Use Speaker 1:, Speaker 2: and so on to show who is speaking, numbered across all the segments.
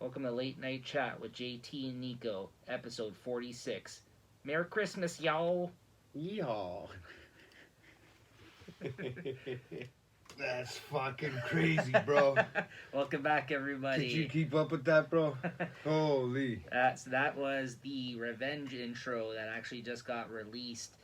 Speaker 1: Welcome to Late Night Chat with JT and Niko, episode 46. Merry Christmas, y'all!
Speaker 2: Yeehaw. That's fucking crazy, bro.
Speaker 1: Welcome back, everybody.
Speaker 2: Did you keep up with that, bro? Holy.
Speaker 1: That was the Revenge intro that actually just got released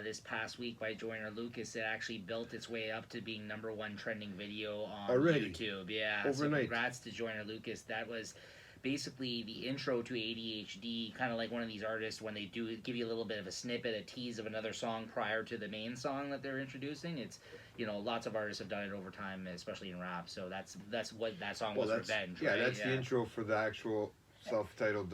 Speaker 1: this past week by Joyner Lucas. It actually built its way up to being #1 trending video on
Speaker 2: Already?
Speaker 1: YouTube. Yeah,
Speaker 2: Overnight.
Speaker 1: So congrats to Joyner Lucas. That was basically the intro to ADHD, kind of like one of these artists when they do give you a little bit of a snippet, a tease of another song prior to the main song that they're introducing. It's, you know, lots of artists have done it over time, especially in rap. So that's what that song was, Revenge.
Speaker 2: Yeah,
Speaker 1: right?
Speaker 2: that's the intro for the actual self-titled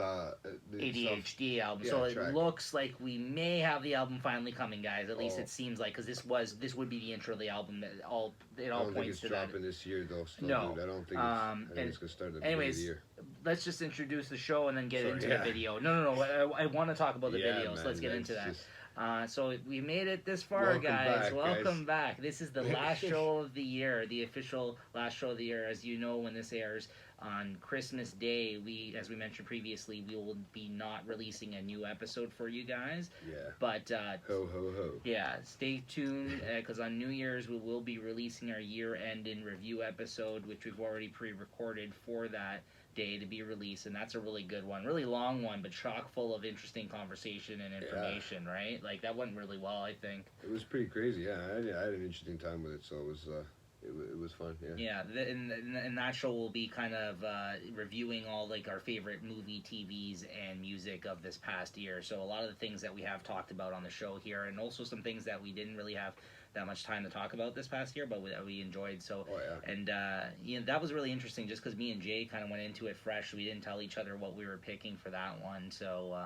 Speaker 1: ADHD album.
Speaker 2: yeah,
Speaker 1: So it
Speaker 2: track.
Speaker 1: looks like we may have the album finally coming, guys. At least
Speaker 2: Oh.
Speaker 1: it seems like, because this would be the intro of the album. That it all
Speaker 2: I don't think
Speaker 1: points
Speaker 2: it's
Speaker 1: to
Speaker 2: dropping this year, though. Still,
Speaker 1: No.
Speaker 2: dude. I don't think
Speaker 1: I
Speaker 2: it's going to start at the beginning of
Speaker 1: anyways,
Speaker 2: the year.
Speaker 1: let's just introduce the show and then get
Speaker 2: Sorry,
Speaker 1: into
Speaker 2: yeah.
Speaker 1: the video. No. I want to talk about the
Speaker 2: Yeah,
Speaker 1: videos.
Speaker 2: man,
Speaker 1: Let's get
Speaker 2: that's
Speaker 1: into that.
Speaker 2: just-
Speaker 1: So we made it this far,
Speaker 2: Welcome
Speaker 1: guys.
Speaker 2: back,
Speaker 1: Welcome
Speaker 2: guys.
Speaker 1: back. This is the last show of the year, the official last show of the year. As you know, when this airs on Christmas Day, as we mentioned previously, we will be not releasing a new episode for you guys.
Speaker 2: Yeah.
Speaker 1: But
Speaker 2: Ho, ho, ho.
Speaker 1: yeah, stay tuned, because on New Year's we will be releasing our year-end in review episode, which we've already pre-recorded for that day to be released, and that's a really good one, really long one, but chock full of interesting conversation and information, right? Like, that went really well, I think.
Speaker 2: It was pretty crazy, yeah. I had an interesting time with it, so it was fun, yeah.
Speaker 1: Yeah, and that show will be kind of reviewing all, like, our favorite movie, TVs, and music of this past year. So a lot of the things that we have talked about on the show here, and also some things that we didn't really have that much time to talk about this past year, but we enjoyed. So,
Speaker 2: Oh, yeah.
Speaker 1: and that was really interesting, just because me and Jay kind of went into it fresh. We didn't tell each other what we were picking for that one, so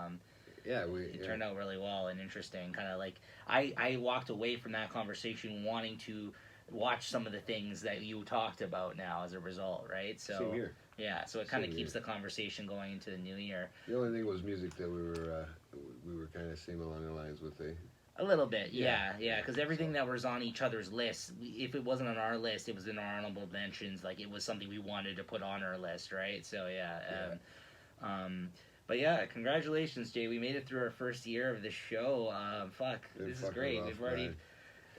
Speaker 1: it turned out really well and interesting. Kind of like I walked away from that conversation wanting to watch some of the things that you talked about now as a result, right? So
Speaker 2: Same here.
Speaker 1: yeah, so it kind of
Speaker 2: Same
Speaker 1: keeps
Speaker 2: here.
Speaker 1: the conversation going into the new year.
Speaker 2: The only thing was music that we were kind of same along the lines with
Speaker 1: A little bit,
Speaker 2: Yeah.
Speaker 1: yeah, because everything that was on each other's lists, if it wasn't on our list, it was in our honorable mentions. Like, it was something we wanted to put on our list, right? So yeah. But yeah, congratulations, Jay. We made it through our first year of the show. This is great.
Speaker 2: rough,
Speaker 1: We've already.
Speaker 2: man.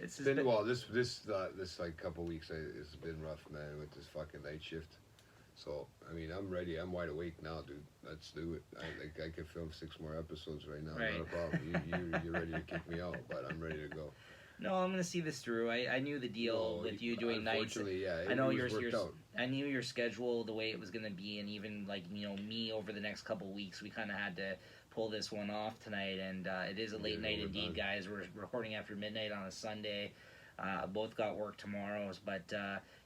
Speaker 1: It's
Speaker 2: It's been well. This like couple weeks it's been rough, man, with this fucking night shift. So I mean, I'm ready. I'm wide awake now, dude. Let's do it. I could film 6 more episodes right now.
Speaker 1: Right.
Speaker 2: Not a problem. You're ready to kick me out, but I'm ready to go.
Speaker 1: No, I'm gonna see this through. I knew the deal with you doing nights.
Speaker 2: Unfortunately, yeah.
Speaker 1: I know
Speaker 2: it
Speaker 1: your
Speaker 2: was worked out.
Speaker 1: I knew your schedule, the way it was gonna be, and even like, you know, me over the next couple weeks, we kind of had to pull this one off tonight, and it is a late night indeed, guys. We're recording after midnight on a Sunday. Both got work tomorrows, but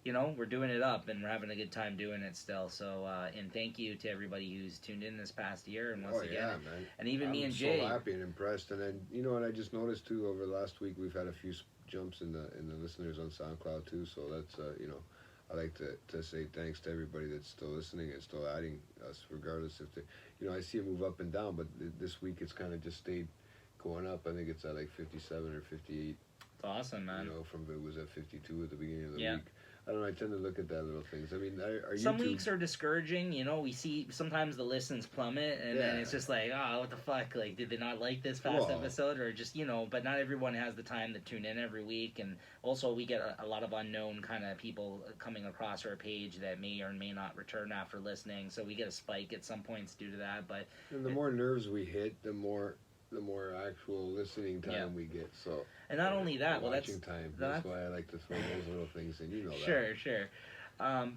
Speaker 1: you know, we're doing it up and we're having a good time doing it still. So and thank you to everybody who's tuned in this past year, and once again,
Speaker 2: man.
Speaker 1: and even me and
Speaker 2: I'm
Speaker 1: Jay.
Speaker 2: so happy and impressed. And then, you know, and I just noticed too, over the last week we've had a few jumps in the listeners on SoundCloud too. So that's you know, I like to say thanks to everybody that's still listening and still adding us, regardless if they, you know, I see it move up and down, but this week it's kind of just stayed going up. I think it's at like 57 or 58.
Speaker 1: It's awesome, man.
Speaker 2: You know, from it was at 52 at the beginning of the
Speaker 1: Yeah.
Speaker 2: week. I don't know. I tend to look at that little things. I mean, are
Speaker 1: Some
Speaker 2: YouTube,
Speaker 1: weeks are discouraging, you know. We see sometimes the listens plummet, and then
Speaker 2: Yeah.
Speaker 1: it's just like, oh, what the fuck? Like, did they not like this past
Speaker 2: Well-
Speaker 1: episode, or just, you know? But not everyone has the time to tune in every week, and also we get a lot of unknown kind of people coming across our page that may or may not return after listening. So we get a spike at some points due to that. But
Speaker 2: and the more nerves we hit, the more actual listening time
Speaker 1: Yeah.
Speaker 2: we get. So,
Speaker 1: and not only that, well,
Speaker 2: watching time. That's
Speaker 1: that's
Speaker 2: why I like to throw those little things in. You know that.
Speaker 1: Sure.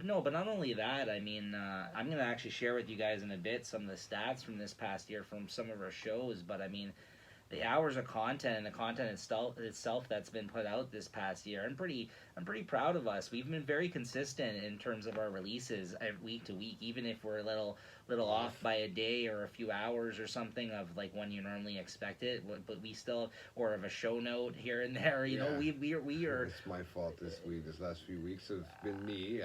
Speaker 1: No, but not only that, I mean, I'm going to actually share with you guys in a bit some of the stats from this past year from some of our shows, but I mean, the hours of content and the content itself that's been put out this past year, I'm pretty proud of us. We've been very consistent in terms of our releases week to week, even if we're a little off by a day or a few hours or something of like when you normally expect it, but we still, or of a show note here and there, you know, we are.
Speaker 2: It's my fault this week. This last few weeks have been me.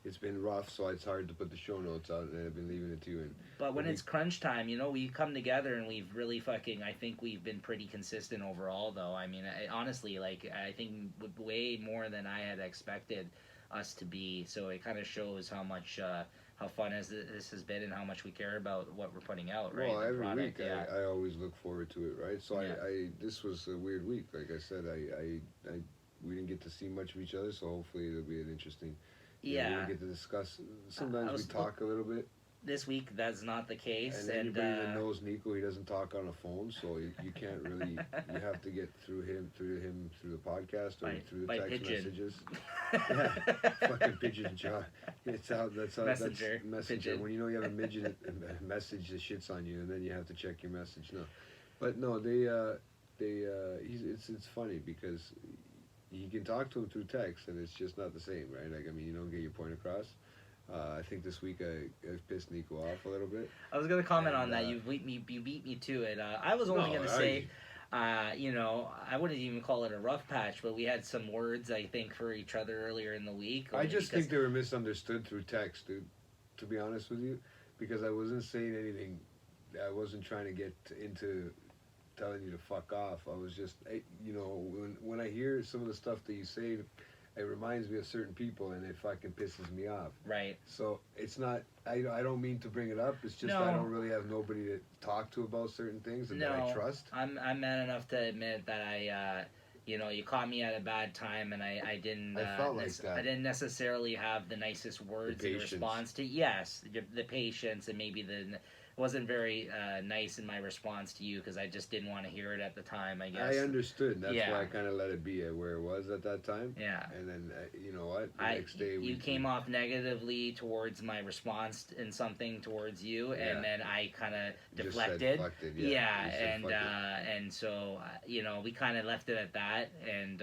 Speaker 2: It's been rough, so it's hard to put the show notes out, and I've been leaving it to you.
Speaker 1: But when it's crunch time, you know, we come together and we've really I think we've been pretty consistent overall, though. I mean, honestly, like, I think way more than I had expected us to be. So it kind of shows how fun this has been and how much we care about what we're putting out, right?
Speaker 2: Well,
Speaker 1: The
Speaker 2: every
Speaker 1: product,
Speaker 2: week I always look forward to it, right? So
Speaker 1: Yeah.
Speaker 2: I this was a weird week. Like I said, we didn't get to see much of each other, so hopefully it'll be an interesting. You know, we
Speaker 1: Yeah.
Speaker 2: didn't get to discuss.
Speaker 1: I
Speaker 2: Sometimes we
Speaker 1: was
Speaker 2: talk a little bit,
Speaker 1: This week that's not the case,
Speaker 2: and anybody that knows Niko, he doesn't talk on a phone, so you can't really. You have to get through the podcast or through the
Speaker 1: by
Speaker 2: text
Speaker 1: pigeon.
Speaker 2: messages. Yeah, fucking pigeon jaw. It's out. That's how.
Speaker 1: Messenger.
Speaker 2: That's messenger.
Speaker 1: Pigeon.
Speaker 2: When you know you have a midget message that shits on you, and then you have to check your message. No, but no, it's funny because you can talk to him through text, and it's just not the same, right? Like, I mean, you don't get your point across. I think this week I've pissed Niko off a little bit.
Speaker 1: I was gonna comment on that. You beat me to it. I was only gonna say, you know, I wouldn't even call it a rough patch, but we had some words I think for each other earlier in the week.
Speaker 2: I just think they were misunderstood through text, dude. To be honest with you, because I wasn't saying anything. I wasn't trying to get into telling you to fuck off. I was just, you know, when I hear some of the stuff that you say, it reminds me of certain people, and it fucking pisses me off.
Speaker 1: Right.
Speaker 2: So it's not. I don't mean to bring it up. It's just I don't really have nobody to talk to about certain things that I trust.
Speaker 1: I'm man enough to admit that I, you know, you caught me at a bad time, and I didn't.
Speaker 2: I felt like that.
Speaker 1: I didn't necessarily have the nicest words in response to the patience, and maybe wasn't very nice in my response to you because I just didn't want to hear it at the time, I guess.
Speaker 2: I understood. That's why I kind of let it be where it was at that time.
Speaker 1: Yeah.
Speaker 2: And then, you know what? The next day
Speaker 1: you came off negatively towards my response in something towards you, and then I kind of deflected. And so, you know, we kind of left it at that, and...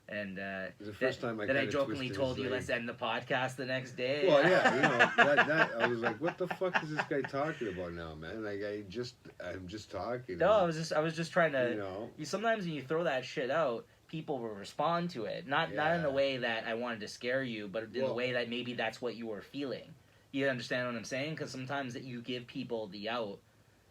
Speaker 1: And
Speaker 2: the first time
Speaker 1: I jokingly told you, let's end the podcast the next day.
Speaker 2: Well, yeah, you know, that I was like, what the fuck is this guy talking about now, man? Like, I'm just talking.
Speaker 1: No, I was just trying to.
Speaker 2: You know,
Speaker 1: sometimes when you throw that shit out, people will respond to it. Not in a way that I wanted to scare you, but in a way that maybe that's what you were feeling. You understand what I'm saying? Because sometimes that you give people the out.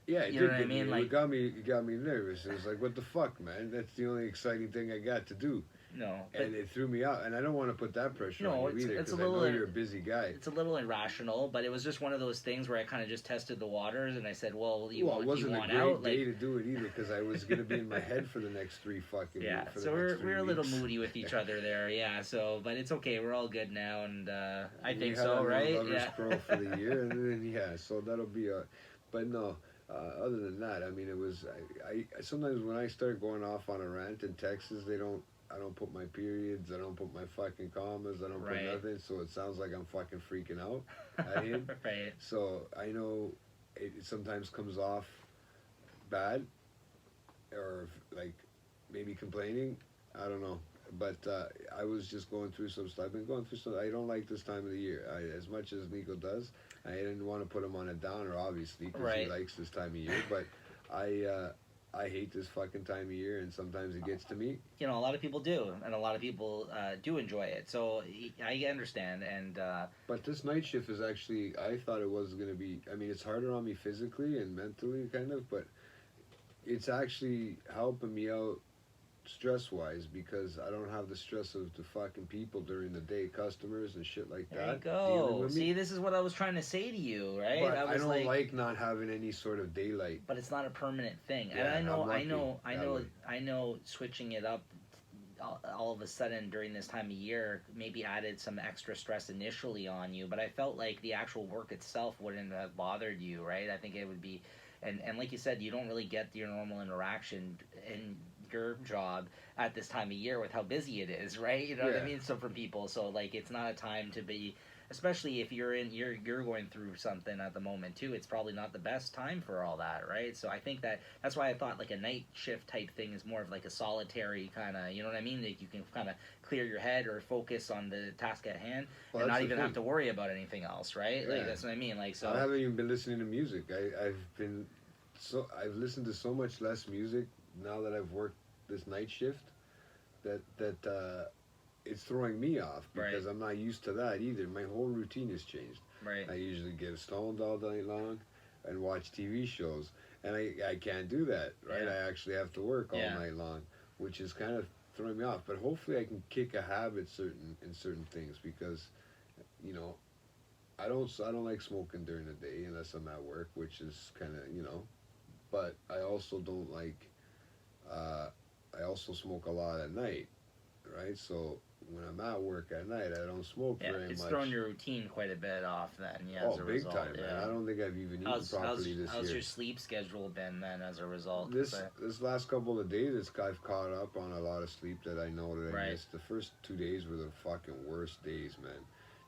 Speaker 2: Yeah,
Speaker 1: you know what I mean?
Speaker 2: It got me nervous. It was like, what the fuck, man? That's the only exciting thing I got to do.
Speaker 1: No,
Speaker 2: and it threw me out, and I don't want to put that pressure on you either, because I know you're a busy guy.
Speaker 1: It's a little irrational, but it was just one of those things where I kind of just tested the waters, and I said, well,
Speaker 2: it wasn't a great day to do it either, because I was going to be in my head for the next 3 fucking weeks.
Speaker 1: So we're a little moody with each other there, so, but it's okay, we're all good now, and I think so, right?
Speaker 2: Scroll for the year, and then, so that'll be but no, other than that, I mean, it was, I sometimes when I start going off on a rant in Texas, I don't put my periods, I don't put my fucking commas, I don't put nothing, so it sounds like I'm fucking freaking out at him.
Speaker 1: Right.
Speaker 2: So I know it sometimes comes off bad, or like maybe complaining, I don't know. But I was just going through some stuff. I've been going through some. I don't like this time of the year. As much as Niko does, I didn't want to put him on a downer, obviously, because he likes this time of year. But I hate this fucking time of year, and sometimes it gets to me.
Speaker 1: You know, a lot of people do, and a lot of people do enjoy it. So I understand. And
Speaker 2: but this night shift is actually, I thought it was going to be. I mean, it's harder on me physically and mentally, kind of, but it's actually helping me out stress-wise, because I don't have the stress of the fucking people during the day, customers and shit like that.
Speaker 1: There you go. See, this is what I was trying to say to you, right?
Speaker 2: But I don't like not having any sort of daylight.
Speaker 1: But it's not a permanent thing.
Speaker 2: Yeah,
Speaker 1: and I know switching it up all of a sudden during this time of year maybe added some extra stress initially on you, but I felt like the actual work itself wouldn't have bothered you, right? I think it would be, and like you said, you don't really get your normal interaction in your job at this time of year with how busy it is, right? You know what I mean? So for people, so like it's not a time to be, especially if you're going through something at the moment too, it's probably not the best time for all that, right? So I think that's why I thought like a night shift type thing is more of like a solitary kind of, you know what I mean? Like you can kind of clear your head or focus on the task at hand and not even have to worry about anything else, right?
Speaker 2: Yeah.
Speaker 1: Like that's what I mean. Like, so
Speaker 2: I haven't even been listening to music. I've listened to so much less music now that I've worked this night shift that it's throwing me off, because I'm not used to that either. My whole routine has changed.
Speaker 1: Right.
Speaker 2: I usually get stoned all night long and watch TV shows, and I can't do that, right?
Speaker 1: Yeah.
Speaker 2: I actually have to work all night long, which is kind of throwing me off. But hopefully I can kick a habit in certain things, because, you know, I don't like smoking during the day unless I'm at work, which is kind of, you know. But I also don't like. I also smoke a lot at night, right? So when I'm at work at night, I don't smoke
Speaker 1: Yeah,
Speaker 2: very
Speaker 1: it's
Speaker 2: much.
Speaker 1: thrown your routine quite a bit off then. Yeah,
Speaker 2: Oh,
Speaker 1: as a
Speaker 2: big
Speaker 1: result.
Speaker 2: time,
Speaker 1: Yeah.
Speaker 2: man! I don't think I've even eaten properly this
Speaker 1: how's
Speaker 2: year.
Speaker 1: your sleep schedule been then as a result?
Speaker 2: This last couple of days, I've caught up on a lot of sleep that I know that I
Speaker 1: Right.
Speaker 2: missed. The first 2 days were the fucking worst days, man.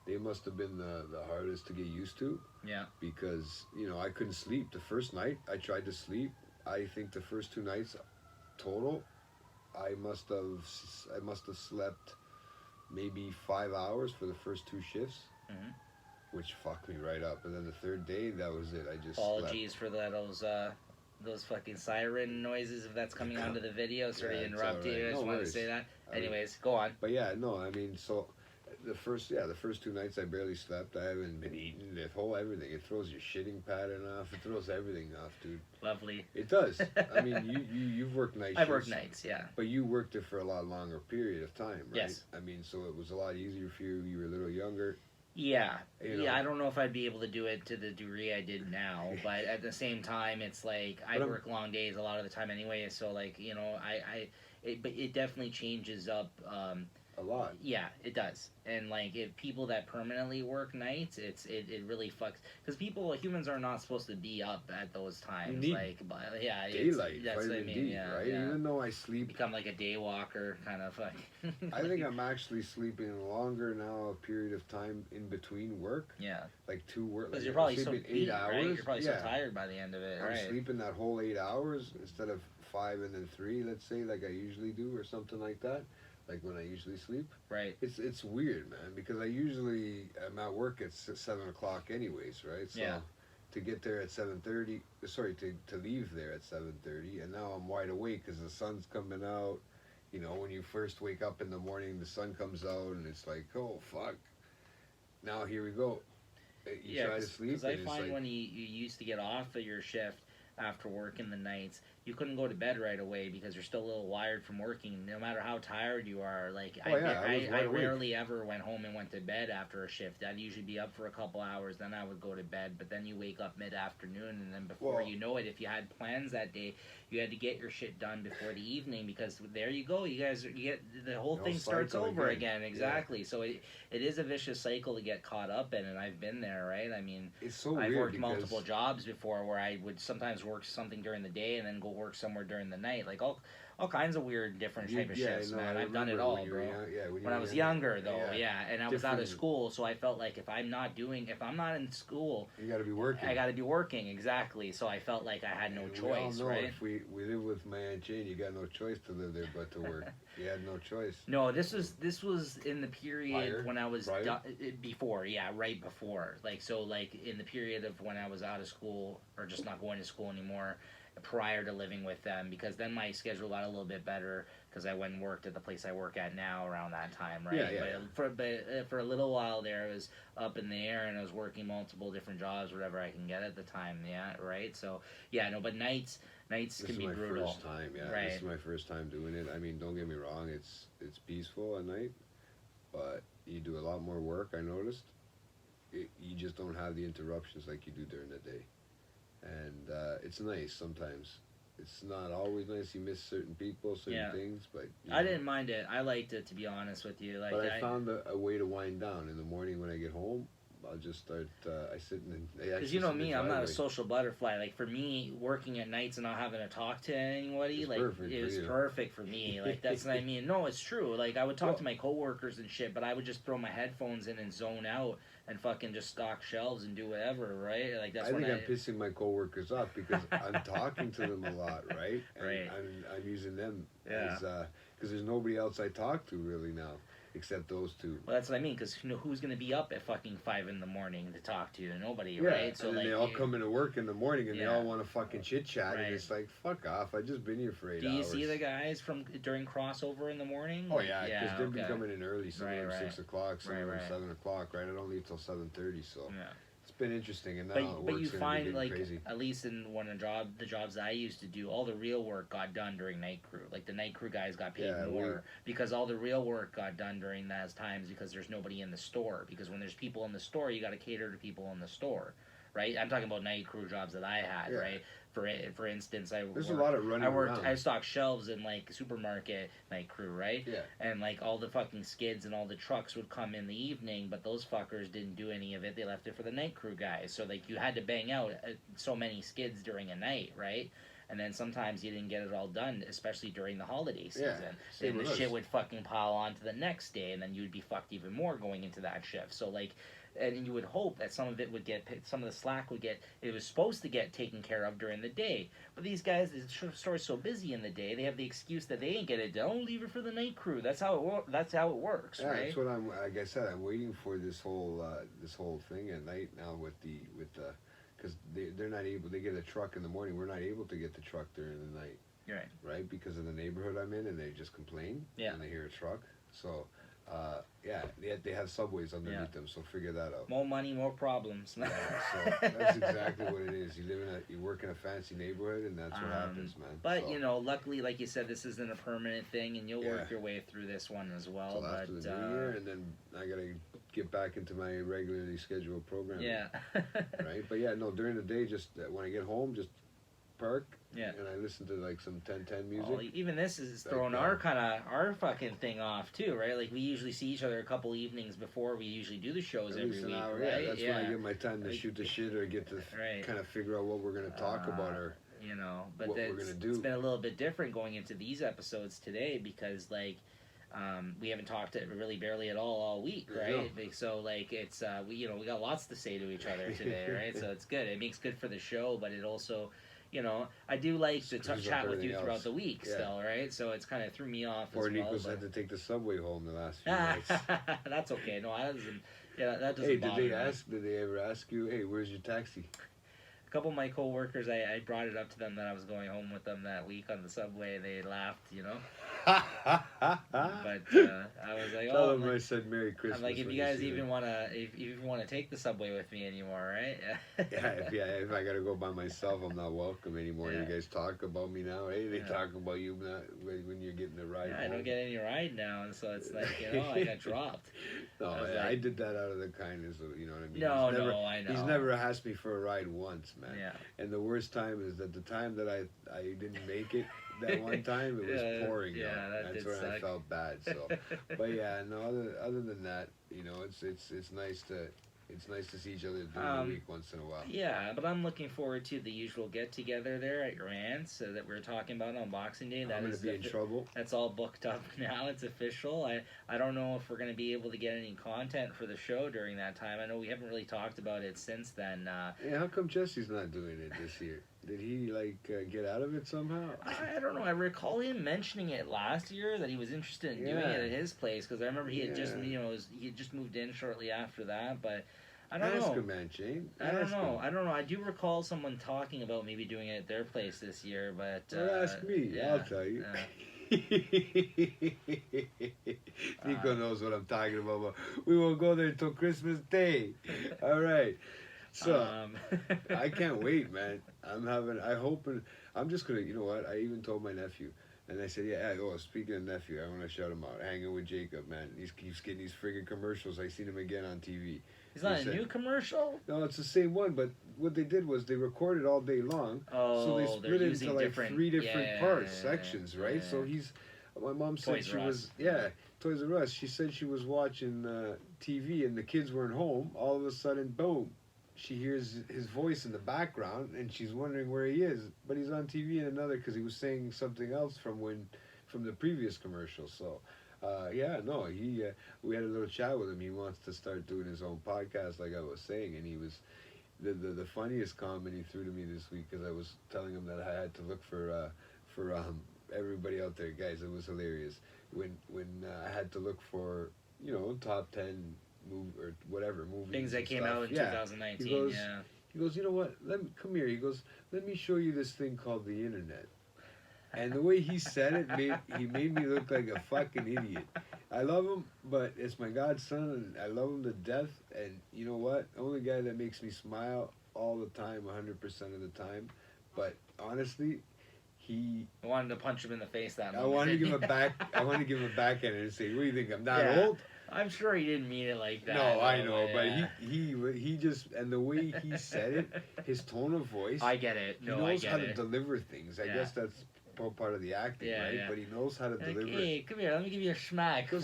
Speaker 2: They must have been the hardest to get used to.
Speaker 1: Yeah.
Speaker 2: Because, you know, I couldn't sleep. The first night I tried to sleep, I think the first 2 nights total, I must have slept maybe 5 hours for the first 2 shifts,
Speaker 1: Mm-hmm.
Speaker 2: which fucked me right up. And then the third day, that was it. I just
Speaker 1: Apologies
Speaker 2: slept.
Speaker 1: for those fucking siren noises if that's coming onto the video. Sorry to
Speaker 2: Yeah, it's
Speaker 1: interrupt you.
Speaker 2: alright.
Speaker 1: I just
Speaker 2: No
Speaker 1: wanted to
Speaker 2: worries.
Speaker 1: say that.
Speaker 2: I mean,
Speaker 1: Anyways, go on.
Speaker 2: But yeah, no, I mean, so the first 2 nights I barely slept. I haven't been eating. The whole everything. It throws your shitting pattern off. It throws everything off, dude.
Speaker 1: Lovely.
Speaker 2: It does. I mean, you've worked night shifts.
Speaker 1: I've worked nights, yeah.
Speaker 2: But you worked it for a lot longer period of time, right?
Speaker 1: Yes.
Speaker 2: I mean, so it was a lot easier for you. You were a little younger.
Speaker 1: Yeah.
Speaker 2: You know.
Speaker 1: Yeah, I don't know if I'd be able to do it to the degree I did now, but at the same time, it's like I work long days a lot of the time anyway, so like, you know, but it definitely changes up
Speaker 2: A lot.
Speaker 1: Yeah, it does. And like if people that permanently work nights, it really fucks because humans are not supposed to be up at those times.
Speaker 2: You need
Speaker 1: but yeah,
Speaker 2: daylight,
Speaker 1: that's what I
Speaker 2: vitamin
Speaker 1: mean.
Speaker 2: D,
Speaker 1: Yeah,
Speaker 2: right?
Speaker 1: yeah.
Speaker 2: Even though I sleep,
Speaker 1: Become like a day walker kind of like.
Speaker 2: I think I'm actually sleeping longer now. A period of time in between work.
Speaker 1: Yeah.
Speaker 2: Like 2 work.
Speaker 1: Because
Speaker 2: like
Speaker 1: you're probably so
Speaker 2: sleeping
Speaker 1: beat,
Speaker 2: 8 hours.
Speaker 1: right? You're probably
Speaker 2: yeah.
Speaker 1: so tired by the end of it,
Speaker 2: I'm
Speaker 1: right?
Speaker 2: sleeping that whole 8 hours instead of 5 and then 3, let's say, like I usually do, or something like that. Like when I usually sleep.
Speaker 1: Right.
Speaker 2: It's weird, man, because I usually am at work at 7 o'clock anyways, right? So
Speaker 1: Yeah.
Speaker 2: to get there at 7:30, sorry, to leave there at 7:30, and now I'm wide awake because the sun's coming out. You know, when you first wake up in the morning, the sun comes out, and it's like, oh fuck. Now here we go. You try to sleep.
Speaker 1: Because I find when you used to get off of your shift after work in the nights, you couldn't go to bed right away because you're still a little wired from working. No matter how tired you are, like I rarely ever went home and went to bed after a shift. I'd usually be up for a couple hours, then I would go to bed. But then you wake up mid-afternoon, and then before you know it, if you had plans that day, you had to get your shit done before the evening because there you go, you get the whole thing starts over again. Exactly. Yeah. So it is a vicious cycle to get caught up in, and I've been there, right? I mean,
Speaker 2: it's so
Speaker 1: I've
Speaker 2: weird
Speaker 1: worked multiple jobs before where I would sometimes work something during the day and then go work somewhere during the night, like all kinds of weird different type of shifts, man. I've done it all, bro. When I was younger, though, and I was out of school, so I felt like if I'm not in school,
Speaker 2: you got to be working.
Speaker 1: I got to be working, exactly. So I felt like I had no choice,
Speaker 2: we all know
Speaker 1: right?
Speaker 2: If we live with my Aunt Jane, you got no choice to live there but to work. You had no choice.
Speaker 1: No, this was in the period when I was before, right before, like in the period of when I was out of school or just not going to school anymore. Prior to living with them, because then my schedule got a little bit better because I went and worked at the place I work at now around that time, right? But for a little while there, it was up in the air, and I was working multiple different jobs, whatever I can get at the time, right? So but nights can be brutal.
Speaker 2: This is my first time,
Speaker 1: right?
Speaker 2: This is my first time doing it. I mean, don't get me wrong, it's peaceful at night, but you do a lot more work. I noticed. You just don't have the interruptions like you do during the day. And it's nice sometimes. It's not always nice. You miss certain people, certain things, but
Speaker 1: I didn't mind it. I liked it, to be honest with you. Like,
Speaker 2: but I found a way to wind down in the morning when I get home. I'll just start. I sit in.
Speaker 1: Because you know me, I'm not a social butterfly. Like for me, working at nights and not having to talk to anybody, it was perfect for me. Like that's what I mean. No, it's true. Like I would talk to my coworkers and shit, but I would just throw my headphones in and zone out and fucking just stock shelves and do whatever, right? Like that's.
Speaker 2: I think I'm pissing my coworkers off because I'm talking to them a lot, right? And
Speaker 1: right.
Speaker 2: I'm using them as because there's nobody else I talk to really now. Except those two.
Speaker 1: Well, that's what I mean, because who's going to be up at fucking 5 in the morning to talk to you? Nobody, right?
Speaker 2: So and then they all come into work in the morning and they all want to fucking chit-chat, and it's like, fuck off, I just been here for 8 hours.
Speaker 1: Do you see the guys from during crossover in the morning?
Speaker 2: Oh, yeah, because they've been coming in early, some of them 6 o'clock, some of them
Speaker 1: 7
Speaker 2: o'clock, right? I don't leave till 7:30, so it's been interesting, and now
Speaker 1: But you
Speaker 2: work's gonna be
Speaker 1: find
Speaker 2: getting
Speaker 1: like
Speaker 2: crazy.
Speaker 1: at least in the jobs I used to do, all the real work got done during night crew. Like the night crew guys got paid
Speaker 2: Yeah,
Speaker 1: more because all the real work got done during those times because there's nobody in the store. Because when there's people in the store, you got to cater to people in the store, right? I'm talking about night crew jobs that I had,
Speaker 2: Yeah.
Speaker 1: right? For instance,
Speaker 2: There's a lot of running around.
Speaker 1: I stocked shelves in like a supermarket night crew, right?
Speaker 2: Yeah.
Speaker 1: And like all the fucking skids and all the trucks would come in the evening, but those fuckers didn't do any of it. They left it for the night crew guys. So like you had to bang out so many skids during a night, right? And then sometimes you didn't get it all done, especially during the holiday season.
Speaker 2: Same
Speaker 1: Then the
Speaker 2: with
Speaker 1: shit
Speaker 2: us.
Speaker 1: would fucking pile on to the next day, and then you'd be fucked even more going into that shift. So like, and you would hope that some of it would get, some of the slack would get, it was supposed to get taken care of during the day. But these guys, the store's so busy in the day, they have the excuse that they ain't get it done. Leave it for the night crew. That's how it works,
Speaker 2: Yeah,
Speaker 1: right?
Speaker 2: that's what I'm. Like I said, I'm waiting for this whole thing at night now with the because they're not able. They get a truck in the morning. We're not able to get the truck during the night.
Speaker 1: Right.
Speaker 2: Right, because of the neighborhood I'm in, and they just complain.
Speaker 1: Yeah.
Speaker 2: When they hear a truck, so. Yeah, they have subways underneath them, so figure that out.
Speaker 1: More money, more problems.
Speaker 2: Yeah, so that's exactly what it is. You work in a fancy neighborhood, and that's what happens, man.
Speaker 1: But
Speaker 2: so,
Speaker 1: you know, luckily, like you said, this isn't a permanent thing, and you'll work your way through this one as well.
Speaker 2: Till after the new year, and then I gotta get back into my regularly scheduled programming.
Speaker 1: Yeah.
Speaker 2: Right, but yeah, no. During the day, just when I get home, just park.
Speaker 1: Yeah.
Speaker 2: And I listen to like some 10-10 music.
Speaker 1: Well, even this is throwing
Speaker 2: Like,
Speaker 1: our fucking thing off too, right? Like we usually see each other a couple evenings before we usually do the shows
Speaker 2: at
Speaker 1: every
Speaker 2: least an
Speaker 1: week,
Speaker 2: hour,
Speaker 1: right?
Speaker 2: Yeah, that's when I get my time to shoot the shit or get to kind of figure out what we're gonna talk about or
Speaker 1: you know. But
Speaker 2: what we're gonna do.
Speaker 1: It's been a little bit different going into these episodes today because like. We haven't talked really barely at all week, right? No. So like it's we got lots to say to each other today, right? So it's good. It makes good for the show, but it also, you know, I do like to chat with you throughout the week still, right? So it's kind of threw me off.
Speaker 2: Or
Speaker 1: as well,
Speaker 2: Niko's had to take the subway home the last few nights.
Speaker 1: That's okay. No, that doesn't. Yeah, that doesn't.
Speaker 2: Hey,
Speaker 1: bother me.
Speaker 2: Did they ever ask you? Hey, where's your taxi?
Speaker 1: A couple of my coworkers, I brought it up to them that I was going home with them that week on the subway. They laughed, you know. But I was like,
Speaker 2: tell them I said Merry Christmas.
Speaker 1: I'm like, if you guys even wanna, if you even wanna take the subway with me anymore, right?
Speaker 2: If I gotta go by myself, I'm not welcome anymore.
Speaker 1: Yeah.
Speaker 2: You guys talk about me now. Hey, they talk about you when you're getting the ride.
Speaker 1: Yeah, I don't get any ride now, and so it's like, you know, I got dropped.
Speaker 2: No, I did that out of the kindness of, you know what I mean.
Speaker 1: No, I know.
Speaker 2: He's never asked me for a ride once, man.
Speaker 1: Yeah.
Speaker 2: And the worst time is that the time that I didn't make it. That one time it was pouring.
Speaker 1: Yeah,
Speaker 2: that's when I felt bad. So, but yeah, no. Other than that, you know, it's nice to see each other during the week once in a while.
Speaker 1: Yeah, but I'm looking forward to the usual get together there at your aunt's that we were talking about on Boxing Day.
Speaker 2: I'm gonna be in trouble.
Speaker 1: That's all booked up now. It's official. I don't know if we're gonna be able to get any content for the show during that time. I know we haven't really talked about it since then.
Speaker 2: Yeah, how come Jesse's not doing it this year? Did he get out of it somehow?
Speaker 1: I don't know. I recall him mentioning it last year that he was interested in doing it at his place because I remember he had just he had just moved in shortly after that. But I don't know.
Speaker 2: Ask him, man, Shane.
Speaker 1: I don't know. I do recall someone talking about maybe doing it at their place this year, but
Speaker 2: ask me. Yeah, I'll tell you. Niko knows what I'm talking about. We won't go there until Christmas Day. All right. So I can't wait, man. I'm just gonna, you know what? I even told my nephew, and I said, speaking of nephew, I want to shout him out. Hanging with Jacob, man. He keeps getting these friggin' commercials. I seen him again on TV.
Speaker 1: It's not a new commercial?
Speaker 2: No, it's the same one, but what they did was they recorded all day long. So they split it into like 3 different parts, sections, right? Yeah. So my mom said Toys R Us. She said she was watching TV and the kids weren't home. All of a sudden, boom. She hears his voice in the background, and she's wondering where he is. But he's on TV in another because he was saying something else from the previous commercial. So, we had a little chat with him. He wants to start doing his own podcast, like I was saying, and he was the funniest comment he threw to me this week because I was telling him that I had to look for everybody out there, guys. It was hilarious when I had to look for top 10. Or whatever movies,
Speaker 1: things that came out in 2019.
Speaker 2: He goes, you know what? Come here. He goes, let me show you this thing called the internet. And the way he said it, he made me look like a fucking idiot. I love him, but it's my godson, and I love him to death. And you know what? Only guy that makes me smile all the time, 100% of the time. But honestly, he.
Speaker 1: I wanted to punch him in the face that moment.
Speaker 2: I wanted to give him a back. I wanted to give him a backhand and say, "What do you think? I'm not
Speaker 1: Yeah.
Speaker 2: old."
Speaker 1: I'm sure he didn't mean it like that.
Speaker 2: No, I know,
Speaker 1: yeah.
Speaker 2: but he just, and the way he said it, his tone of voice.
Speaker 1: I get it. No,
Speaker 2: he knows
Speaker 1: I get
Speaker 2: how
Speaker 1: it.
Speaker 2: to deliver things. I guess that's part of the acting, right?
Speaker 1: Yeah.
Speaker 2: But he knows how to
Speaker 1: Like,
Speaker 2: deliver.
Speaker 1: hey, come here. Let me give you a schmack.
Speaker 2: I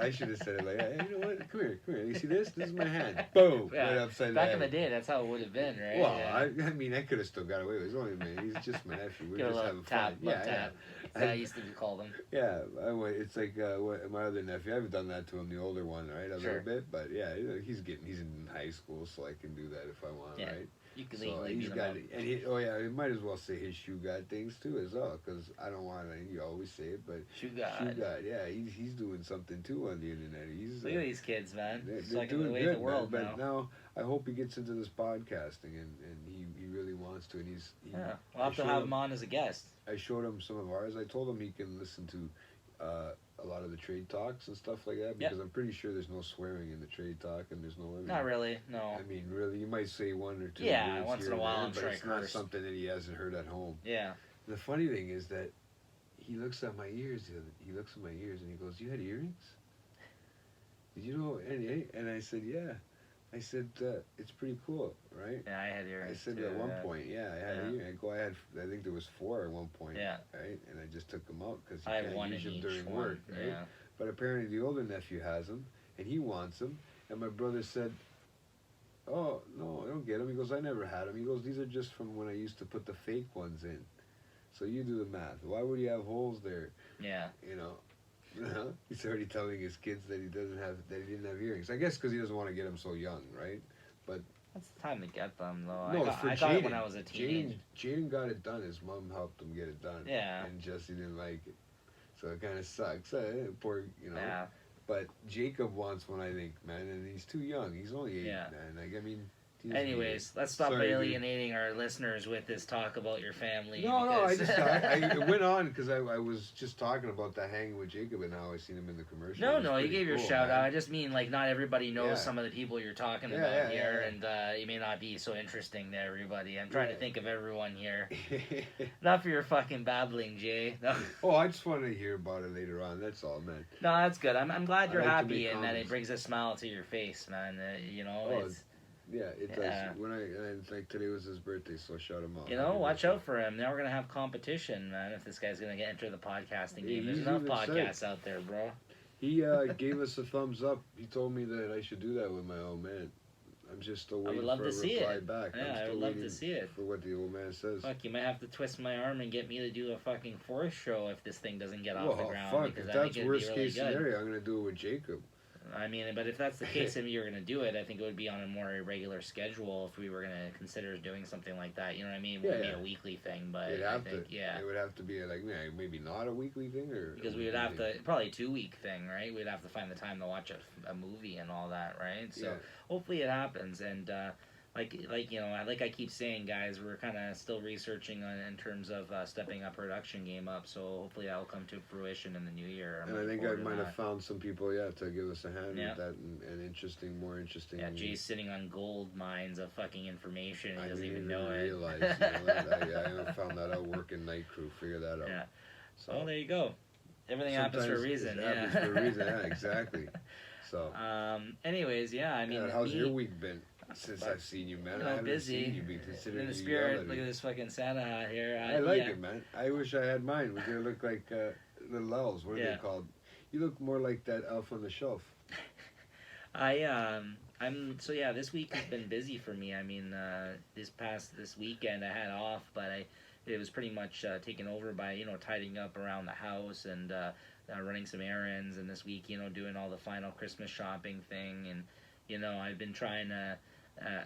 Speaker 2: should have said it like, hey, you know what? Come here. You see this? This is my hand. Boom.
Speaker 1: Yeah.
Speaker 2: Right upside
Speaker 1: Back
Speaker 2: the
Speaker 1: in the
Speaker 2: head.
Speaker 1: day, that's how it would have been, right?
Speaker 2: Well,
Speaker 1: Yeah.
Speaker 2: I mean, I could have still got away with it. He's only man. He's just my nephew. We're
Speaker 1: Give a
Speaker 2: just
Speaker 1: little
Speaker 2: having
Speaker 1: tap,
Speaker 2: fun.
Speaker 1: tap. That's how I used to call them.
Speaker 2: Yeah, it's like my other nephew. I've done that to him, the older one, right? A little bit, but yeah, he's in high school, so I can do that if I want, right?
Speaker 1: You can
Speaker 2: So
Speaker 1: legally
Speaker 2: he's
Speaker 1: beat him
Speaker 2: got
Speaker 1: up.
Speaker 2: it, and he might as well say his shoe god things too as well, because I don't want to. You always say it, but
Speaker 1: Shoe God.
Speaker 2: yeah, he's doing something too on the internet. He's
Speaker 1: Look at these kids, man.
Speaker 2: they're doing
Speaker 1: the way
Speaker 2: good,
Speaker 1: of the world
Speaker 2: man.
Speaker 1: now.
Speaker 2: But now I hope he gets into this podcasting, and he really wants to, and
Speaker 1: Yeah, we'll have to have him on as a guest.
Speaker 2: I showed him some of ours. I told him he can listen to a lot of the trade talks and stuff like that, because I'm pretty sure there's no swearing in the trade talk, and there's no.
Speaker 1: Not really, no.
Speaker 2: I mean, really, you might say one or two.
Speaker 1: Yeah,
Speaker 2: words
Speaker 1: once
Speaker 2: here
Speaker 1: in a
Speaker 2: and
Speaker 1: while,
Speaker 2: there,
Speaker 1: I'm
Speaker 2: but
Speaker 1: sure I
Speaker 2: it's not
Speaker 1: curse.
Speaker 2: something that he hasn't heard at home.
Speaker 1: Yeah.
Speaker 2: The funny thing is that he looks at my ears. He looks at my ears and he goes, "You had earrings? Did you know?" And I said, "Yeah." I said, "It's pretty cool, right?"
Speaker 1: Yeah, I had earrings.
Speaker 2: I said
Speaker 1: too,
Speaker 2: at one point, I had earrings. I think there was 4 at one point.
Speaker 1: Yeah.
Speaker 2: Right, and I just took them out because
Speaker 1: I
Speaker 2: you
Speaker 1: have
Speaker 2: can't
Speaker 1: one
Speaker 2: use
Speaker 1: in
Speaker 2: them
Speaker 1: each
Speaker 2: during
Speaker 1: one.
Speaker 2: work, right?
Speaker 1: Yeah.
Speaker 2: But apparently the older nephew has them, and he wants them. And my brother said, "Oh no, I don't get them." He goes, "I never had them." He goes, "These are just from when I used to put the fake ones in." So you do the math. Why would he have holes there?
Speaker 1: Yeah.
Speaker 2: You know. He's already telling his kids that he didn't have earrings. I guess because he doesn't want to get them so young, right? But
Speaker 1: that's the time to get them, though.
Speaker 2: No,
Speaker 1: I got it when I was a teenager.
Speaker 2: Jaden got it done. His mom helped him get it done.
Speaker 1: Yeah.
Speaker 2: And Jesse didn't like it, so it kind of sucks. Poor,
Speaker 1: Yeah.
Speaker 2: But Jacob wants one, I think, man, and he's too young. He's only 8, man. I mean.
Speaker 1: Anyways, let's stop
Speaker 2: Sorry,
Speaker 1: alienating our listeners with this talk about your family.
Speaker 2: No, I just I went on because I was just talking about that hanging with Jacob and how I seen him in the commercial.
Speaker 1: No, you gave your shout out. I just mean like not everybody knows some of the people you're talking about here, and it may not be so interesting to everybody. I'm trying to think of everyone here. Not for your fucking babbling, Jay. No.
Speaker 2: Oh, I just wanted to hear about it later on. That's all, man.
Speaker 1: No, that's good. I'm glad you're happy and that
Speaker 2: comments.
Speaker 1: it brings a smile to your face, man.
Speaker 2: Yeah, it does. It's like today was his birthday, so shout him out.
Speaker 1: Watch out for him. Now we're gonna have competition, man. If this guy's gonna enter the podcasting game, there's enough podcasts out there, bro.
Speaker 2: He gave us a thumbs up. He told me that I should do that with my old man. I'm just still waiting for a reply back.
Speaker 1: Yeah, I would love to see it.
Speaker 2: For what the old man says.
Speaker 1: Fuck, you might have to twist my arm and get me to do a fucking force show if this thing doesn't get off the ground.
Speaker 2: Fuck,
Speaker 1: because
Speaker 2: if that's worst case scenario, I'm gonna do it with Jacob.
Speaker 1: I mean, but if that's the case, if you're going to do it, I think it would be on a more irregular schedule if we were going to consider doing something like that. You know what I mean? It wouldn't be a weekly thing, but
Speaker 2: it would have to be like maybe not a weekly thing, or
Speaker 1: because we would have to probably a 2-week thing, right? We'd have to find the time to watch a movie and all that, right? So hopefully it happens, and like I keep saying, guys, we're kind of still researching in terms of stepping our production game up. So hopefully that will come to fruition in the new year.
Speaker 2: And I think I might have found some people, to give us a hand with that and more interesting.
Speaker 1: Yeah, Jay's sitting on gold mines of fucking information. He doesn't even know it.
Speaker 2: Realize, I found that out working night crew. Figure that out.
Speaker 1: Yeah. So there you go. Everything happens for a reason.
Speaker 2: Happens for a reason. Yeah, exactly. So.
Speaker 1: Anyways, I mean.
Speaker 2: How's your week been? Since I've seen you, man, I haven't
Speaker 1: busy.
Speaker 2: seen you be considered
Speaker 1: in the spirit. Look at this fucking Santa hat here.
Speaker 2: I like it, man. I wish I had mine. We're gonna look like little elves. What are they called? You look more like that elf on the shelf.
Speaker 1: This week has been busy for me. I mean, this weekend I had off, but it was pretty much taken over by tidying up around the house and running some errands, and this week doing all the final Christmas shopping thing, and I've been trying to.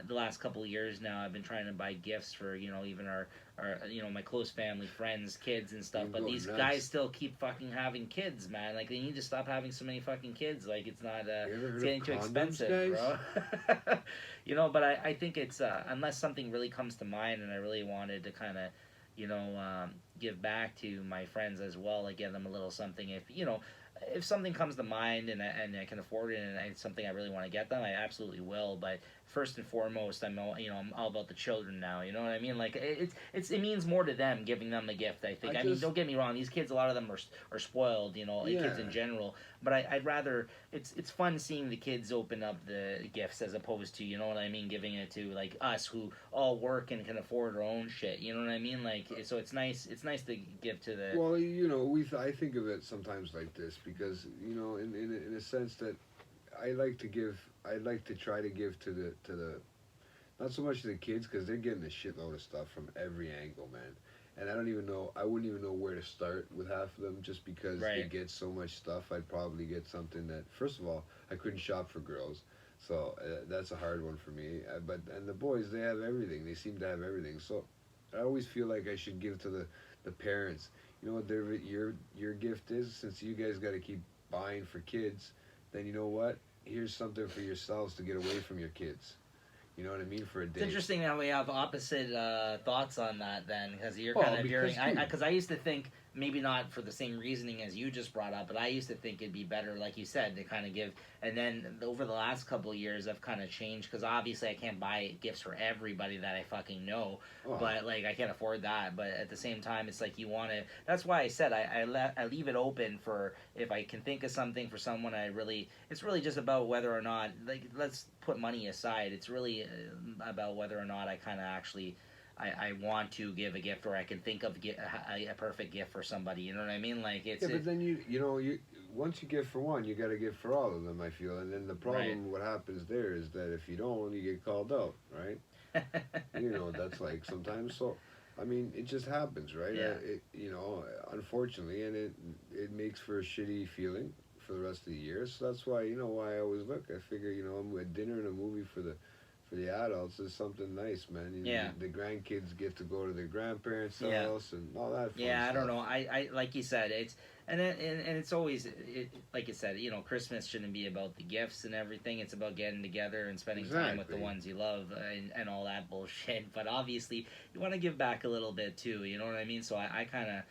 Speaker 1: The last couple of years now, I've been trying to buy gifts for even our my close family, friends, kids and stuff. But these guys still keep fucking having kids, man. Like they need to stop having so many fucking kids. Like it's not it's getting too expensive, bro. But I think it's unless something really comes to mind, and I really wanted to kind of give back to my friends as well, like give them a little something. If something comes to mind and I can afford it and it's something I really want to get them, I absolutely will. But first and foremost, I'm all about the children now. You know what I mean? Like it means more to them giving them a gift. I think. I mean, don't get me wrong. These kids, a lot of them are spoiled. Like kids in general. But I'd rather it's fun seeing the kids open up the gifts as opposed to, you know what I mean, giving it to like us who all work and can afford our own shit. You know what I mean? Like so it's nice to give to the.
Speaker 2: Well, I think of it sometimes like this because in a sense that I like to give. I like to try to give to the not so much to the kids because they're getting a shitload of stuff from every angle, man. And I wouldn't even know where to start with half of them just because they get so much stuff. I'd probably get something that, first of all, I couldn't shop for girls. So that's a hard one for me. And the boys, they have everything. They seem to have everything. So I always feel like I should give to the parents. You know what your gift is? Since you guys got to keep buying for kids, then you know what? Here's something for yourselves to get away from your kids. You know what I mean? For a day.
Speaker 1: It's interesting that we have opposite thoughts on that then, because you're kind of hearing. Because I used to think, maybe not for the same reasoning as you just brought up, but I used to think it'd be better, like you said, to kind of give. And then over the last couple of years, I've kind of changed because obviously I can't buy gifts for everybody that I fucking know, but like I can't afford that. But at the same time, it's like you want to. That's why I said I leave it open for if I can think of something for someone. It's really just about whether or not, like, let's put money aside. It's really about whether or not I kind of actually. I want to give a gift, or I can think of a perfect gift for somebody. You know what I mean? Like it's.
Speaker 2: Yeah, but then you once you give for one, you got to give for all of them. I feel, and then the problem, what happens there is that if you don't, you get called out, right? That's like sometimes. So, I mean, it just happens, right?
Speaker 1: Yeah.
Speaker 2: Unfortunately, and it makes for a shitty feeling for the rest of the year. So that's why why I always look. I figure I'm at dinner and a movie for the adults is something nice, man. The grandkids get to go to their grandparents' house and all that. Fun stuff.
Speaker 1: I don't know. I like you said, it's and it's always like you said. Christmas shouldn't be about the gifts and everything. It's about getting together and spending time with the ones you love and all that bullshit. But obviously, you want to give back a little bit too. You know what I mean? So I kind of.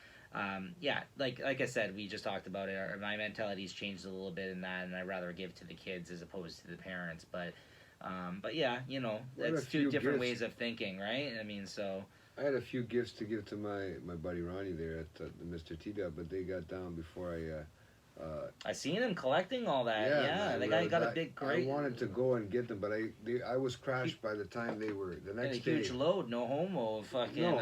Speaker 1: Like I said, we just talked about it. My mentality's changed a little bit in that, and I'd rather give to the kids as opposed to the parents. But yeah, that's two different ways of thinking, right? I mean, so.
Speaker 2: I had a few gifts to give to my buddy Ronnie there at the Mr. T-Dub, but they got down before
Speaker 1: I seen him collecting all that. Yeah, the guy got a big crate.
Speaker 2: I wanted to go and get them, but I was crashed by the time they were the next day.
Speaker 1: A huge load, no homo, fucking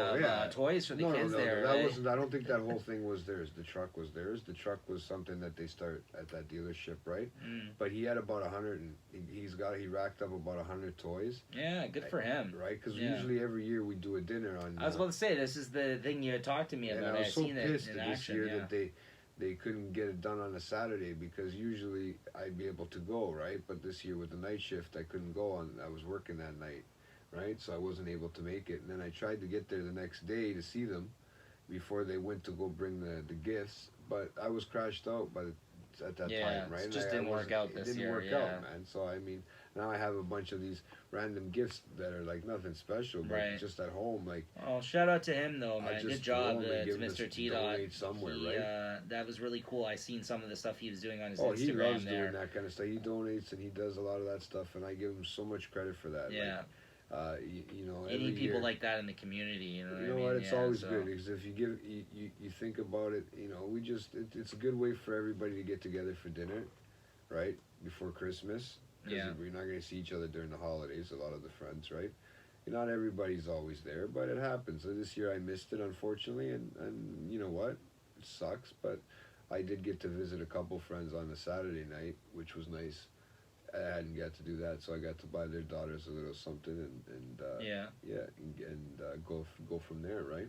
Speaker 1: toys for the kids there.
Speaker 2: That wasn't. I don't think that whole thing was theirs. The truck was theirs. The truck was something that they start at that dealership, right? But he had about 100, and he racked up about 100 toys.
Speaker 1: Yeah, good for him.
Speaker 2: Right? Because usually every year we do a dinner on.
Speaker 1: I was about to say this is the thing you had talked to me about.
Speaker 2: And I was so pissed
Speaker 1: in
Speaker 2: this
Speaker 1: action,
Speaker 2: year that they couldn't get it done on a Saturday because usually I'd be able to go, right? But this year with the night shift, I couldn't go I was working that night, right? So I wasn't able to make it. And then I tried to get there the next day to see them before they went to go bring the gifts. But I was crashed out at that time, right?
Speaker 1: It just didn't work out this year.
Speaker 2: It didn't work out, man. So, I mean, now I have a bunch of these random gifts that are like nothing special, but just at home, like.
Speaker 1: Oh, shout out to him though, man. Good job to Mr.
Speaker 2: T-Dot. Somewhere, right?
Speaker 1: That was really cool. I seen some of the stuff he was doing on his
Speaker 2: Oh,
Speaker 1: Instagram.
Speaker 2: he loves doing that kind of stuff. He donates and he does a lot of that stuff, and I give him so much credit for that.
Speaker 1: Yeah.
Speaker 2: Like,
Speaker 1: you need people like that in the community. You know
Speaker 2: what?
Speaker 1: I mean?
Speaker 2: It's always good because if you give, you think about it. It's a good way for everybody to get together for dinner, right before Christmas. Because we're not going to see each other during the holidays. A lot of the friends, right? Not everybody's always there, but it happens. So this year I missed it, unfortunately, and you know what? It sucks, but I did get to visit a couple friends on a Saturday night, which was nice. I hadn't got to do that, so I got to buy their daughters a little something and go from there, right?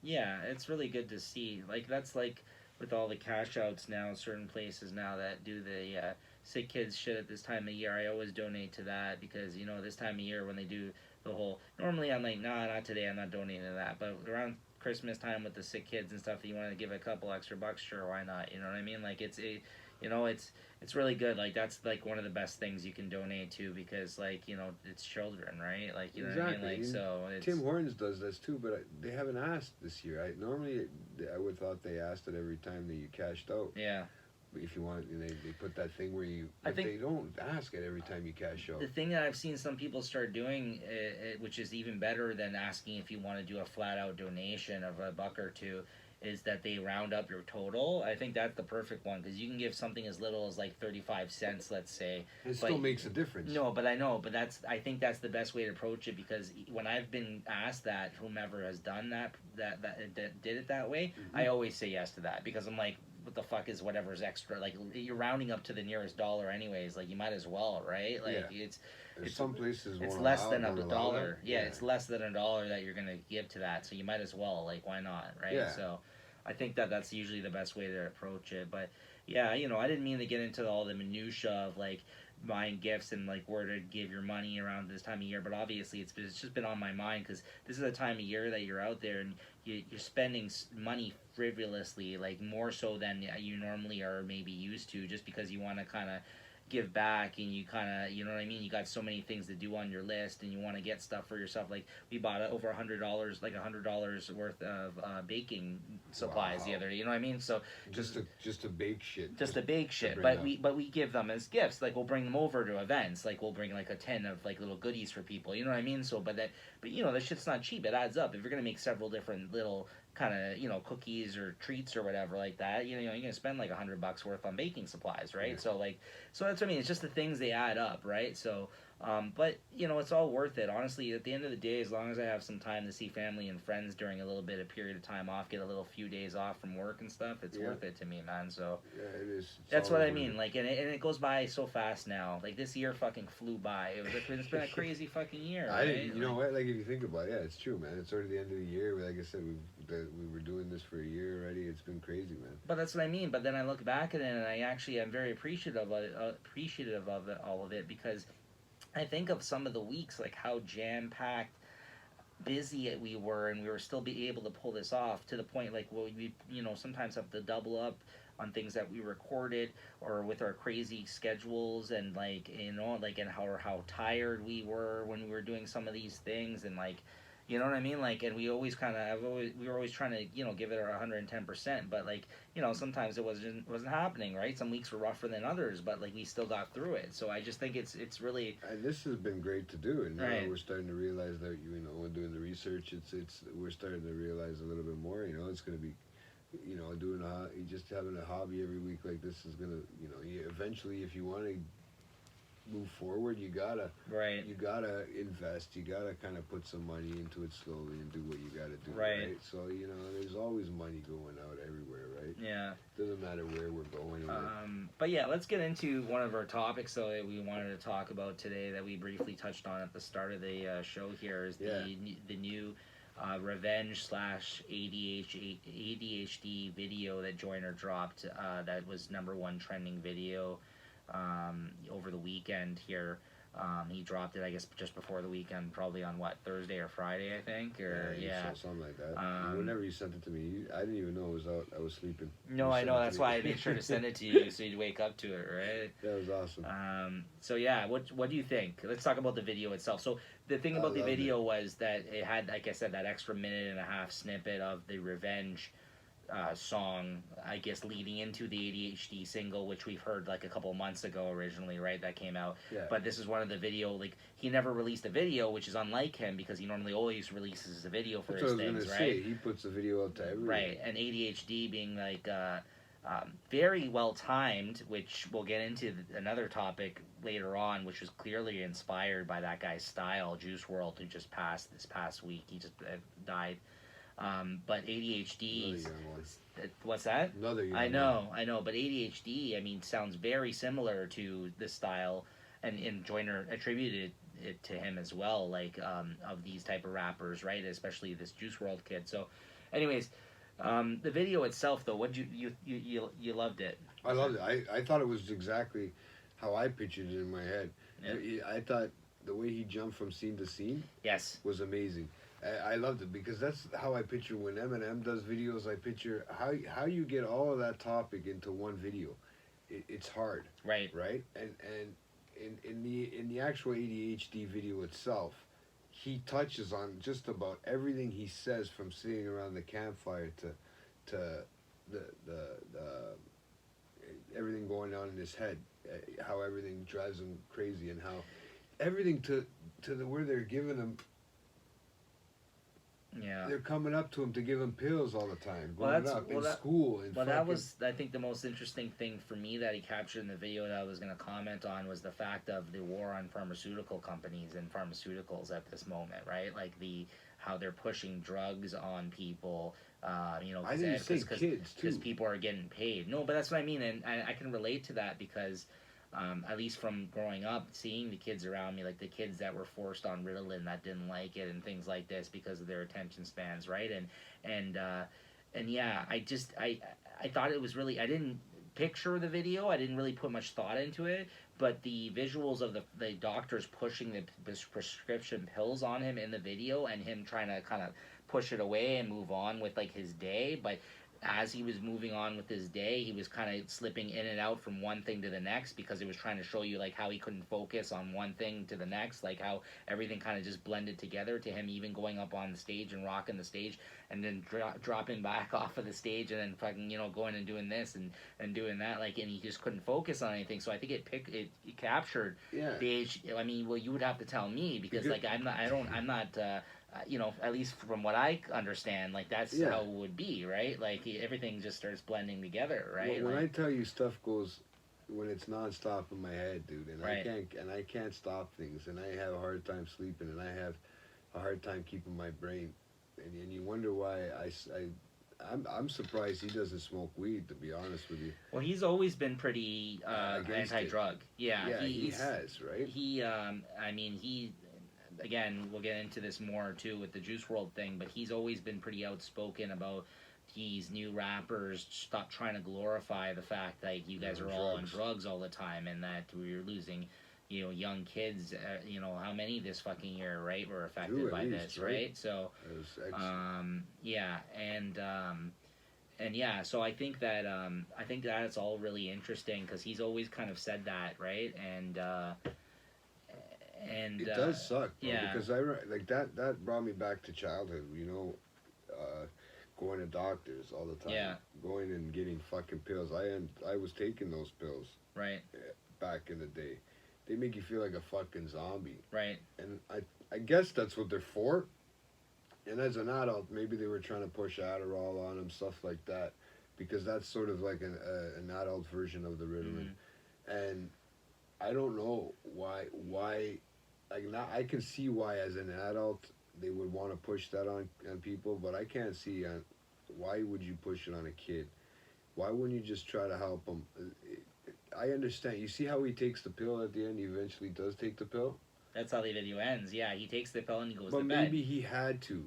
Speaker 1: It's really good to see. Like that's like with all the cash outs now, certain places now that do the sick kids shit at this time of year. I always donate to that because this time of year when they do the whole. Normally I'm like, nah, not today. I'm not donating to that. But around Christmas time with the sick kids and stuff, you want to give a couple extra bucks, sure, why not? You know what I mean? Like you know, it's really good. Like that's like one of the best things you can donate to, because like, you know, it's children, right? Like, you know what I mean?
Speaker 2: Exactly.
Speaker 1: Like,
Speaker 2: And
Speaker 1: so it's
Speaker 2: Tim Hortons does this too, but they haven't asked this year. I would thought they asked it every time that you cashed out.
Speaker 1: yeah.
Speaker 2: If you want, and they put that thing where you,
Speaker 1: I
Speaker 2: but
Speaker 1: think
Speaker 2: they don't ask it every time you cash out.
Speaker 1: the thing that I've seen some people start doing, which is even better than asking if you want to do a flat out donation of a buck or two, is that they round up your total. I think that's the perfect one, because you can give something as little as like 35 cents, let's say.
Speaker 2: It still makes a difference.
Speaker 1: No, but I know, but I think that's the best way to approach it, because when I've been asked that, whomever has done that did it that way, I always say yes to that, because I'm like, what the fuck is whatever's extra? Like, you're rounding up to the nearest dollar anyways. Like, you might as well, right? Like, it's
Speaker 2: some places
Speaker 1: it's
Speaker 2: won't
Speaker 1: less
Speaker 2: allow,
Speaker 1: than a
Speaker 2: won't allow
Speaker 1: dollar.
Speaker 2: that.
Speaker 1: Yeah, it's less than a dollar that you're gonna give to that. So you might as well. Like, why not, right?
Speaker 2: Yeah.
Speaker 1: So, I think that's usually the best way to approach it. But yeah, you know, I didn't mean to get into all the minutia of like buying gifts and like where to give your money around this time of year. But obviously, it's just been on my mind, because this is the time of year that you're out there and you're spending money frivolously, like more so than you normally are maybe used to, just because you want to kind of give back, and you kind of, you know what I mean, you got so many things to do on your list, and you want to get stuff for yourself. Like, we bought over $100, like $100 worth of baking supplies the other day, you know what I mean? So
Speaker 2: just to bake shit,
Speaker 1: just a bake shit, but we give them as gifts. Like, we'll bring them over to events, like we'll bring like a 10 of like little goodies for people, you know what I mean? So but you know, that shit's not cheap. It adds up. If you're gonna make several different little kind of, you know, cookies or treats or whatever like that, you know, you're gonna spend like $100 worth on baking supplies, right?
Speaker 2: Yeah.
Speaker 1: So that's what I mean. It's just the things, they add up, right? So but you know, it's all worth it, honestly. At the end of the day, as long as I have some time to see family and friends during a little bit of period of time off, get a little few days off from work and stuff, it's worth it to me, man. So
Speaker 2: yeah, it is.
Speaker 1: That's what I mean. Like, and it goes by so fast now. Like, this year fucking flew by. It's been a crazy fucking year.
Speaker 2: I
Speaker 1: right?
Speaker 2: didn't. You know what? Like, if you think about it, yeah, it's true, man. It's already the end of the year. Like I said, we were doing this for a year already. It's been crazy, man.
Speaker 1: But that's what I mean. But then I look back at it, and I actually am very appreciative of it, all of it, because I think of some of the weeks, like how jam packed, busy we were, and we were still be able to pull this off, to the point like, well, we, you know, sometimes have to double up on things that we recorded, or with our crazy schedules, and like, you know, like, and how tired we were when we were doing some of these things, and like, you know what I mean? Like, and we always we were always trying to, you know, give it our 110%, but like, you know, sometimes it wasn't happening, right? Some weeks were rougher than others, but like, we still got through it. So I just think it's really.
Speaker 2: And this has been great to do, and now
Speaker 1: right.
Speaker 2: we're starting to realize that, you know, when doing the research, we're starting to realize a little bit more. You know, it's going to be, you know, just having a hobby every week like this is gonna, you know, eventually, if you want to move forward, you gotta invest. You gotta kind of put some money into it slowly and do what you gotta do. Right. So, you know, there's always money going out everywhere, right?
Speaker 1: Yeah.
Speaker 2: Doesn't matter where we're going.
Speaker 1: But yeah, let's get into one of our topics that we wanted to talk about today, that we briefly touched on at the start of the show here, is the new revenge / ADHD video that Joyner dropped, that was #1 trending video over the weekend here. He dropped it, I guess, just before the weekend, probably on Thursday or Friday, I think, or
Speaker 2: something like that. Whenever you sent it to me, I didn't even know it was out. I was sleeping.
Speaker 1: No, I know. That's why I made sure to send it to you, so you'd wake up to it, right?
Speaker 2: That was awesome.
Speaker 1: So yeah, what do you think? Let's talk about the video itself. So the thing about the video was that it had, like I said, that extra minute-and-a-half snippet of the revenge song, I guess, leading into the ADHD single, which we've heard like a couple months ago originally, right? That came out.
Speaker 2: Yeah.
Speaker 1: But this is one of the video, like, he never released a video, which is unlike him, because he normally always releases a video for his things, right?
Speaker 2: He puts a video out to everyone.
Speaker 1: Right, and ADHD being like very well timed, which we'll get into another topic later on, which was clearly inspired by that guy's style, Juice WRLD, who just passed this past week. He just died. But ADHD, what's that?
Speaker 2: Another young
Speaker 1: I know, but ADHD, I mean, sounds very similar to this style, and Joyner attributed it to him as well, like, of these type of rappers, right? Especially this Juice WRLD kid. So, anyways, the video itself, though, what you loved it?
Speaker 2: I loved it. I thought it was exactly how I pictured it in my head. Yeah. I thought the way he jumped from scene to scene, was amazing. I loved it, because that's how I picture when Eminem does videos. I picture how you get all of that topic into one video. it's hard,
Speaker 1: Right.
Speaker 2: right? And in the actual ADHD video itself, he touches on just about everything he says, from sitting around the campfire to the everything going on in his head, how everything drives him crazy, and how everything to the where they're giving him,
Speaker 1: Yeah.
Speaker 2: they're coming up to him to give him pills all the time,
Speaker 1: Well,
Speaker 2: growing
Speaker 1: that's
Speaker 2: up
Speaker 1: well
Speaker 2: in
Speaker 1: that
Speaker 2: school and
Speaker 1: well that
Speaker 2: fucking.
Speaker 1: was, I think, the most interesting thing for me that he captured in the video that I was going to comment on was the fact of the war on pharmaceutical companies and pharmaceuticals at this moment, right? Like the how they're pushing drugs on people,
Speaker 2: I didn't say kids too.
Speaker 1: because people are getting paid. No, but that's what I mean, and I can relate to that because. At least from growing up, seeing the kids around me, like the kids that were forced on Ritalin that didn't like it and things like this because of their attention spans, right? And and yeah, I thought it was really, I didn't picture the video, I didn't really put much thought into it, but the visuals of the doctors pushing the prescription pills on him in the video and him trying to kind of push it away and move on with like his day, but as he was moving on with his day, he was kind of slipping in and out from one thing to the next because it was trying to show you like how he couldn't focus on one thing to the next, like how everything kind of just blended together to him even going up on the stage and rocking the stage and then dropping back off of the stage and then fucking going and doing this and doing that, like, and he just couldn't focus on anything. So I think it captured the age. I mean, well, you would have to tell me because like I'm not at least from what I understand, like that's how it would be, right? Like everything just starts blending together, right?
Speaker 2: Well, when
Speaker 1: like,
Speaker 2: I tell you stuff goes, when it's nonstop in my head, dude, and
Speaker 1: right.
Speaker 2: I can't stop things, and I have a hard time sleeping, and I have a hard time keeping my brain, and you wonder why I'm surprised he doesn't smoke weed, to be honest with you.
Speaker 1: Well, he's always been pretty anti-drug.
Speaker 2: Yeah, he has, right?
Speaker 1: I mean, he. Again, we'll get into this more too with the Juice WRLD thing, but he's always been pretty outspoken about these new rappers stop trying to glorify the fact that you guys are all on drugs all the time and that we're losing, young kids. How many this fucking year, right, were affected by this, right? So, yeah, and yeah, so I think that's all really interesting because he's always kind of said that, right, and
Speaker 2: it does suck, bro,
Speaker 1: yeah,
Speaker 2: because I like that brought me back to childhood. Going to doctors all the time, going and getting fucking pills. I was taking those pills
Speaker 1: right
Speaker 2: back in the day. They make you feel like a fucking zombie,
Speaker 1: right?
Speaker 2: And I guess that's what they're for. And as an adult, maybe they were trying to push Adderall on him, stuff like that, because that's sort of like an adult version of the Ritalin. And I don't know why. Like now, I can see why as an adult they would want to push that on people, but I can't see why would you push it on a kid. Why wouldn't you just try to help him? I understand. You see how he takes the pill at the end? He eventually does take the pill.
Speaker 1: That's how the video ends. Yeah, he takes the pill and he goes
Speaker 2: to
Speaker 1: bed.
Speaker 2: But maybe he had to.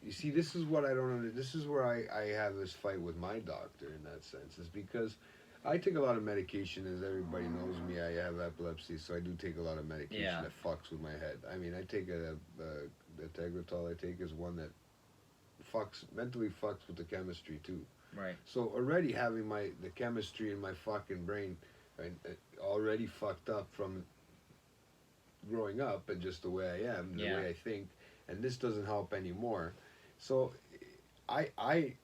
Speaker 2: You see, this is what I don't understand. This is where I have this fight with my doctor in that sense, is because I take a lot of medication. As everybody knows me, I have epilepsy, so I do take a lot of medication that fucks with my head. I mean, I take the Tegretol I take is one that mentally fucks with the chemistry too.
Speaker 1: Right.
Speaker 2: So already having the chemistry in my fucking brain already fucked up from growing up and just the way I am, the way I think, and this doesn't help anymore. So I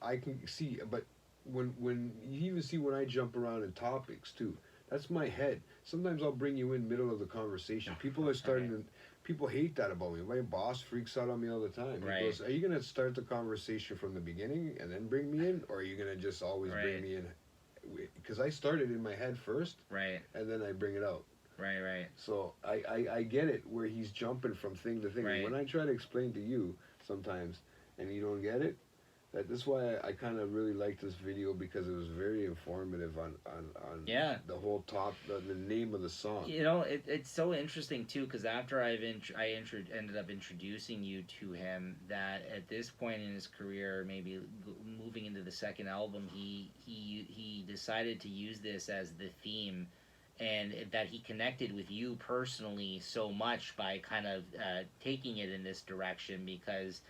Speaker 2: can see, but when you even see when I jump around in topics too, that's my head. Sometimes I'll bring you in middle of the conversation. People are starting to. People hate that about me. My boss freaks out on me all the time. He goes, "Are you gonna start the conversation from the beginning and then bring me in, or are you gonna just always bring me in?" Because I started in my head first, and then I bring it out.
Speaker 1: Right.
Speaker 2: So I get it where he's jumping from thing to thing. And when I try to explain to you sometimes, and you don't get it, that's why I kind of really liked this video, because it was very informative on the whole the name of the song.
Speaker 1: It's so interesting too, because after I ended up introducing you to him, that at this point in his career, maybe moving into the second album, he decided to use this as the theme, and that he connected with you personally so much by kind of taking it in this direction, because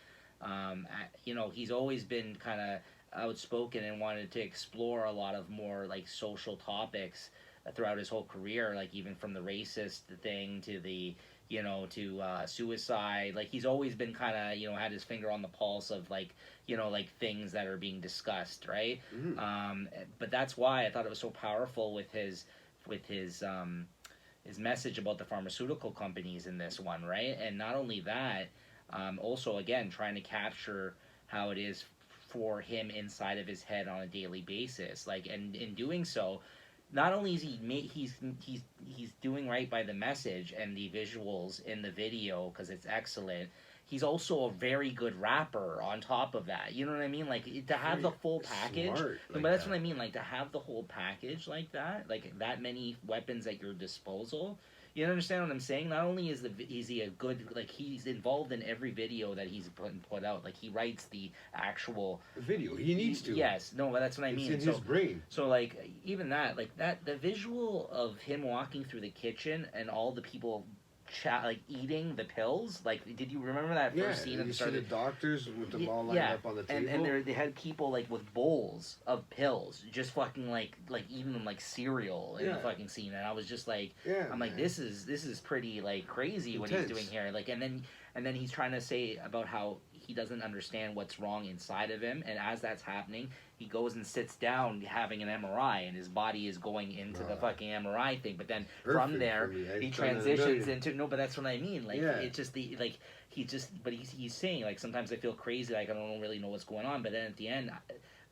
Speaker 1: he's always been kind of outspoken and wanted to explore a lot of more like social topics throughout his whole career, like even from the racist thing to the to suicide. Like he's always been kind of had his finger on the pulse of like like things that are being discussed, right? But that's why I thought it was so powerful with his message about the pharmaceutical companies in this one, right? And not only that, also again trying to capture how it is for him inside of his head on a daily basis, like, and in doing so, not only is he's doing right by the message and the visuals in the video because it's excellent. He's also a very good rapper on top of that. You know what I mean? Like to have the full package.
Speaker 2: Smart like
Speaker 1: but that's
Speaker 2: that.
Speaker 1: what I mean. Like to have the whole package like that many weapons at your disposal. You understand what I'm saying? Not only is he a good, like he's involved in every video that he's put out. Like he writes the actual
Speaker 2: video. He needs to.
Speaker 1: Yes, no, but that's what I mean.
Speaker 2: It's in his brain.
Speaker 1: So like even that, like that, the visual of him walking through the kitchen and all the people like eating the pills. Like, did you remember that first scene?
Speaker 2: You see the doctors with them all lined up on the table,
Speaker 1: and they had people like with bowls of pills, just fucking like eating them like cereal in the fucking scene. And I was just like, I'm like, this is pretty like crazy what he's doing here. Like, and then he's trying to say about how he doesn't understand what's wrong inside of him, and as that's happening, he goes and sits down having an MRI, and his body is going into the fucking MRI thing. But then from there, he transitions into but that's what I mean. Like it's just he's saying like sometimes I feel crazy, like I don't really know what's going on. But then at the end,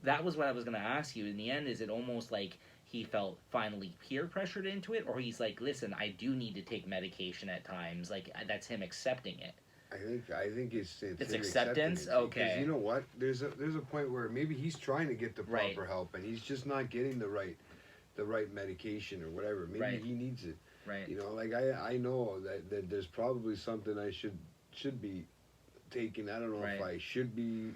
Speaker 1: that was what I was gonna ask you. In the end, is it almost like he felt finally peer pressured into it, or he's like, listen, I do need to take medication at times. Like that's him accepting it.
Speaker 2: I think it's
Speaker 1: acceptance. Okay.
Speaker 2: Because you know what? There's a point where maybe he's trying to get the proper help, and he's just not getting the right medication or whatever. Maybe he needs it.
Speaker 1: Right.
Speaker 2: You know, like I know that there's probably something I should be taking. I don't know if I should be.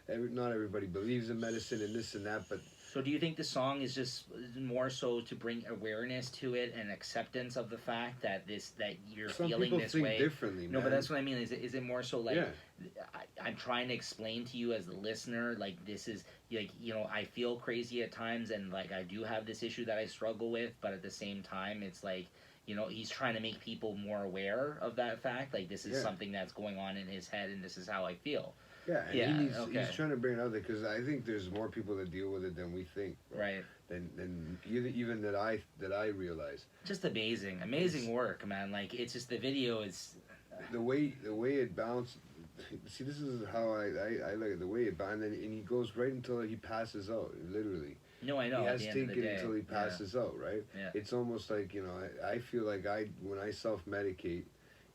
Speaker 2: Not everybody believes in medicine and this and that, but.
Speaker 1: So do you think the song is just more so to bring awareness to it and acceptance of the fact that you're feeling this way?
Speaker 2: Some people think differently, man.
Speaker 1: No, but that's what I mean. Is it more so like I'm trying to explain to you as the listener, like this is like I feel crazy at times, and like I do have this issue that I struggle with, but at the same time, it's like he's trying to make people more aware of that fact. Like this is something that's going on in his head, and this is how I feel.
Speaker 2: Yeah, and he's trying to bring it out there because I think there's more people that deal with it than we think.
Speaker 1: Right.
Speaker 2: Than even that I realize.
Speaker 1: Just amazing work, man. Like it's just the video is.
Speaker 2: The way it bounced. See, this is how I like it. The way it bounced, and he goes right until he passes out. Literally.
Speaker 1: No, I know.
Speaker 2: He has to take it until he passes out, right?
Speaker 1: Yeah.
Speaker 2: It's almost like I feel like when I self-medicate,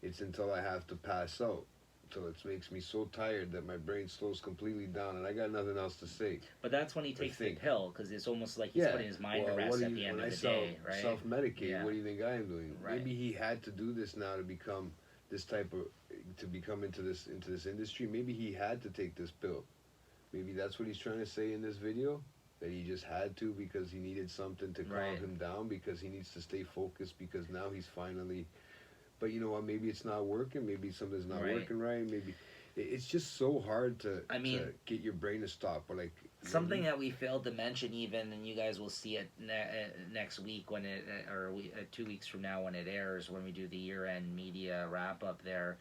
Speaker 2: it's until I have to pass out. So it makes me so tired that my brain slows completely down, and I got nothing else to say.
Speaker 1: But that's when he takes the pill, because it's almost like he's putting his mind to rest at the end of the day, right?
Speaker 2: Self-medicate, what do you think I am doing?
Speaker 1: Right.
Speaker 2: Maybe he had to do this now to become into this industry. Maybe he had to take this pill. Maybe that's what he's trying to say in this video. That he just had to because he needed something to calm him down, because he needs to stay focused, because now he's finally. But you know what? Maybe it's not working. Maybe something's not working right. Maybe it's just so hard to get your brain to stop. But like
Speaker 1: something that we failed to mention, even, and you guys will see it next week when 2 weeks from now when it airs, when we do the year-end media wrap-up there.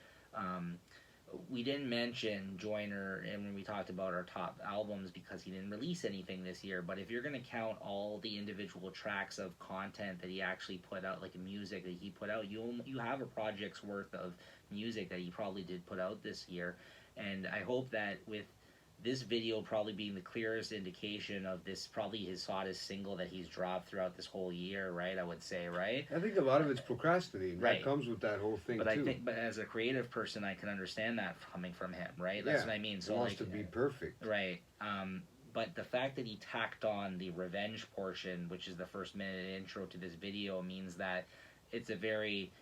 Speaker 1: We didn't mention Joyner, and when we talked about our top albums, because he didn't release anything this year. But if you're going to count all the individual tracks of content that he actually put out, like music that he put out, you have a project's worth of music that he probably did put out this year. And I hope that with this video probably being the clearest indication of this, probably his hottest single that he's dropped throughout this whole year, right? I would say, right?
Speaker 2: I think a lot of it's procrastinating. Right. That comes with that whole thing, too.
Speaker 1: But as a creative person, I can understand that coming from him, right? That's what I mean. So
Speaker 2: he wants to be perfect.
Speaker 1: Right. But the fact that he tacked on the revenge portion, which is the first minute intro to this video, means that it's a very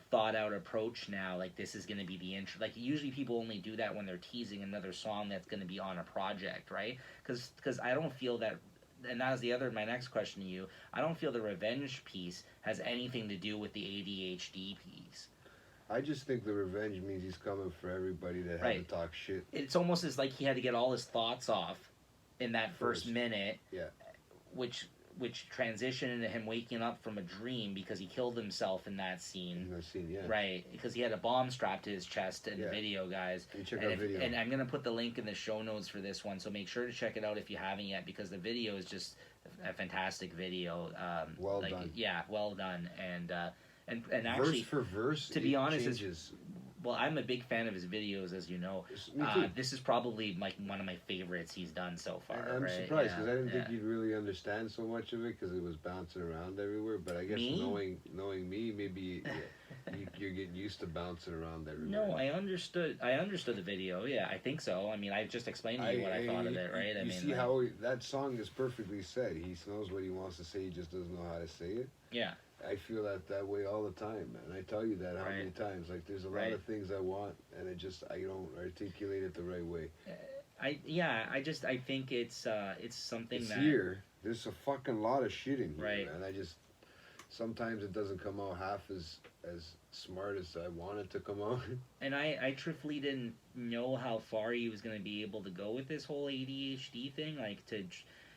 Speaker 1: thought out approach now. Like this is going to be the intro. Like usually people only do that when they're teasing another song that's going to be on a project, right? Because I don't feel that, and that was my next question to you, I don't feel the revenge piece has anything to do with the ADHD piece.
Speaker 2: I just think the revenge means he's coming for everybody that had to talk shit.
Speaker 1: It's almost as like he had to get all his thoughts off in that first minute,
Speaker 2: yeah,
Speaker 1: which transitioned into him waking up from a dream because he killed himself in that scene.
Speaker 2: in that scene, yeah,
Speaker 1: Right, because he had a bomb strapped to his chest in the video, guys.
Speaker 2: You check
Speaker 1: And,
Speaker 2: out video.
Speaker 1: and I'm going to put the link in the show notes for this one, so make sure to check it out if you haven't yet, because the video is just a fantastic video.
Speaker 2: Well done.
Speaker 1: Yeah, well done. And actually,
Speaker 2: verse for verse,
Speaker 1: to be honest,
Speaker 2: changes.
Speaker 1: well, I'm a big fan of his videos, as you know.
Speaker 2: Me too.
Speaker 1: This is probably one of my favorites he's done so far.
Speaker 2: And I'm
Speaker 1: right?
Speaker 2: surprised because I didn't think
Speaker 1: yeah.
Speaker 2: you'd really understand so much of it because it was bouncing around everywhere. But I guess knowing me, maybe you're getting used to bouncing around everywhere.
Speaker 1: No, I understood the video. Yeah, I think so. I mean, I just explained to you what I thought of it, right?
Speaker 2: You see how that song is perfectly said. He knows what he wants to say. He just doesn't know how to say it.
Speaker 1: Yeah.
Speaker 2: I feel that way all the time, man. I tell you that how many times. Like, there's a lot of things I want, and I don't articulate it the right way.
Speaker 1: I think it's something that
Speaker 2: here. There's a fucking lot of shit in here,
Speaker 1: right.
Speaker 2: man. Sometimes it doesn't come out half as smart as I want it to come out.
Speaker 1: And I truthfully didn't know how far he was going to be able to go with this whole ADHD thing. Like,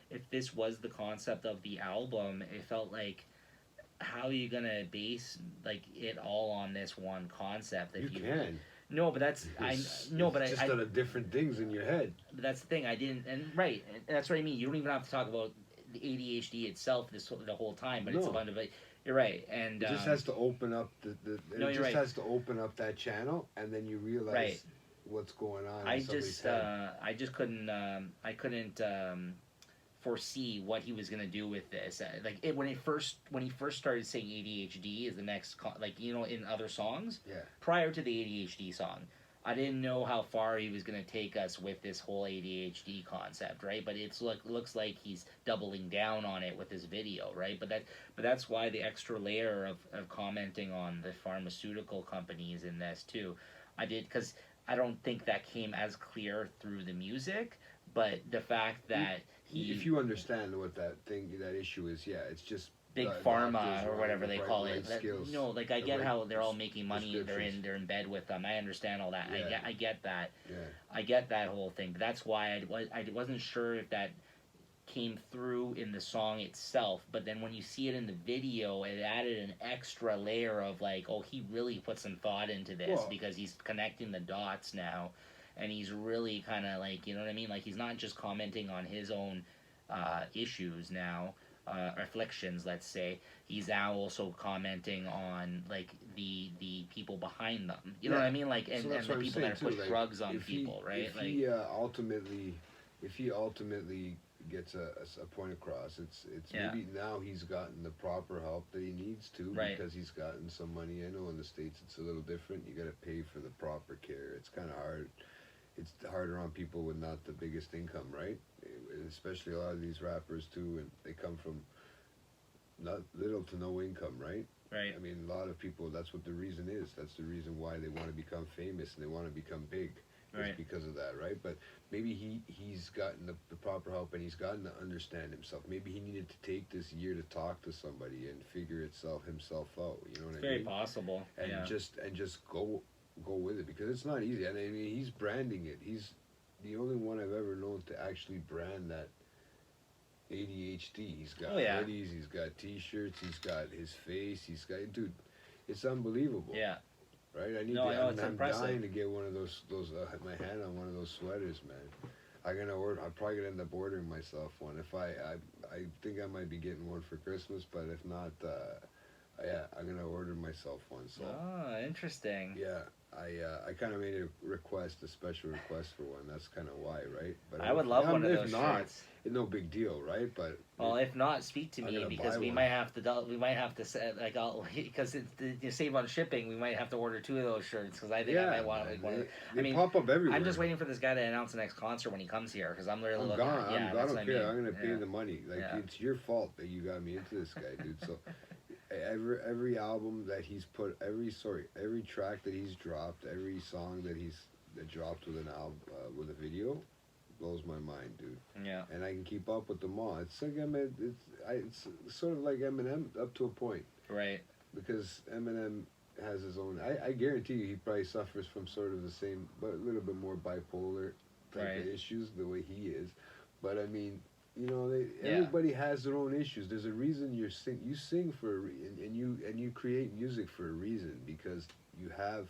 Speaker 1: if this was the concept of the album, it felt like, how are you gonna base like it all on this one concept?
Speaker 2: You can.
Speaker 1: No, but that's
Speaker 2: just out of different things in your head.
Speaker 1: That's the thing. I didn't, and right, and that's what I mean. You don't even have to talk about the ADHD itself the whole time, but it's a bunch of it. You're right, and
Speaker 2: it just has to open up has to open up that channel, and then you realize what's going on. I
Speaker 1: just couldn't foresee what he was gonna do with this. When he first started saying ADHD is the next in other songs.
Speaker 2: Yeah.
Speaker 1: Prior to the ADHD song, I didn't know how far he was gonna take us with this whole ADHD concept, right? But looks like he's doubling down on it with his video, right? But that's why the extra layer of commenting on the pharmaceutical companies in this too. I did, because I don't think that came as clear through the music, but the fact that
Speaker 2: if you understand what that issue is, yeah, it's just
Speaker 1: big pharma or whatever they call it. I get how they're all making money. They're in bed with them. I understand all that.
Speaker 2: Yeah.
Speaker 1: I get that.
Speaker 2: Yeah.
Speaker 1: I get that whole thing. But that's why I wasn't sure if that came through in the song itself. But then when you see it in the video, it added an extra layer of like, oh, he really put some thought into this because he's connecting the dots now. And he's really kind of like, you know what I mean? Like, he's not just commenting on his own issues now, afflictions, let's say. He's now also commenting on, like, the people behind them. You know what I mean? Like, and the people that push drugs on people, right?
Speaker 2: If he ultimately gets a point across, it's maybe now he's gotten the proper help that he needs to because he's gotten some money. I know in the States it's a little different. You got to pay for the proper care. It's kind of hard. It's harder on people with not the biggest income, right? Especially a lot of these rappers too, and they come from not little to no income, right?
Speaker 1: Right.
Speaker 2: I mean, a lot of people, that's what the reason is. That's the reason why they want to become famous and they want to become big.
Speaker 1: Right.
Speaker 2: It's because of that, right? But maybe he's gotten the proper help and he's gotten to understand himself. Maybe he needed to take this year to talk to somebody and figure himself out. You know what I mean?
Speaker 1: Very possible.
Speaker 2: And just go with it, because it's not easy. And I mean, he's branding it. He's the only one I've ever known to actually brand that ADHD. He's got hoodies, he's got t-shirts, he's got his face, he's got, dude, it's unbelievable.
Speaker 1: Yeah.
Speaker 2: Right? I'm dying to get one of those my hand on one of those sweaters, man. I'm probably gonna end up ordering myself one. If I think I might be getting one for Christmas, but if not, I'm gonna order myself one. So.
Speaker 1: Oh, interesting.
Speaker 2: Yeah, I kind of made a special request for one. That's kind of why, right? But
Speaker 1: I would love one of those
Speaker 2: shirts. It's no big deal, right? But
Speaker 1: if not, speak to me, because we might have to set because you save on shipping. We might have to order 2 of those shirts, because I think I might want one.
Speaker 2: They pop up everywhere.
Speaker 1: I'm just waiting for this guy to announce the next concert when he comes here, because I'm really looking.
Speaker 2: I don't care. I'm gonna pay the money. It's your fault that you got me into this guy, dude. So. Every album that he's put, every track that he's dropped, every song that dropped with an album with a video, blows my mind, dude.
Speaker 1: Yeah.
Speaker 2: And I can keep up with them all. It's like it's sort of like Eminem up to a point.
Speaker 1: Right.
Speaker 2: Because Eminem has his own. I guarantee you, he probably suffers from sort of the same, but a little bit more bipolar type of issues the way he is. But I mean, you know, everybody has their own issues. There's a reason you sing for and you create music for a reason, because you have.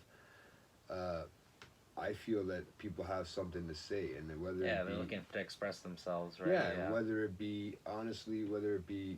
Speaker 2: I feel that people have something to say, and that whether
Speaker 1: Yeah,
Speaker 2: it be,
Speaker 1: they're looking to express themselves, right?
Speaker 2: yeah, whether it be honestly, whether it be,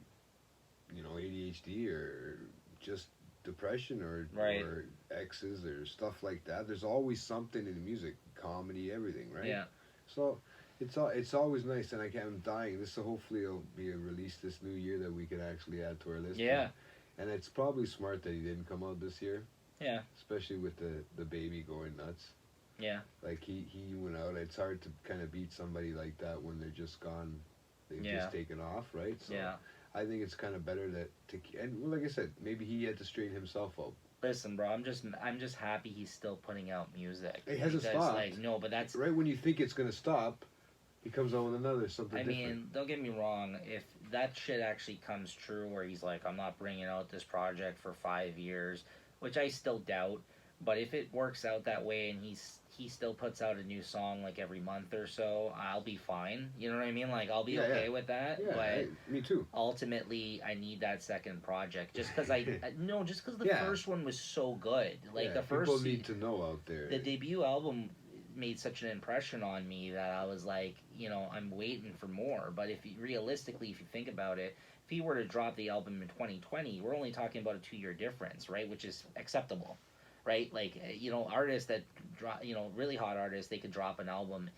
Speaker 2: you know, ADHD or just depression or
Speaker 1: Right.
Speaker 2: or exes or stuff like that. There's always something in the music, comedy, everything, right?
Speaker 1: Yeah.
Speaker 2: So it's always nice, and I'm dying. This hopefully will be a release this new year that we can actually add to our list.
Speaker 1: Yeah.
Speaker 2: And it's probably smart that he didn't come out this year.
Speaker 1: Yeah.
Speaker 2: Especially with the baby going nuts.
Speaker 1: Yeah.
Speaker 2: Like he went out. It's hard to kind of beat somebody like that when they're just gone. They've just taken off, right? So
Speaker 1: yeah.
Speaker 2: I think it's kind of better and well, like I said, maybe he had to straighten himself out.
Speaker 1: Listen, bro, I'm just happy he's still putting out music.
Speaker 2: It hasn't stopped.
Speaker 1: Like, no, but that's
Speaker 2: right when you think it's gonna stop, he comes out with another something different.
Speaker 1: I mean, don't get me wrong. If that shit actually comes true, where he's like, I'm not bringing out this project for 5 years, which I still doubt. But if it works out that way and he still puts out a new song like every month or so, I'll be fine. You know what I mean? Like, I'll be okay with that.
Speaker 2: Yeah,
Speaker 1: but
Speaker 2: me too.
Speaker 1: Ultimately, I need that second project just because just because the first one was so good. Like the first
Speaker 2: people need to know out there.
Speaker 1: The debut album made such an impression on me that I was like, you know, I'm waiting for more. But realistically, if you think about it, if he were to drop the album in 2020, we're only talking about a 2-year difference, right? Which is acceptable. Right, like, you know, artists that drop, you know, really hot artists, they could drop an album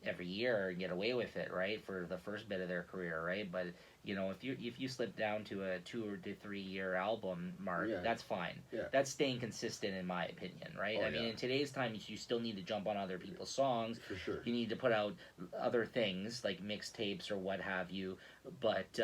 Speaker 1: every year and get away with it, right, for the first bit of their career, right? But you know, if you slip down to a 2 to 3 year album mark, that's fine.
Speaker 2: Yeah.
Speaker 1: That's staying consistent, in my opinion, right? I mean, in today's time, you still need to jump on other people's songs.
Speaker 2: For sure.
Speaker 1: You need to put out other things like mixtapes or what have you. But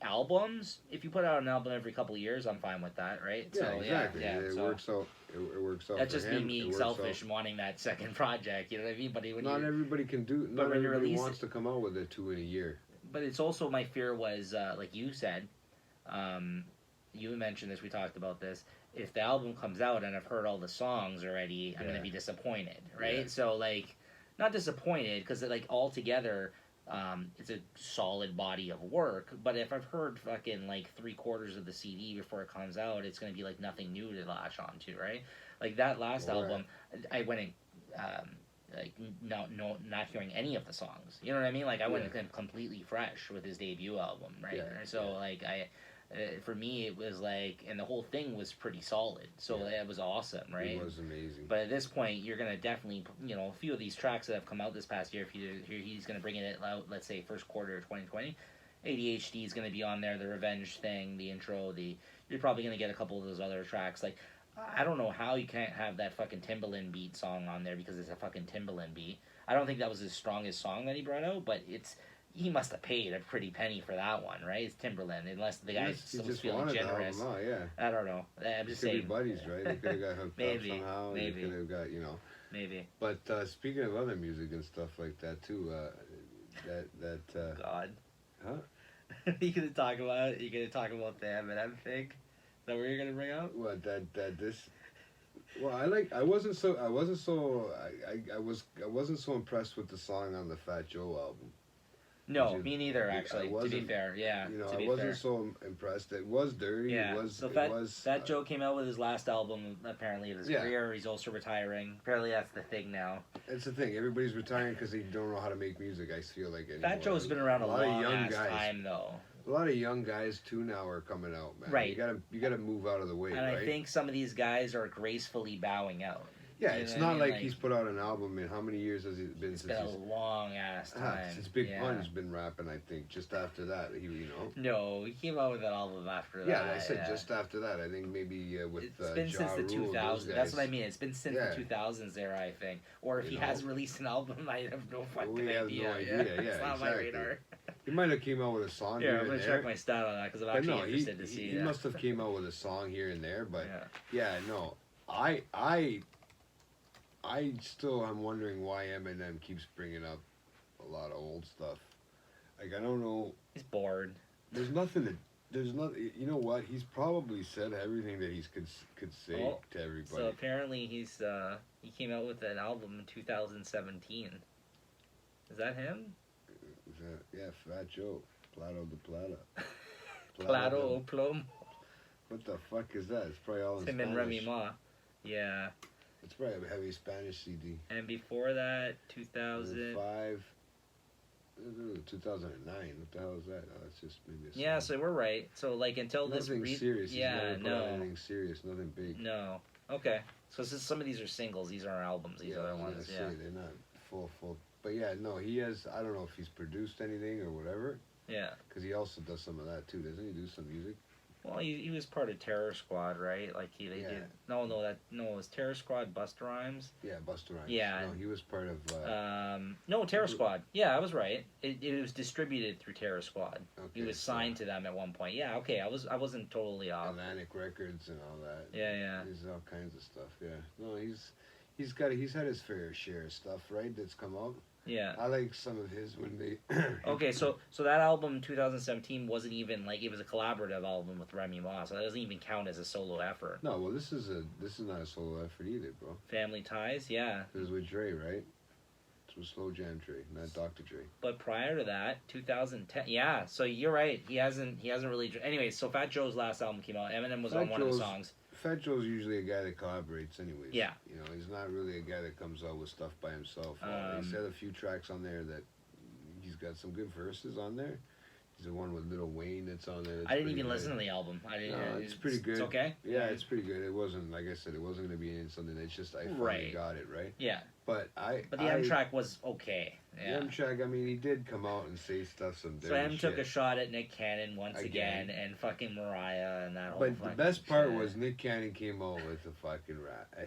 Speaker 1: albums, if you put out an album every couple of years, I'm fine with that, right?
Speaker 2: Yeah,
Speaker 1: so,
Speaker 2: exactly.
Speaker 1: Yeah,
Speaker 2: it
Speaker 1: so
Speaker 2: works out. It works out.
Speaker 1: That's
Speaker 2: for
Speaker 1: just
Speaker 2: him.
Speaker 1: me selfish wanting that second project. You know what I mean? But
Speaker 2: not everybody can do. Not everybody wants to come out with a 2 in a year.
Speaker 1: But it's also, my fear was, like you said, you mentioned this, we talked about this, if the album comes out and I've heard all the songs already, I'm going to be disappointed, right?
Speaker 2: Yeah.
Speaker 1: So, like, not disappointed, because, like, altogether, it's a solid body of work, but if I've heard fucking, like, 3/4 of the CD before it comes out, it's going to be, like, nothing new to latch onto, right? Like, that last album, I went in, like, not hearing any of the songs. You know what I mean? Like, I went completely fresh with his debut album, right?
Speaker 2: Yeah,
Speaker 1: so, like, for me, it was like, and the whole thing was pretty solid. So that was awesome, right?
Speaker 2: It was amazing.
Speaker 1: But at this point, you're gonna definitely, you know, a few of these tracks that have come out this past year. If he's gonna bring it out, let's say first quarter of 2020, ADHD is gonna be on there. The Revenge thing, the intro, you're probably gonna get a couple of those other tracks, like. I don't know how you can't have that fucking Timbaland beat song on there, because it's a fucking Timbaland beat. I don't think that was his strongest song that he brought out, but he must have paid a pretty penny for that one, right? It's Timbaland, unless the guy was feeling generous. I don't know. I'm just saying.
Speaker 2: Could be buddies, right? They could have got hooked up somehow.
Speaker 1: Maybe.
Speaker 2: They could have got, you know.
Speaker 1: Maybe.
Speaker 2: But speaking of other music and stuff like that too,
Speaker 1: God.
Speaker 2: Huh?
Speaker 1: You gonna talk about the Eminem thing? Is that what you're gonna bring up?
Speaker 2: What this? Well, I wasn't so impressed with the song on the Fat Joe album.
Speaker 1: No, me neither. Actually, to be fair, yeah.
Speaker 2: You know, I wasn't so impressed. It was dirty.
Speaker 1: Yeah.
Speaker 2: It was.
Speaker 1: Fat Joe came out with his last album. Apparently, of his career. He's also retiring. Apparently, that's the thing now.
Speaker 2: It's the thing. Everybody's retiring because they don't know how to make music. I feel like anymore.
Speaker 1: Fat Joe's been around a long ass time, though.
Speaker 2: A lot of young guys too now are coming out, man.
Speaker 1: Right.
Speaker 2: You gotta move out of the way.
Speaker 1: And I think some of these guys are gracefully bowing out.
Speaker 2: Yeah, it's not like he's put out an album in how many years has it been?
Speaker 1: It's been a long ass time.
Speaker 2: Since Big Pun's been rapping, I think. Just after that,
Speaker 1: No, he came out with an album after that.
Speaker 2: Yeah, I said just after that. I think maybe with
Speaker 1: it's been since the 2000s. That's what I mean. It's been since the 2000s there, I think. Or if he has released an album, I have no fucking idea.
Speaker 2: No idea. Yeah,
Speaker 1: it's not my radar.
Speaker 2: He might have came out with a song here and there.
Speaker 1: I'm gonna check my stat on that because I'm actually interested to see.
Speaker 2: He must have came out with a song here and there, but no, I still am wondering why Eminem keeps bringing up a lot of old stuff. Like, I don't know.
Speaker 1: He's bored.
Speaker 2: There's nothing. You know what? He's probably said everything that he could say to everybody.
Speaker 1: So apparently he came out with an album in 2017. Is that him?
Speaker 2: Yeah, Fat Joe. Plato de Plata.
Speaker 1: Plato o Plomo.
Speaker 2: What the fuck is that? It's probably all in
Speaker 1: Tim
Speaker 2: Spanish.
Speaker 1: and Remy Ma. Yeah.
Speaker 2: It's probably a heavy Spanish CD.
Speaker 1: And before that, 2000.
Speaker 2: 2009. What the hell is that? Oh, it's just maybe a song.
Speaker 1: Yeah, so we're right. So like until
Speaker 2: nothing
Speaker 1: this.
Speaker 2: Serious.
Speaker 1: Yeah,
Speaker 2: He's never put out anything serious. Nothing big.
Speaker 1: No. Okay. So some of these are singles. These aren't albums. These other ones. Yeah.
Speaker 2: They're not full. But yeah, no, he has. I don't know if he's produced anything or whatever.
Speaker 1: Yeah.
Speaker 2: Because he also does some of that too, doesn't he? Do some music.
Speaker 1: Well, he was part of Terror Squad, right? Like they did. No, it was Terror Squad, Busta Rhymes.
Speaker 2: Yeah, Busta Rhymes.
Speaker 1: Yeah.
Speaker 2: No, he was part of.
Speaker 1: No, Terror Squad. Yeah, I was right. It was distributed through Terror Squad.
Speaker 2: Okay,
Speaker 1: he was signed to them at one point. Yeah, okay. I wasn't totally off.
Speaker 2: Atlantic Records and all that.
Speaker 1: Yeah.
Speaker 2: There's all kinds of stuff. Yeah. No, he's had his fair share of stuff, right? That's come out.
Speaker 1: Yeah.
Speaker 2: I like some of his when they.
Speaker 1: Okay, so that album 2017 wasn't even like, it was a collaborative album with Remy Ma, so that doesn't even count as a solo effort.
Speaker 2: No, well, this is not a solo effort either, bro.
Speaker 1: Family Ties, yeah.
Speaker 2: It was with Dre, right? It was Slow Jam Dre, not Dr. Dre.
Speaker 1: But prior to that, 2010, yeah. So you're right. He hasn't really. Anyway, so Fat Joe's last album came out. Eminem was on one of the songs.
Speaker 2: Fat Joe's usually a guy that collaborates anyways.
Speaker 1: Yeah.
Speaker 2: You know, he's not really a guy that comes out with stuff by himself. He's had a few tracks on there that he's got some good verses on there. He's the one with Lil Wayne that's on there.
Speaker 1: I didn't even listen to the album.
Speaker 2: It's pretty good.
Speaker 1: It's okay?
Speaker 2: Yeah, it's pretty good. It wasn't, like I said, it wasn't going to be in something that's just, I finally got it, right?
Speaker 1: Yeah.
Speaker 2: But
Speaker 1: the M track was okay. Yeah.
Speaker 2: The M track, I mean, he did come out and say stuff, some dirty
Speaker 1: So M
Speaker 2: shit.
Speaker 1: took a shot at Nick Cannon once again and fucking Mariah and that whole
Speaker 2: But the best part was Nick Cannon came out with a fucking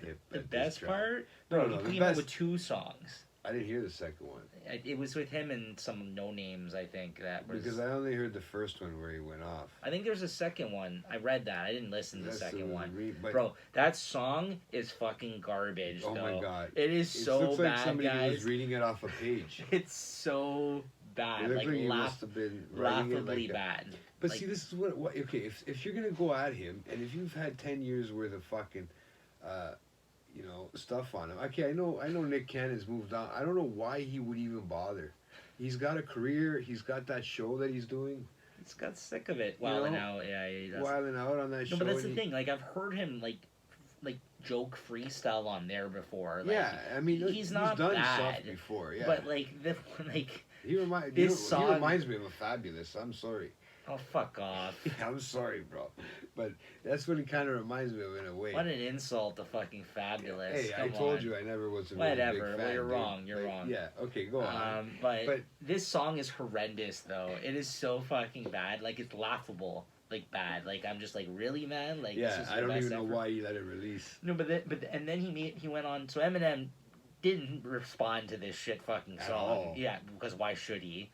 Speaker 2: hit.
Speaker 1: The best part?
Speaker 2: No,
Speaker 1: he came out with 2 songs.
Speaker 2: I didn't hear the second one.
Speaker 1: It was with him and some no names, I think.
Speaker 2: Because I only heard the first one where he went off.
Speaker 1: I think there's a second one. I read that. I didn't listen to the second one.
Speaker 2: But
Speaker 1: bro, that song is fucking garbage.
Speaker 2: Oh my god.
Speaker 1: It is so
Speaker 2: looks
Speaker 1: bad,
Speaker 2: like somebody
Speaker 1: guys.
Speaker 2: was reading it off a page.
Speaker 1: It's so bad.
Speaker 2: It like must have been
Speaker 1: laughably bad.
Speaker 2: But see, this is what okay, if you're gonna go at him, and if you've had 10 years worth of fucking stuff on him. Okay, I know Nick Cannon's moved on. I don't know why he would even bother. He's got a career. He's got that show that he's doing.
Speaker 1: He's got sick of it. Wilding out. Yeah, he does.
Speaker 2: Wilding out on that show.
Speaker 1: No, but that's the thing. Like, I've heard him, like joke freestyle on there before. Like,
Speaker 2: yeah, I mean,
Speaker 1: he's not
Speaker 2: done
Speaker 1: bad
Speaker 2: stuff before, yeah.
Speaker 1: But,
Speaker 2: he reminds me of a Fabulous. I'm sorry.
Speaker 1: Oh, fuck off.
Speaker 2: Yeah, I'm sorry, bro. But that's what he kind of reminds me of in a way.
Speaker 1: What an insult to fucking Fabulous.
Speaker 2: Hey, I told you I never was a really big fan.
Speaker 1: Well, you're wrong. You're wrong.
Speaker 2: Yeah, okay, go on.
Speaker 1: But this song is horrendous, though. It is so fucking bad. Like, it's laughable. Like, bad. Like, I'm just like, really, man? Like,
Speaker 2: yeah,
Speaker 1: this is
Speaker 2: I don't even know why he let it release.
Speaker 1: No, and then he went on. So Eminem didn't respond to this shit fucking song.
Speaker 2: At all.
Speaker 1: Yeah, because why should he?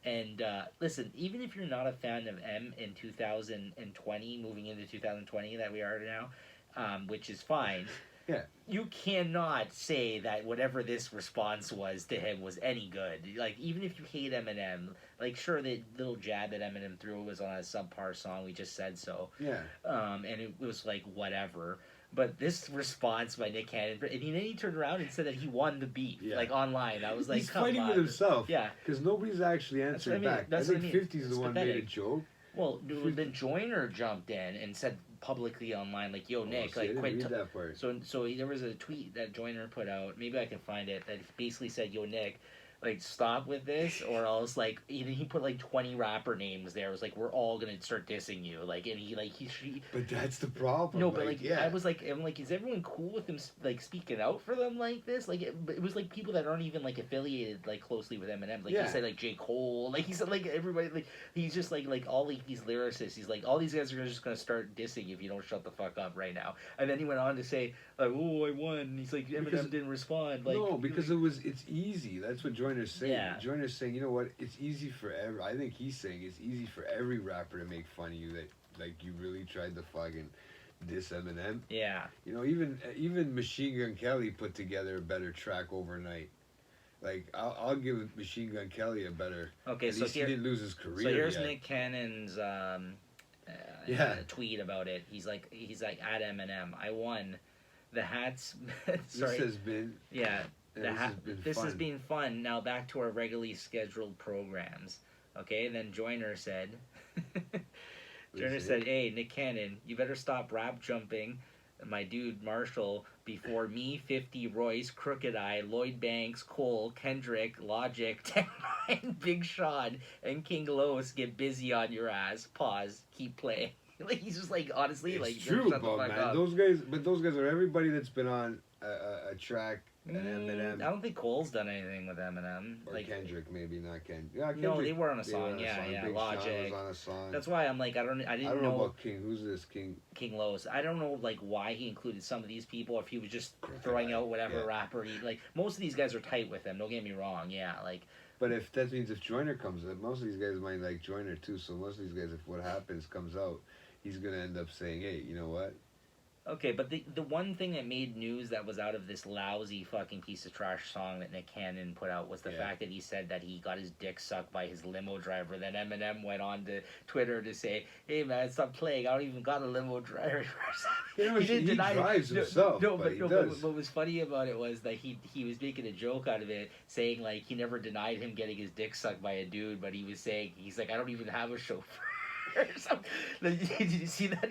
Speaker 1: And listen, even if you're not a fan of M in 2020, moving into 2020 that we are now, which is fine,
Speaker 2: yeah,
Speaker 1: you cannot say that whatever this response was to him was any good. Like, even if you hate Eminem, like, sure, the little jab that Eminem threw was on a subpar song, we just said so.
Speaker 2: Yeah.
Speaker 1: And it was like, whatever. But this response by Nick Cannon, and then he turned around and said that he won the beef, like online. I was like,
Speaker 2: he's fighting with himself.
Speaker 1: Yeah.
Speaker 2: Because nobody's actually answered back. I think 50's the one made a joke.
Speaker 1: Well, then Joyner jumped in and said publicly online, like, yo, Nick,
Speaker 2: I didn't
Speaker 1: quit.
Speaker 2: read that part.
Speaker 1: So there was a tweet that Joyner put out, maybe I can find it, that basically said, yo, Nick, like, stop with this, or else, like, he put, like, 20 rapper names there. It was like, we're all gonna start dissing you. Like, and he
Speaker 2: But that's the problem.
Speaker 1: No, but, like, yeah. I'm like, is everyone cool with him, like, speaking out for them like this? Like, it was, like, people that aren't even, like, affiliated, like, closely with Eminem. Like, he said, like, J. Cole. Like, he said, like, everybody, like, he's just, like all, like, these lyricists. He's like, all these guys are just gonna start dissing if you don't shut the fuck up right now. And then he went on to say, like, oh, I won. And he's like, Eminem didn't respond. Like,
Speaker 2: no, because it's easy. That's what Joyner's saying.
Speaker 1: Yeah.
Speaker 2: Joyner's saying, you know what? It's easy for I think he's saying it's easy for every rapper to make fun of you that, like, you really tried to fucking diss Eminem.
Speaker 1: Yeah.
Speaker 2: You know, even Machine Gun Kelly put together a better track overnight. Like, I'll give Machine Gun Kelly a better.
Speaker 1: Okay,
Speaker 2: so he didn't lose his career. So
Speaker 1: here's
Speaker 2: yet.
Speaker 1: Nick Cannon's tweet about it. He's like at Eminem, I won. The hats. Sorry.
Speaker 2: This has been.
Speaker 1: Yeah. This has been fun. Now back to our regularly scheduled programs. Okay, then Joyner said, hey, Nick Cannon, you better stop rap jumping my dude Marshall before me, 50, Royce, Crooked Eye, Lloyd Banks, Cole, Kendrick, Logic, 10-9, Big Sean, and King Los get busy on your ass. Pause. Keep playing. Like, he's just like, honestly,
Speaker 2: it's
Speaker 1: like,
Speaker 2: true,
Speaker 1: shut the fuck
Speaker 2: man.
Speaker 1: up.
Speaker 2: Those guys are everybody that's been on a track. And Eminem.
Speaker 1: I don't think Cole's done anything with Eminem.
Speaker 2: Or
Speaker 1: like
Speaker 2: Kendrick, maybe not Kendrick. Yeah, Kendrick.
Speaker 1: No, they were on a song. Yeah,
Speaker 2: Big
Speaker 1: Logic.
Speaker 2: Sean was on a song.
Speaker 1: That's why I'm like, I didn't know
Speaker 2: about King. Who's this King?
Speaker 1: King Los. I don't know like why he included some of these people, or if he was just throwing out whatever rapper he like. Most of these guys are tight with him. Don't get me wrong. Yeah, like.
Speaker 2: But if that means if Joyner comes up, most of these guys might like Joyner too. So most of these guys, if what happens comes out, he's gonna end up saying, "Hey, you know what?
Speaker 1: Okay, but the one thing that made news that was out of this lousy fucking piece of trash song that Nick Cannon put out was the fact that he said that he got his dick sucked by his limo driver. Then Eminem went on to Twitter to say, "Hey man, stop playing. I don't even got a limo driver."
Speaker 2: He drives himself.
Speaker 1: But what was funny about it was that he was making a joke out of it, saying like he never denied him getting his dick sucked by a dude, but he was saying he's like, I don't even have a chauffeur. Did you see that?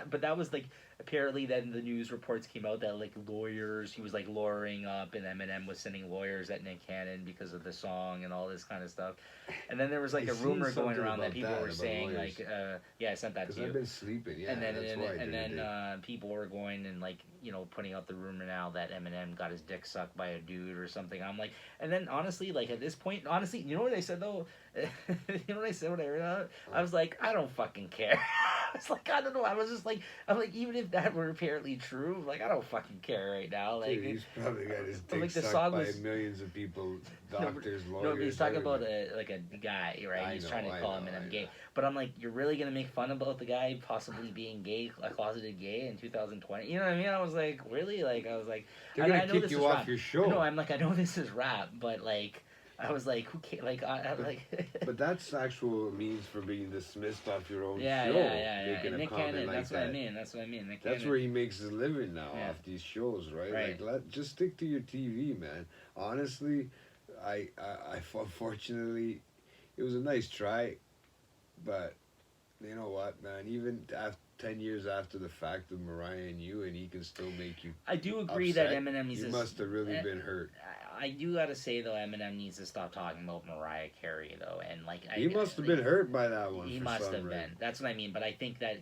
Speaker 1: But that was like, apparently then the news reports came out that like lawyers, he was like lawyering up, and Eminem was sending lawyers at Nick Cannon because of the song and all this kind of stuff. And then there was like a rumor going around that people were saying lawyers. Like, I sent that to you.
Speaker 2: I've been sleeping. Yeah,
Speaker 1: and then people were going and like, you know, putting out the rumor now that Eminem got his dick sucked by a dude or something. I'm like, and then honestly, like at this point, honestly, you know what I said though? You know what I said when I heard that? I was like, I don't fucking care. I was like, I don't know. I'm like, even if that were apparently true, like, I don't fucking care right now. Like,
Speaker 2: dude, he's probably got his dick sucked by millions of people, doctors, lawyers.
Speaker 1: No, but he's talking about a guy, right? He's trying to call Eminem gay. But I'm like, you're really gonna make fun about the guy possibly being gay, a closeted gay in 2020? You know what I mean? I was like, really? Like, I was like,
Speaker 2: they're gonna kick you off your show.
Speaker 1: No, I'm like, I know this is rap, but like. I was like, who cares? Like, I'm like.
Speaker 2: But that's actual means for being dismissed off your own show.
Speaker 1: Yeah.
Speaker 2: Making a
Speaker 1: Nick
Speaker 2: comment
Speaker 1: Cannon,
Speaker 2: like
Speaker 1: that's
Speaker 2: that.
Speaker 1: what I mean. That's what I mean. Nick
Speaker 2: that's
Speaker 1: Cannon.
Speaker 2: where he makes his living now off these shows, right? Like, just stick to your TV, man. Honestly, I unfortunately, it was a nice try, but you know what, man? Even after 10 years after the fact of Mariah and you, and he can still make you.
Speaker 1: I do agree
Speaker 2: upset.
Speaker 1: that Eminem needs.
Speaker 2: You must have really been hurt.
Speaker 1: I do gotta say though, Eminem needs to stop talking about Mariah Carey though, and like
Speaker 2: he must have been hurt by that one.
Speaker 1: He must have been. That's what I mean. But I think that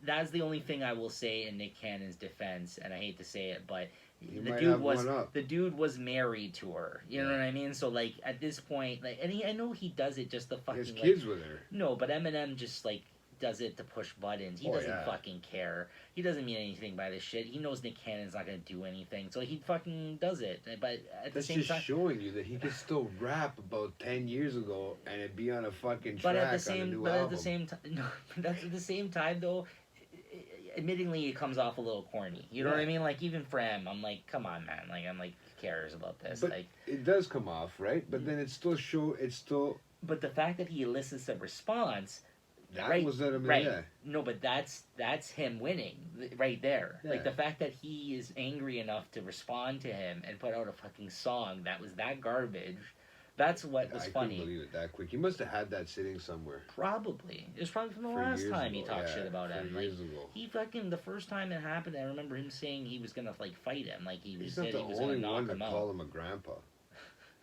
Speaker 1: that's the only thing I will say in Nick Cannon's defense, and I hate to say it, but the dude was married to her. You know what I mean? So like at this point, like, and I know he does it just to fucking.
Speaker 2: His kids with her.
Speaker 1: No, but Eminem just like does it to push buttons. He doesn't fucking care. He doesn't mean anything by this shit. He knows Nick Cannon's not gonna do anything, so he fucking does it. But at the same time, that's just showing you that he could still rap about 10 years ago and it'd be on a fucking track on a new album. At the same time, no, that's at the same time though. Admittingly, it comes off a little corny. You know what I mean? Like even for him, I'm like, come on, man. Like I'm like, who cares about this?
Speaker 2: But
Speaker 1: like
Speaker 2: it does come off, right? But then it's still.
Speaker 1: But the fact that he elicits a response.
Speaker 2: That was it, right. Yeah.
Speaker 1: No, but that's him winning right there.
Speaker 2: Yeah.
Speaker 1: Like the fact that he is angry enough to respond to him and put out a fucking song that was that garbage. That's what was funny.
Speaker 2: I couldn't believe it that quick. He must have had that sitting somewhere.
Speaker 1: Probably. It was probably from the last time he talked shit about him. Like he fucking the first time it happened, I remember him saying he was gonna like fight him. Like he said he was gonna knock him out. He's not the only one to call him a grandpa.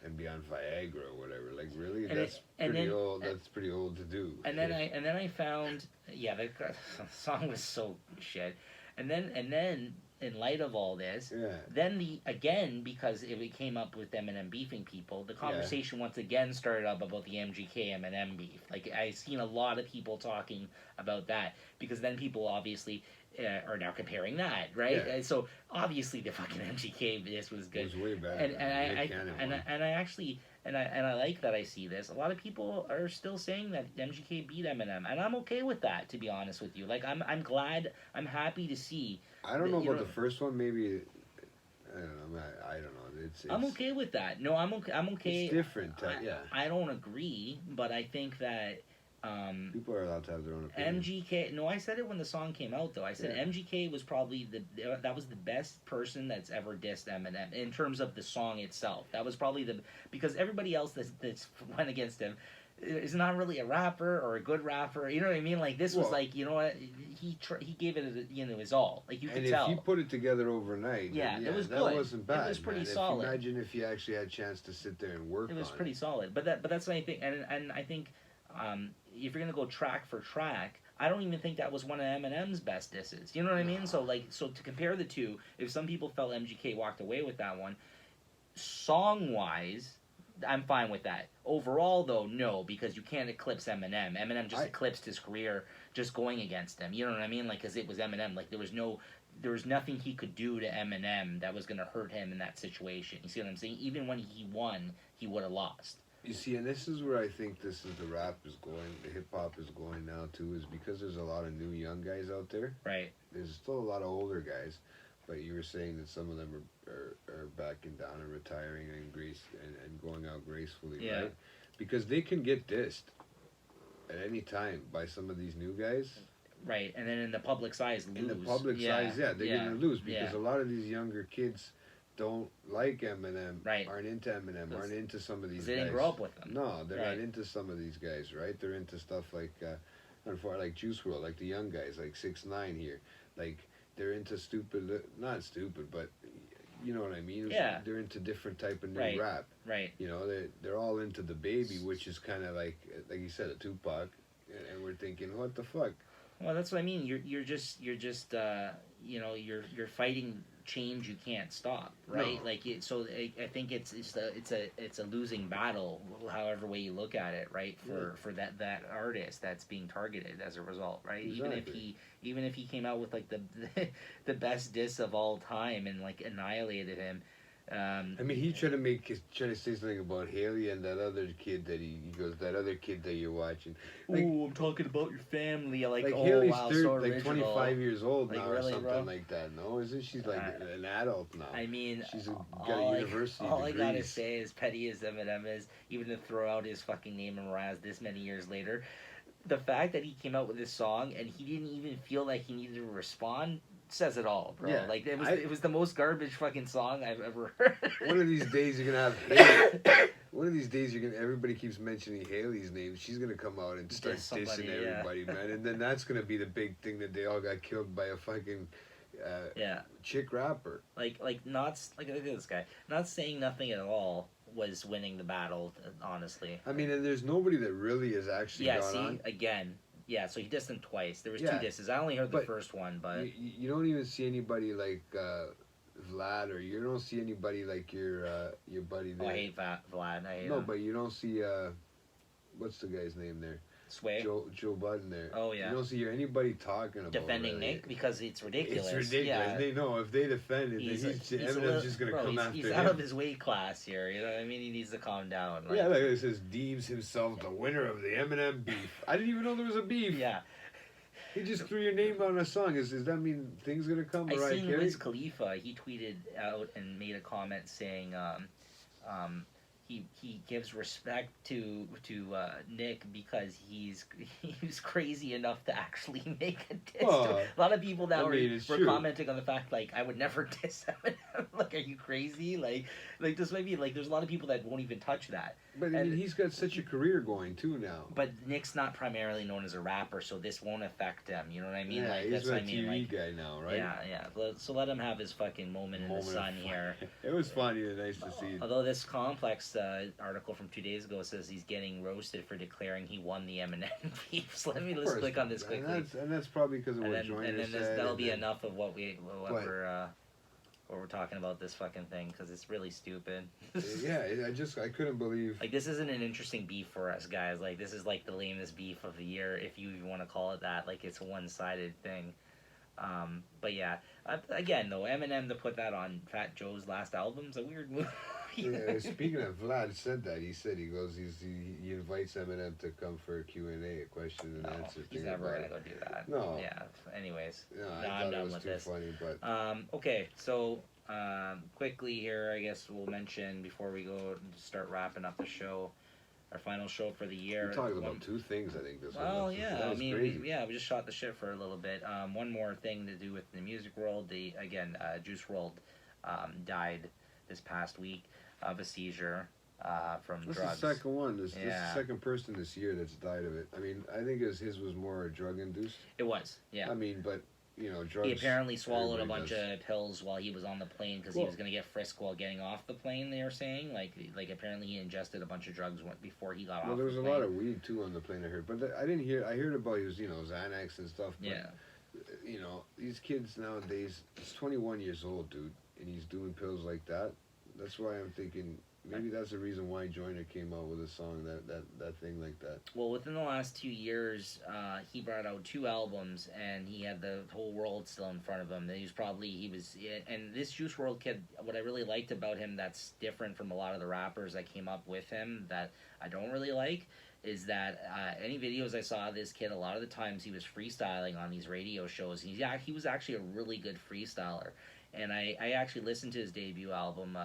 Speaker 1: And be on Viagra or whatever, like really, that's pretty old. That's pretty old to do. And then I found, the song was so shit. And then in light of all this, then because it came up with Eminem beefing people, the conversation once again started up about the MGK Eminem beef. Like I've seen a lot of people talking about that because then people obviously. Are now comparing that, right? Yeah. So obviously the fucking MGK this was good. It was way bad. And I like that I see this. A lot of people are still saying that MGK beat Eminem, and I'm okay with that. To be honest with you, like I'm glad, I'm happy to see.
Speaker 2: I don't know about the first one. Maybe I don't know. I don't know. It's
Speaker 1: I'm okay with that. No, I'm okay. I'm okay.
Speaker 2: It's different.
Speaker 1: I don't agree, but I think that.
Speaker 2: People are allowed to have their own opinion.
Speaker 1: MGK. No, I said it when the song came out though. I said MGK was probably that was the best person that's ever dissed Eminem in terms of the song itself. That was probably because everybody else that's went against him is not really a rapper or a good rapper. You know what I mean? Like this was like, you know what, he gave it his all. Like you could tell.
Speaker 2: And if he put it together overnight,
Speaker 1: yeah, it was
Speaker 2: that
Speaker 1: good.
Speaker 2: wasn't bad.
Speaker 1: It was pretty
Speaker 2: man.
Speaker 1: solid.
Speaker 2: Imagine if he actually had a chance to sit there and work on it.
Speaker 1: It was pretty solid. But that's what I think. And I think if you're gonna go track for track, I don't even think that was one of Eminem's best disses. You know what I mean? So to compare the two, if some people felt MGK walked away with that one, song wise, I'm fine with that. Overall, though, no, because you can't eclipse Eminem. Eminem just eclipsed his career just going against him. You know what I mean? Like, because it was Eminem. Like, there was nothing he could do to Eminem that was going to hurt him in that situation. You see what I'm saying? Even when he won, he would have lost.
Speaker 2: You see, and this is where I think the rap is going, the hip-hop is going now, too, is because there's a lot of new young guys out there.
Speaker 1: Right.
Speaker 2: There's still a lot of older guys, but you were saying that some of them are backing down and retiring and going out gracefully, right? Because they can get dissed at any time by some of these new guys.
Speaker 1: Right, and then in the public's eyes, lose.
Speaker 2: In the public's eyes, they're going to lose because a lot of these younger kids don't like Eminem, aren't into Eminem, aren't into some of these guys.
Speaker 1: They didn't grow up with them.
Speaker 2: No, they're not into some of these guys, right? They're into stuff like Juice WRLD, like the young guys, like 6ix9ine here. Like, they're into not stupid, but you know what I mean?
Speaker 1: Yeah.
Speaker 2: They're into different type of new rap.
Speaker 1: Right.
Speaker 2: You know, they're all into the Baby, which is kind of like you said, a Tupac, and we're thinking, what the fuck?
Speaker 1: Well, that's what I mean. You're just you're fighting change you can't stop, right?
Speaker 2: No.
Speaker 1: Like so I think it's a losing battle, however way you look at it, right? For that artist that's being targeted as a result, right?
Speaker 2: Exactly.
Speaker 1: Even if he came out with like the best diss of all time and like annihilated him.
Speaker 2: I mean, he tried to say something about Haley and that other kid that he goes, that other kid that you're watching. Like,
Speaker 1: oh, I'm talking about your family. Like
Speaker 2: Haley's
Speaker 1: so
Speaker 2: like 25 years old now or something
Speaker 1: bro?
Speaker 2: like that. No, isn't she like an adult now?
Speaker 1: I mean,
Speaker 2: she's got a university
Speaker 1: all
Speaker 2: degrees.
Speaker 1: I gotta say is, petty as Eminem is, even to throw out his fucking name and Raz this many years later, the fact that he came out with this song and he didn't even feel like he needed to respond says it all, bro.
Speaker 2: Yeah,
Speaker 1: like it was the most garbage fucking song I've ever heard.
Speaker 2: One of these days you're gonna have Haley. One of these days everybody keeps mentioning Haley's name. She's gonna come out and start dissing everybody, man. And then that's gonna be the big thing that they all got killed by a fucking chick rapper.
Speaker 1: Like look at this guy. Not saying nothing at all was winning the battle, honestly.
Speaker 2: I mean, and there's nobody that really has actually gone on.
Speaker 1: Again. Yeah, so he dissed him twice. There was 2 disses. I only heard the first one, but
Speaker 2: you don't even see anybody like Vlad, or you don't see anybody like your buddy there.
Speaker 1: Oh, I hate Vlad. I hate
Speaker 2: him.
Speaker 1: him.
Speaker 2: But you don't see what's the guy's name there?
Speaker 1: Sway.
Speaker 2: Joe Budden there.
Speaker 1: Oh yeah.
Speaker 2: You don't see anybody talking about
Speaker 1: defending Nick because it's ridiculous.
Speaker 2: It's ridiculous.
Speaker 1: Yeah.
Speaker 2: They know if they defend it, Eminem's just gonna come after him.
Speaker 1: He's out of his weight class here. You know what I mean? He needs to calm down.
Speaker 2: Right? Yeah, like it says, deems himself the winner of the Eminem beef. I didn't even know there was a beef.
Speaker 1: Yeah.
Speaker 2: He just threw your name on a song. Does that mean things gonna come?
Speaker 1: I seen Wiz Khalifa. He tweeted out and made a comment saying, he gives respect to Nick because he's crazy enough to actually make a diss. A lot of people now were commenting on the fact like, I would never diss Eminem. Like, are you crazy? Like this might be like, there's a lot of people that won't even touch that.
Speaker 2: But I mean, he's got such a career going too now.
Speaker 1: But Nick's not primarily known as a rapper, so this won't affect him. You know what I mean?
Speaker 2: Yeah,
Speaker 1: like,
Speaker 2: he's
Speaker 1: that's
Speaker 2: a
Speaker 1: what I mean.
Speaker 2: TV guy now, right?
Speaker 1: Yeah. So let him have his fucking moment in the sun here.
Speaker 2: It was funny and nice to see.
Speaker 1: Although this Complex article from 2 days ago says he's getting roasted for declaring he won the Eminem beef. So let's click on this quickly.
Speaker 2: And that's probably because of what Joyner said.
Speaker 1: That'll be enough of what we're talking about this fucking thing, because it's really stupid.
Speaker 2: Yeah, I couldn't believe.
Speaker 1: Like, this isn't an interesting beef for us guys. Like, this is like the lamest beef of the year, if you even want to call it that. Like, it's a one-sided thing. But yeah, again though, Eminem to put that on Fat Joe's last album's a weird move.
Speaker 2: Yeah, speaking of, Vlad said that. He invites Eminem to come for a Q&A, a question and answer.
Speaker 1: He's never gonna go do that.
Speaker 2: No.
Speaker 1: Yeah. Anyways,
Speaker 2: no,
Speaker 1: I'm done with this.
Speaker 2: Funny, but
Speaker 1: okay, so quickly here, I guess we'll mention before we go start wrapping up the show. our final show for the year.
Speaker 2: We're talking about two things, I think. This
Speaker 1: well,
Speaker 2: one.
Speaker 1: yeah,
Speaker 2: That
Speaker 1: I mean,
Speaker 2: crazy.
Speaker 1: we just shot the shit for a little bit. One more thing to do with the music world. Juice WRLD died this past week of a seizure from
Speaker 2: That's
Speaker 1: drugs.
Speaker 2: the second one. This is the second person this year that's died of it. I mean, I think his was more drug induced.
Speaker 1: It was, yeah.
Speaker 2: I mean, but you know, drugs.
Speaker 1: He apparently swallowed a bunch
Speaker 2: does.
Speaker 1: of pills while he was on the plane because he was going to get frisked while getting off the plane. They were saying, like apparently he ingested a bunch of drugs before he got off.
Speaker 2: Well, there was
Speaker 1: the
Speaker 2: a
Speaker 1: plane.
Speaker 2: lot of weed too on the plane. I heard, but I didn't hear. I heard about his, Xanax and stuff. But,
Speaker 1: yeah.
Speaker 2: You know, these kids nowadays. He's 21 years old, dude, and he's doing pills like that. That's why I'm thinking. Maybe that's the reason why Joyner came out with a song that thing like that.
Speaker 1: Well, within the last 2 years, he brought out 2 albums, and he had the whole world still in front of him. And this Juice WRLD kid, what I really liked about him that's different from a lot of the rappers that came up with him that I don't really like, is that any videos I saw of this kid, a lot of the times he was freestyling on these radio shows. He was actually a really good freestyler. And I actually listened to his debut album,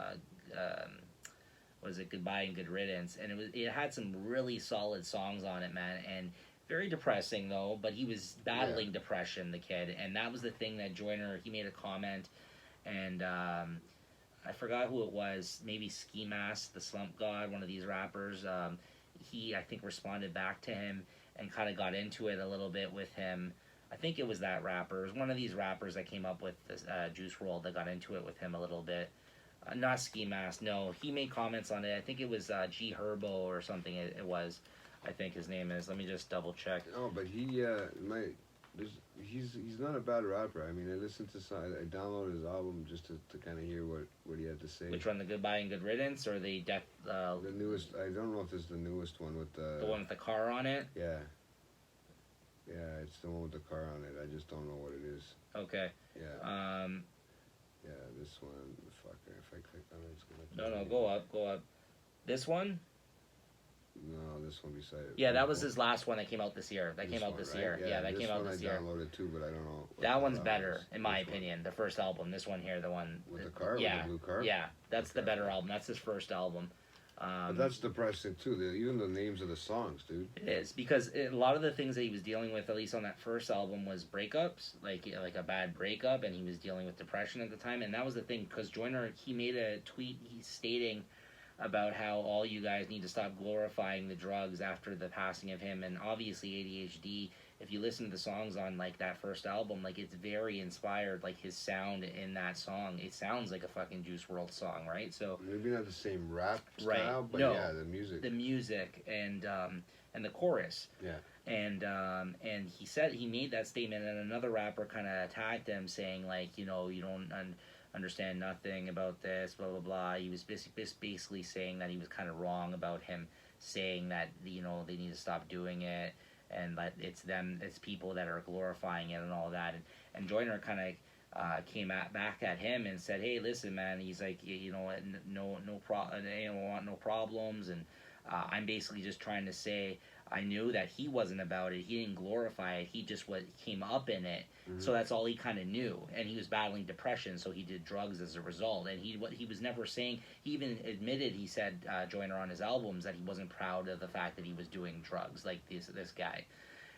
Speaker 1: was it Goodbye and Good Riddance, and it had some really solid songs on it, man, and very depressing though, but he was battling depression, the kid, and that was the thing that Joyner, he made a comment, and I forgot who it was, maybe Ski Mask, the Slump God, one of these rappers, he, I think, responded back to him and kind of got into it a little bit with him. I think it was that rapper. It was one of these rappers that came up with this Juice WRLD that got into it with him a little bit. Not Ski Mask, no. He made comments on it. I think it was G Herbo or something. It was, I think his name is. Let me just double check.
Speaker 2: Oh, but he's not a bad rapper. I mean, I listened to I downloaded his album just to kind of hear what he had to say.
Speaker 1: Which one, the Goodbye and Good Riddance, or the Death?
Speaker 2: The newest. I don't know if it's the newest one with the
Speaker 1: one with the car on it.
Speaker 2: Yeah. Yeah, it's the one with the car on it. I just don't know what it is.
Speaker 1: Okay.
Speaker 2: Yeah. Yeah, this one. Fucker. If I click on it, it's gonna.
Speaker 1: No, go up. This one.
Speaker 2: No, this one beside it.
Speaker 1: Yeah, that was his last one that came out this year. That came out
Speaker 2: this
Speaker 1: this
Speaker 2: one,
Speaker 1: year.
Speaker 2: right?
Speaker 1: Yeah, that came out this year.
Speaker 2: I downloaded too, but I don't know.
Speaker 1: That one's better, in my opinion. The first album. This one here, the one
Speaker 2: with the car.
Speaker 1: Yeah,
Speaker 2: with the blue car.
Speaker 1: Yeah, that's the better album. That's his first album.
Speaker 2: But that's depressing too. Even the names of the songs, dude.
Speaker 1: It is, because a lot of the things that he was dealing with, at least on that first album, was breakups, like a bad breakup, and he was dealing with depression at the time. And that was the thing, because Joyner, he made a tweet, he's stating about how all you guys need to stop glorifying the drugs after the passing of him. And obviously ADHD, if you listen to the songs on like that first album, like it's very inspired, like his sound in that song, it sounds like a fucking Juice WRLD song, right? So
Speaker 2: maybe not the same rap style,
Speaker 1: right.
Speaker 2: But
Speaker 1: no,
Speaker 2: yeah, the music
Speaker 1: and the chorus.
Speaker 2: Yeah.
Speaker 1: And he said, he made that statement, and another rapper kind of attacked him, saying like, you don't understand nothing about this, blah blah blah. He was basically saying that he was kind of wrong about him saying that they need to stop doing it, and that it's people that are glorifying it and all that. And Joyner kind of came back at him and said, hey, listen, man, he's like, no problems, and I'm basically just trying to say I knew that he wasn't about it. He didn't glorify it. He just came up in it. Mm-hmm. So that's all he kind of knew. And he was battling depression, so he did drugs as a result. And he was never saying, he even admitted, he said, Joyner on his albums, that he wasn't proud of the fact that he was doing drugs, like this guy.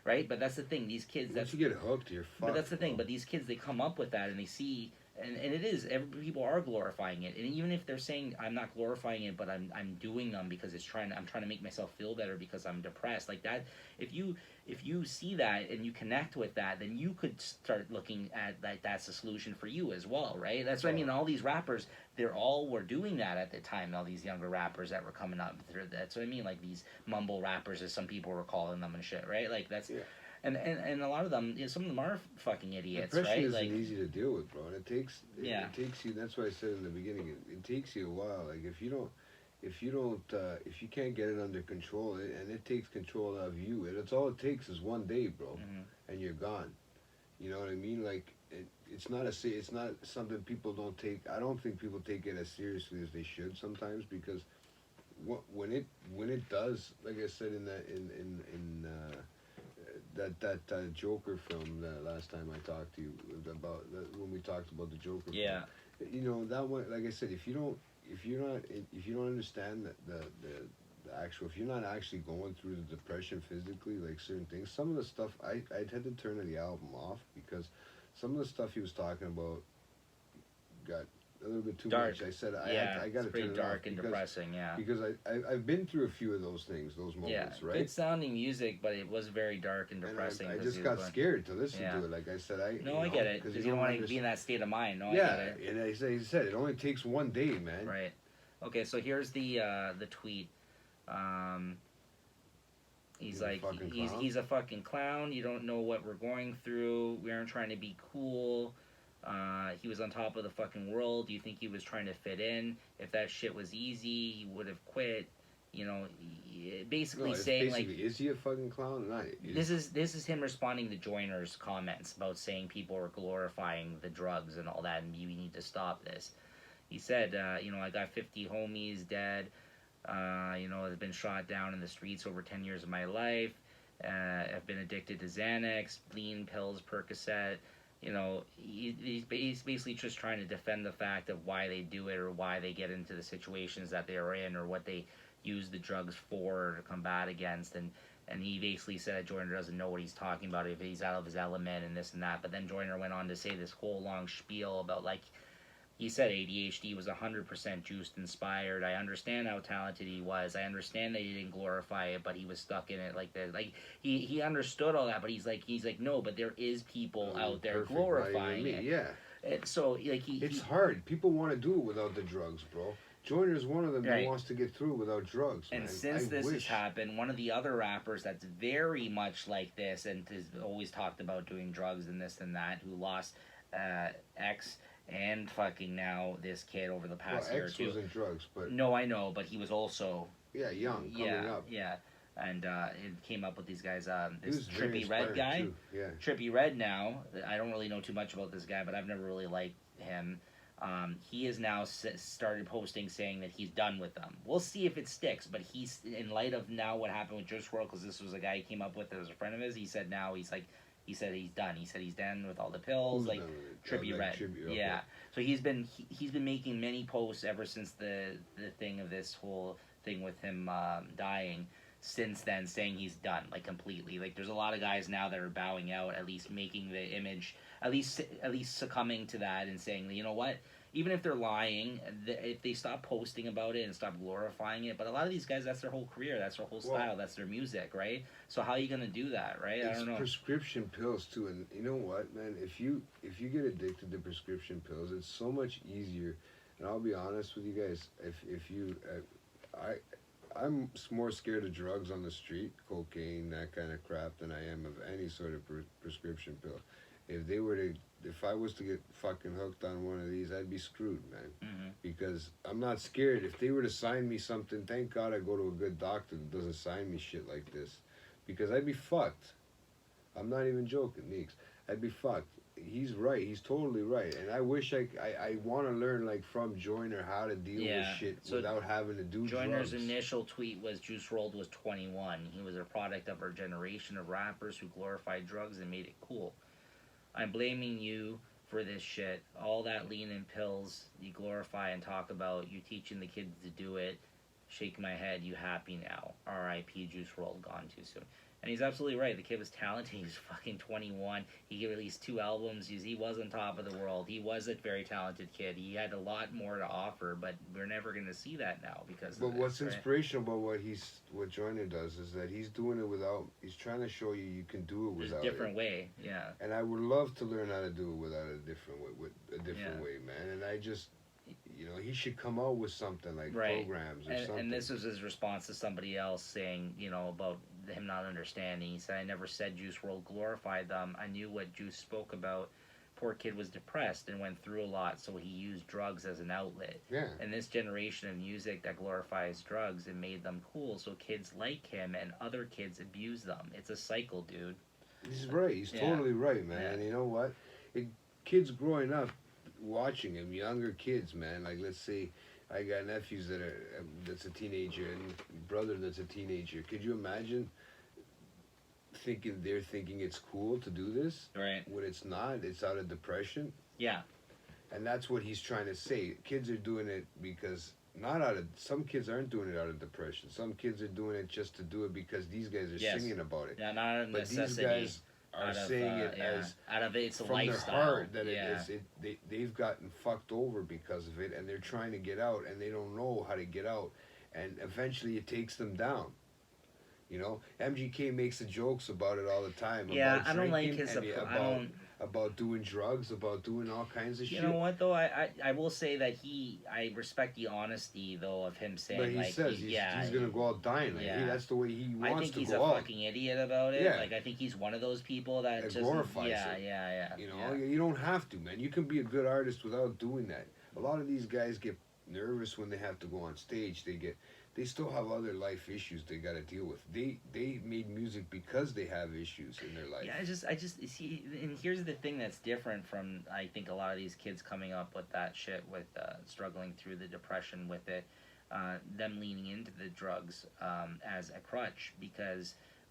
Speaker 1: Right? But that's the thing. These kids...
Speaker 2: Once you get hooked, you're fucked.
Speaker 1: But that's the thing. But these kids, they come up with that, and they see... And it is, people are glorifying it, and even if they're saying I'm not glorifying it, but I'm doing them because I'm trying to make myself feel better because I'm depressed, like that. If you see that and you connect with that, then you could start looking at that's a solution for you as well, right? That's what I mean. All these rappers, were doing that at the time. All these younger rappers that were coming up, that's what I mean. Like these mumble rappers, as some people were calling them and shit, right? Like that's. Yeah. And a lot of them, some of them are fucking idiots,
Speaker 2: depression
Speaker 1: right?
Speaker 2: Isn't easy to deal with, bro. And it takes you. That's what I said in the beginning. It takes you a while. Like if you can't get it under control, and it takes control out of you. It's all it takes is one day, bro, mm-hmm. and you're gone. You know what I mean? Like it's not something people don't take. I don't think people take it as seriously as they should sometimes, because when it does, like I said in that Joker film the last time I talked to you about when we talked about the Joker
Speaker 1: film,
Speaker 2: that one, like I said, if you don't understand actual, if you're not actually going through the depression physically, like certain things, some of the stuff I'd had to turn the album off because some of the stuff he was talking about got a little bit too
Speaker 1: Dark.
Speaker 2: much. I said
Speaker 1: Yeah,
Speaker 2: I got to
Speaker 1: it's pretty
Speaker 2: turn it
Speaker 1: dark
Speaker 2: off
Speaker 1: and
Speaker 2: because
Speaker 1: depressing. Yeah.
Speaker 2: I've been through a few of those things, those
Speaker 1: Yeah,
Speaker 2: moments, right?
Speaker 1: good sounding music, but it was very dark and depressing.
Speaker 2: And I
Speaker 1: 'cause
Speaker 2: just
Speaker 1: he
Speaker 2: got
Speaker 1: was going,
Speaker 2: scared to listen
Speaker 1: Yeah.
Speaker 2: to it. Like I said,
Speaker 1: No, I get it, because you don't want to be in that state of mind. No,
Speaker 2: Yeah,
Speaker 1: I get it.
Speaker 2: and he said it only takes one day, man.
Speaker 1: Right. Okay, so here's the tweet. He's like, he's a fucking clown. You don't know what we're going through. We aren't trying to be cool. He was on top of the fucking world. Do you think he was trying to fit in? If that shit was easy, he would have quit. You know, basically saying like,
Speaker 2: is he a fucking clown? Not.
Speaker 1: This is him responding to Joyner's comments about saying people are glorifying the drugs and all that, and you need to stop this. He said, you know, I got 50 homies dead. You know, I've been shot down in the streets over 10 years of my life. I've been addicted to Xanax, lean pills, Percocet. You know, he's basically just trying to defend the fact of why they do it or why they get into the situations that they are in or what they use the drugs for or to combat against. And he basically said that Joyner doesn't know what he's talking about, if he's out of his element and this and that. But then Joyner went on to say this whole long spiel about, like, he said ADHD was 100% juiced inspired. I understand how talented he was. I understand that he didn't glorify it, but he was stuck in it like that. Like he understood all that, but he's like no, but there is people out there glorifying it.
Speaker 2: Yeah.
Speaker 1: And so like
Speaker 2: it's hard. People want to do it without the drugs, bro. Joyner's one of them that wants to get through without drugs.
Speaker 1: And
Speaker 2: man.
Speaker 1: since this has happened, one of the other rappers that's very much like this and has always talked about doing drugs and this and that, who lost X. And fucking now this kid over the past year or two.
Speaker 2: X wasn't drugs, but
Speaker 1: no, I know, but he was also
Speaker 2: young, coming up.
Speaker 1: Yeah, and it came up with these guys. This
Speaker 2: Trippy
Speaker 1: Red guy,
Speaker 2: yeah.
Speaker 1: Trippy Red. Now I don't really know too much about this guy, but I've never really liked him. He has now started posting saying that he's done with them. We'll see if it sticks, but he's in light of now what happened with Juice WRLD, because this was a guy he came up with as a friend of his. He said now he's like. He said he's done. He said he's done with all the pills, like Trippy Red.
Speaker 2: Okay.
Speaker 1: Yeah. So he's been making many posts ever since the thing of this whole thing with him dying. Since then, saying he's done, like completely. Like there's a lot of guys now that are bowing out, at least making the image, at least succumbing to that and saying, you know what. Even if they're lying, if they stop posting about it and stop glorifying it, but a lot of these guys, that's their whole career, that's their whole style, that's their music, right? So how are you gonna do that, right? I don't know.
Speaker 2: Prescription pills too, and you know what, man? If you get addicted to prescription pills, it's so much easier. And I'll be honest with you guys, if you, I'm more scared of drugs on the street, cocaine, that kind of crap, than I am of any sort of prescription pill. If I was to get fucking hooked on one of these, I'd be screwed, man.
Speaker 1: Mm-hmm.
Speaker 2: Because I'm not scared. If they were to sign me something, thank God I go to a good doctor that doesn't sign me shit like this. Because I'd be fucked. I'm not even joking, Neeks. I'd be fucked. He's right. He's totally right. And I wish I want to learn, like, from Joyner how to deal with shit without having to do
Speaker 1: Joyner's
Speaker 2: drugs.
Speaker 1: initial tweet was Juice WRLD was 21. He was a product of our generation of rappers who glorified drugs and made it cool. I'm blaming you for this shit. All that lean and pills you glorify and talk about, you teaching the kids to do it. Shake my head, you happy now. R.I.P. Juice WRLD, gone too soon. And he's absolutely right. The kid was talented. He was fucking 21. He released 2 albums. He was on top of the world. He was a very talented kid. He had a lot more to offer, but we're never going to see that now because of this,
Speaker 2: what's inspirational about what Joyner does is that he's doing it without. He's trying to show you can do it without.
Speaker 1: There's a different way, yeah.
Speaker 2: And I would love to learn how to do it without a different way, way, man. And I just. You know, he should come out with something like programs or something. And
Speaker 1: this was his response to somebody else saying, you know, about him not understanding. He said, I never said Juice WRLD glorified them. I knew what Juice spoke about. Poor kid was depressed and went through a lot, so he used drugs as an outlet.
Speaker 2: Yeah.
Speaker 1: And this generation of music that glorifies drugs, it made them cool, so kids like him and other kids abuse them. It's a cycle, dude.
Speaker 2: He's right. He's totally right, man. And you know what? Kids growing up, watching him, younger kids, man. Like, let's say I got nephews that's a teenager and brother that's a teenager. Could you imagine they're thinking it's cool to do this?
Speaker 1: Right.
Speaker 2: When it's not, it's out of depression.
Speaker 1: Yeah.
Speaker 2: And that's what he's trying to say. Kids are doing it because not out of some kids aren't doing it out of depression. Some kids are doing it just to do it because these guys are singing about it.
Speaker 1: Yeah, not out of
Speaker 2: but
Speaker 1: necessity.
Speaker 2: These guys are saying it as
Speaker 1: out of it's
Speaker 2: from
Speaker 1: lifestyle.
Speaker 2: their heart that they've gotten fucked over because of it, and they're trying to get out, and they don't know how to get out, and eventually it takes them down. You know, MGK makes the jokes about it all the time.
Speaker 1: Yeah,
Speaker 2: about
Speaker 1: I don't like his
Speaker 2: about doing drugs, about doing all kinds of shit.
Speaker 1: You know what though? I will say that I respect the honesty though of him saying.
Speaker 2: But he says he's gonna go out dying. Like, that's the way he wants to go out.
Speaker 1: I think he's a fucking idiot about it.
Speaker 2: Yeah.
Speaker 1: Like I think he's one of those people that just
Speaker 2: glorifies it.
Speaker 1: Yeah.
Speaker 2: You know, you don't have to, man. You can be a good artist without doing that. A lot of these guys get nervous when they have to go on stage. They still have other life issues they got to deal with. They made music because they have issues in their life.
Speaker 1: Yeah, I just see, and here's the thing that's different from I think a lot of these kids coming up with that shit with struggling through the depression with it, them leaning into the drugs as a crutch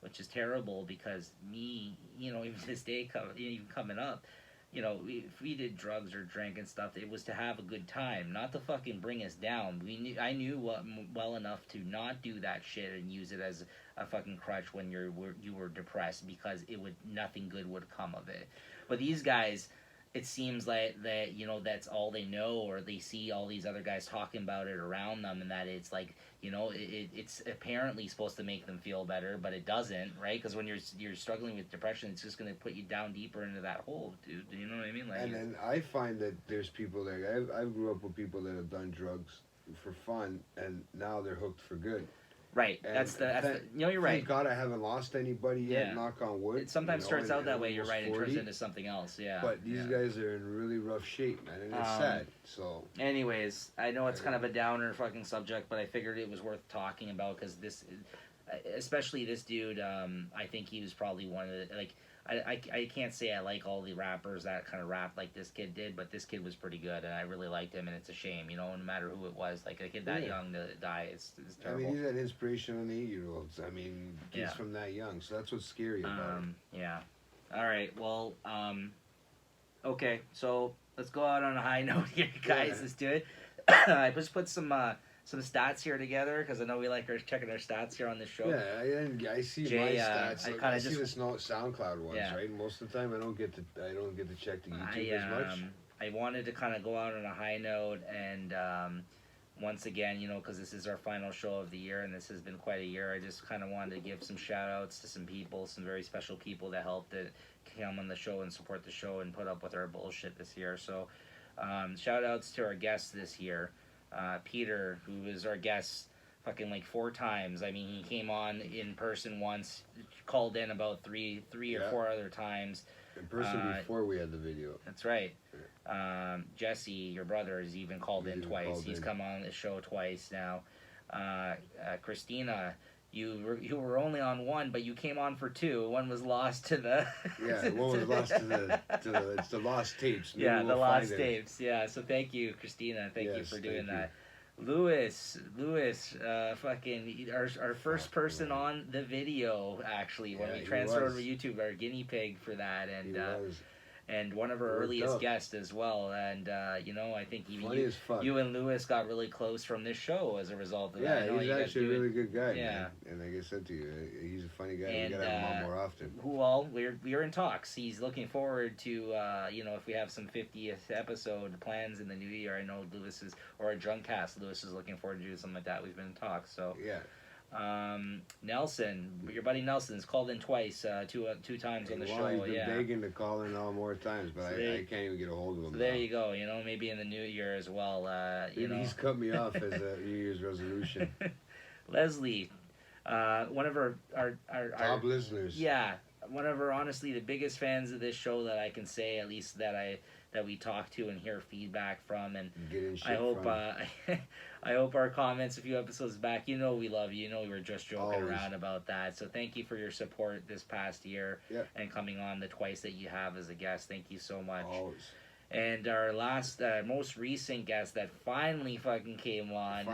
Speaker 1: which is terrible because me, you know, even this day even coming up. You know, if we did drugs or drank and stuff, it was to have a good time, not to fucking bring us down. I knew well enough to not do that shit and use it as a fucking crutch when you were depressed because nothing good would come of it. But these guys, it seems like that, you know, that's all they know, or they see all these other guys talking about it around them, and that it's like, you know, it's apparently supposed to make them feel better, but it doesn't, right? Because when you're struggling with depression, it's just going to put you down deeper into that hole, dude. You know what I mean? Like,
Speaker 2: and then I find that there's people that I grew up with people that have done drugs for fun, and now they're hooked for good.
Speaker 1: Right. And that's the you know, you're right.
Speaker 2: Thank God I haven't lost anybody yet, knock on wood.
Speaker 1: It sometimes starts out that way, you're right, 40, it turns into something else, yeah.
Speaker 2: But these guys are in really rough shape, man, and it's sad, so.
Speaker 1: Anyways, I know it's kind of a downer fucking subject, but I figured it was worth talking about, because especially this dude, I think he was probably one of the, like, I can't say I like all the rappers that kind of rap like this kid did, but this kid was pretty good, and I really liked him, and it's a shame, you know, no matter who it was, like a kid that young to die, it's terrible.
Speaker 2: I mean, he's an inspiration on the 8-year-olds. I mean, kids from that young, so that's what's scary about him.
Speaker 1: Yeah. All right, well, okay, so let's go out on a high note here, guys. Let's do it. I just put some stats here together because I know we like checking our stats here on the show.
Speaker 2: Yeah, I see my stats. I see the SoundCloud ones, right? Most of the time, I don't get to check the YouTube as much.
Speaker 1: I wanted to kind of go out on a high note, and once again, you know, because this is our final show of the year, and this has been quite a year. I just kind of wanted to give some shout outs to some people, some very special people that helped to come on the show and support the show and put up with our bullshit this year. So, shout outs to our guests this year. Peter, who was our guest fucking like 4 times. I mean, he came on in person once, called in about three or 4 other times.
Speaker 2: In person before we had the video.
Speaker 1: That's right. Jesse, your brother, has even called in twice. He's come on the show twice now. Christina, you were only on 1, but you came on for 2. One was lost to the.
Speaker 2: Yeah, one was lost to it's the lost tapes. Maybe
Speaker 1: the lost tapes. Yeah, so thank you, Christina. Thank you for doing that. Lewis, fucking our first person on the video actually when we transferred over to YouTube, our guinea pig for that, and one of our earliest guests as well, and you know, I think even you and Lewis got really close from this show as a result of that.
Speaker 2: Yeah, he's actually a really good guy. Yeah, man. And like I said to you, he's a funny guy. And, we gotta have him on more often.
Speaker 1: Well, we're in talks. He's looking forward to you know, if we have some 50th episode plans in the new year. I know Lewis is, or a drunk cast. Lewis is looking forward to do something like that. We've been in talks. So
Speaker 2: yeah.
Speaker 1: Nelson, your buddy Nelson's called in twice, two times on the show.
Speaker 2: He's been begging to call in all more times, but I can't even get a hold of him.
Speaker 1: So there you go. You know, maybe in the new year as well. You know,
Speaker 2: he's cut me off as a New Year's resolution.
Speaker 1: Leslie, one of our
Speaker 2: top listeners.
Speaker 1: Yeah, one of our honestly the biggest fans of this show that I can say, at least that we talk to and hear feedback from, and I hope I hope our comments a few episodes back, you know, we love you, you know, we were just joking around about that, so thank you for your support this past year and coming on the twice that you have as a guest. Thank you so much. And our last, most recent guest that finally fucking came on.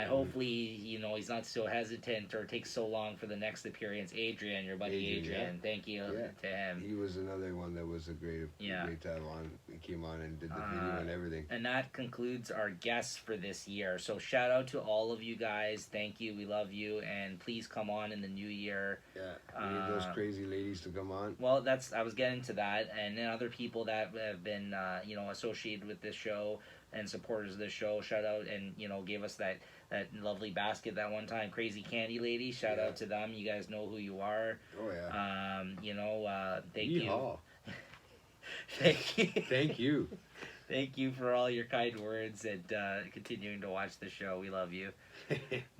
Speaker 1: Hopefully, he's not so hesitant or takes so long for the next appearance. Adrian, your buddy Adrian. Thank you to him.
Speaker 2: He was another one that was great to have on. He came on and did the video and everything.
Speaker 1: And that concludes our guests for this year. So shout out to all of you guys. Thank you. We love you. And please come on in the new year.
Speaker 2: Yeah, we need those crazy ladies to come on.
Speaker 1: Well, I was getting to that. And then other people that have been, associated with this show and supporters of this show, shout out and, gave us that lovely basket that one time. Crazy Candy Lady, shout out to them. You guys know who you are.
Speaker 2: Oh, yeah.
Speaker 1: Thank you.
Speaker 2: Thank you. Thank you.
Speaker 1: Thank you for all your kind words and continuing to watch the show. We love you.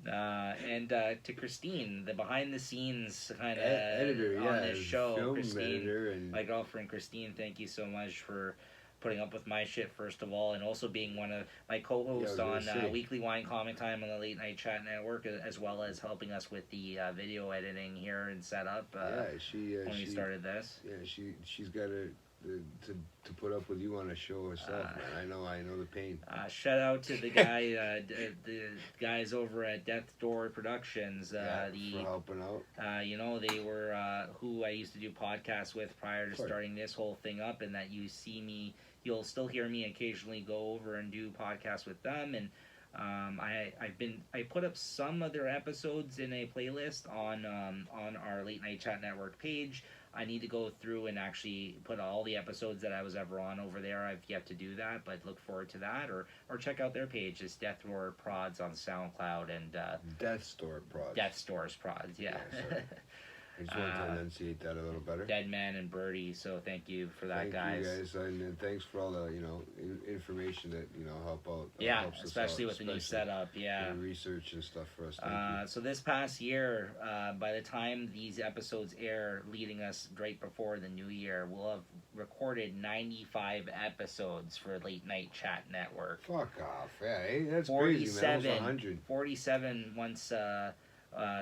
Speaker 1: And to Christine, the behind-the-scenes kind of
Speaker 2: editor
Speaker 1: on this show.
Speaker 2: Christine,
Speaker 1: my girlfriend Christine, thank you so much for putting up with my shit, first of all, and also being one of my co-hosts on Weekly Wine Comic Time on the Late Night Chat Network, as well as helping us with the video editing here and setup when we started this.
Speaker 2: Yeah, she's got to put up with you on a show herself, man. I know the pain.
Speaker 1: Shout out to the the guys over at Death Door Productions.
Speaker 2: For helping out.
Speaker 1: They were who I used to do podcasts with prior to starting this whole thing up, and that you'll still hear me occasionally go over and do podcasts with them. And I put up some of their episodes in a playlist on our Late Night Chat Network page. I need to go through and actually put all the episodes that I was ever on over there. I've yet to do that, but look forward to that. Or check out their page. It's Death Roar Prods on SoundCloud and
Speaker 2: Death Store Prods.
Speaker 1: Death Stores Prods, yeah.
Speaker 2: I just want to enunciate that a little better.
Speaker 1: Dead Man and Birdie, so thank you for that, guys.
Speaker 2: Thank you, guys, and thanks for all the information that help out.
Speaker 1: Helps especially with the new setup. Yeah,
Speaker 2: and research and stuff for us.
Speaker 1: So this past year, by the time these episodes air, leading us right before the new year, we'll have recorded 95 episodes for Late Night Chat Network.
Speaker 2: Fuck off! Yeah, that's crazy, man. Almost 100.
Speaker 1: 47 once.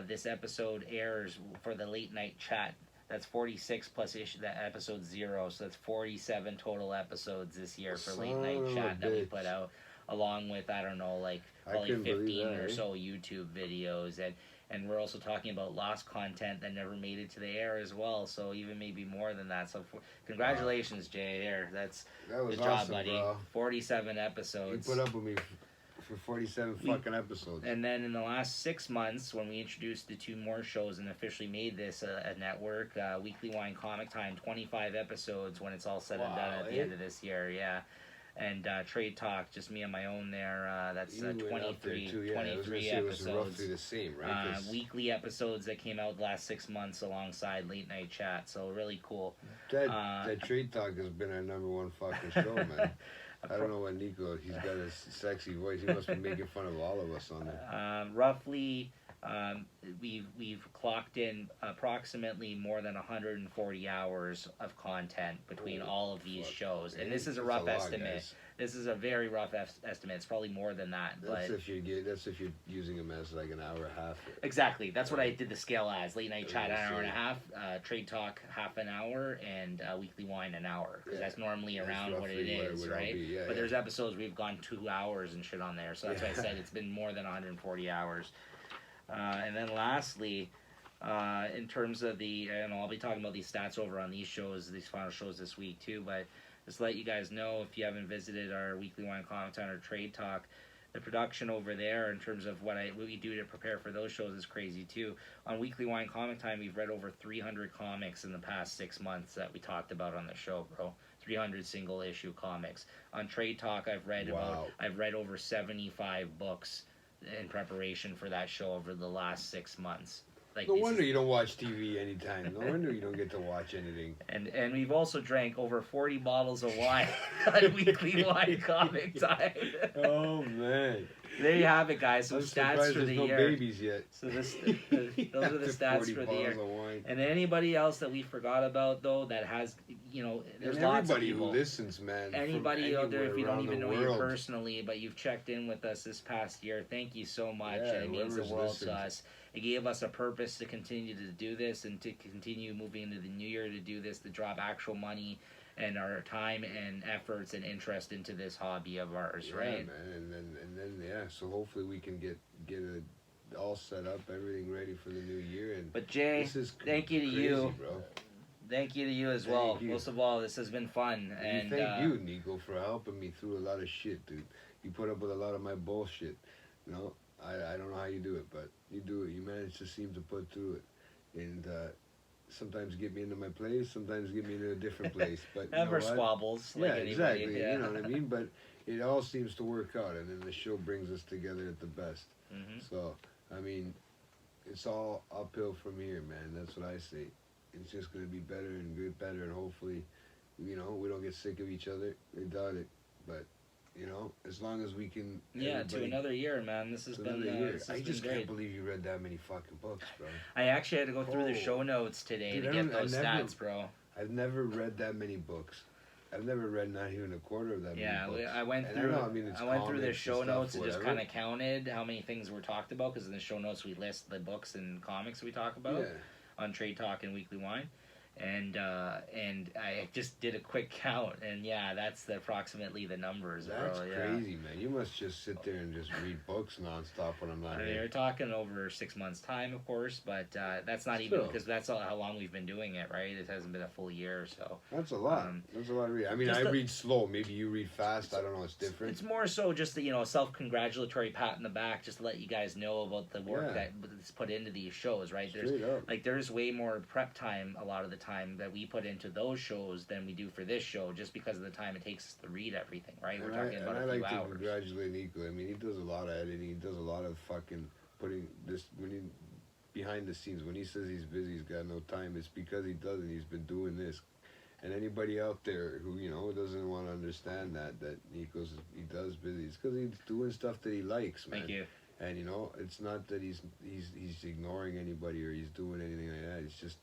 Speaker 1: This episode airs for the Late Night Chat. That's 46 plus episode 0, so that's 47 total episodes this year for Late Night Chat that we put out, along with probably 15 or so YouTube videos, and we're also talking about lost content that never made it to the air as well, so even maybe more than that. So congratulations, Jay. That was good
Speaker 2: awesome,
Speaker 1: job, buddy.
Speaker 2: Bro.
Speaker 1: 47 episodes.
Speaker 2: You put up with me for 47 fucking episodes.
Speaker 1: And then in the last 6 months, when we introduced the 2 more shows and officially made this a network, Weekly Wine Comic Time, 25 episodes when it's all said and done at the end of this year, yeah. And Trade Talk, just me on my own there, that's 23 episodes.
Speaker 2: It was roughly the same, right?
Speaker 1: Weekly episodes that came out the last 6 months alongside Late Night Chat, so really cool.
Speaker 2: That Trade Talk has been our #1 fucking show, man. I don't know what Niko, he's got a sexy voice. He must be making fun of all of us on there.
Speaker 1: Roughly, we've clocked in approximately more than 140 hours of content between all of these shows. And this is a rough estimate. Guys. This is a very rough estimate. It's probably more than that.
Speaker 2: That's if you're using them as like an hour and a half.
Speaker 1: Exactly. That's what I did the scale as. Late Night Chat, an hour and a half. Trade Talk, half an hour. And Weekly Wine, an hour. Because that's normally around what it is, right? But there's episodes we've gone 2 hours and shit on there. So that's why I said it's been more than 140 hours. And then lastly, in terms of I'll be talking about these stats over on these final shows this week too, but just to let you guys know, if you haven't visited our Weekly Wine Comic Time or Trade Talk, the production over there in terms of what we do to prepare for those shows is crazy too. On Weekly Wine Comic Time, we've read over 300 comics in the past 6 months that we talked about on the show, bro. 300 single issue comics. On Trade Talk, I've read over 75 books in preparation for that show over the last 6 months.
Speaker 2: No wonder you don't watch TV anytime. No wonder you don't get to watch anything.
Speaker 1: And we've also drank over 40 bottles of wine on Weekly Wine Comic Time.
Speaker 2: Oh, man.
Speaker 1: There you have it, guys. Some stats for the year.
Speaker 2: No babies yet.
Speaker 1: So those are the stats for the year. And anybody else that we forgot about, though, that has, there's lots of people.
Speaker 2: Who listens, man.
Speaker 1: Anybody out there, if you don't even know you personally, but you've checked in with us this past year, thank you so much. It means the world to us. It gave us a purpose to continue to do this and to continue moving into the new year to do this, to drop actual money and our time and efforts and interest into this hobby of ours,
Speaker 2: Yeah,
Speaker 1: right?
Speaker 2: man, and then yeah. So hopefully we can get it all set up, everything ready for the new year. And
Speaker 1: But Jay,
Speaker 2: this is
Speaker 1: thank you to
Speaker 2: crazy,
Speaker 1: you.
Speaker 2: bro.
Speaker 1: Thank you to you as
Speaker 2: Thank
Speaker 1: well.
Speaker 2: you.
Speaker 1: Most of all, this has been fun. And
Speaker 2: Thank you, Niko, for helping me through a lot of shit, dude. You put up with a lot of my bullshit. You know, I don't know how you do it, but you do it. You manage to seem to put through it, and sometimes get me into my place, sometimes get me into a different place. But you
Speaker 1: have
Speaker 2: know
Speaker 1: our
Speaker 2: what?
Speaker 1: squabbles. Like
Speaker 2: Yeah,
Speaker 1: anybody.
Speaker 2: exactly.
Speaker 1: Yeah.
Speaker 2: You know what I mean? But it all seems to work out, and then the show brings us together at the best.
Speaker 1: Mm-hmm.
Speaker 2: So, I mean, it's all uphill from here, man. That's what I say. It's just going to be better and good, better, and hopefully, you know, we don't get sick of each other. I doubt it. But, you know, as long as we can...
Speaker 1: Yeah, to another year, man. This has been
Speaker 2: another year.
Speaker 1: This
Speaker 2: I
Speaker 1: has
Speaker 2: just
Speaker 1: been
Speaker 2: can't
Speaker 1: great.
Speaker 2: believe you read that many fucking books, bro.
Speaker 1: I actually had to go through the
Speaker 2: Oh.
Speaker 1: show notes today
Speaker 2: Dude,
Speaker 1: to
Speaker 2: I
Speaker 1: get
Speaker 2: don't- I
Speaker 1: those
Speaker 2: never-
Speaker 1: stats, bro.
Speaker 2: I've never read that many books. I've never read not even a quarter of that
Speaker 1: Yeah,
Speaker 2: many books.
Speaker 1: I went
Speaker 2: And
Speaker 1: through.
Speaker 2: I know, I mean, it's
Speaker 1: I went through the
Speaker 2: comics
Speaker 1: show
Speaker 2: and stuff,
Speaker 1: notes and just
Speaker 2: whatever.
Speaker 1: kind of counted how many things were talked about because in the show notes we list the books and comics we talk about
Speaker 2: Yeah.
Speaker 1: on Trade Talk and Weekly Wine, and I just did a quick count, and yeah, that's approximately the numbers,
Speaker 2: That's
Speaker 1: bro. Yeah.
Speaker 2: crazy, man. You must just sit there and just read books nonstop when I'm not
Speaker 1: I mean,
Speaker 2: here.
Speaker 1: we're talking over 6 months' time, of course, but that's not even
Speaker 2: Still.
Speaker 1: because that's how long we've been doing it, right? It hasn't been a full year, so.
Speaker 2: That's a lot. That's a lot of reading. I mean,
Speaker 1: just
Speaker 2: I
Speaker 1: the-
Speaker 2: read slow. Maybe you read fast. I don't know. It's different.
Speaker 1: It's more so just a self-congratulatory pat in the back, just to let you guys know about the work that's put into these shows, right?
Speaker 2: Straight up.
Speaker 1: There's way more prep time a lot of the time that we put into those shows than we do for this show, just because of the time it takes us to read everything, right? We're talking about
Speaker 2: I
Speaker 1: a few
Speaker 2: like to
Speaker 1: hours.
Speaker 2: congratulate Niko. I mean, he does a lot of editing. He does a lot of fucking putting this when he behind the scenes. When he says he's busy, he's got no time. It's because he doesn't. He's been doing this. And anybody out there who doesn't want to understand that he does busy, it's because he's doing stuff that he likes, man.
Speaker 1: Thank you.
Speaker 2: And it's not that he's ignoring anybody or he's doing anything like that. It's just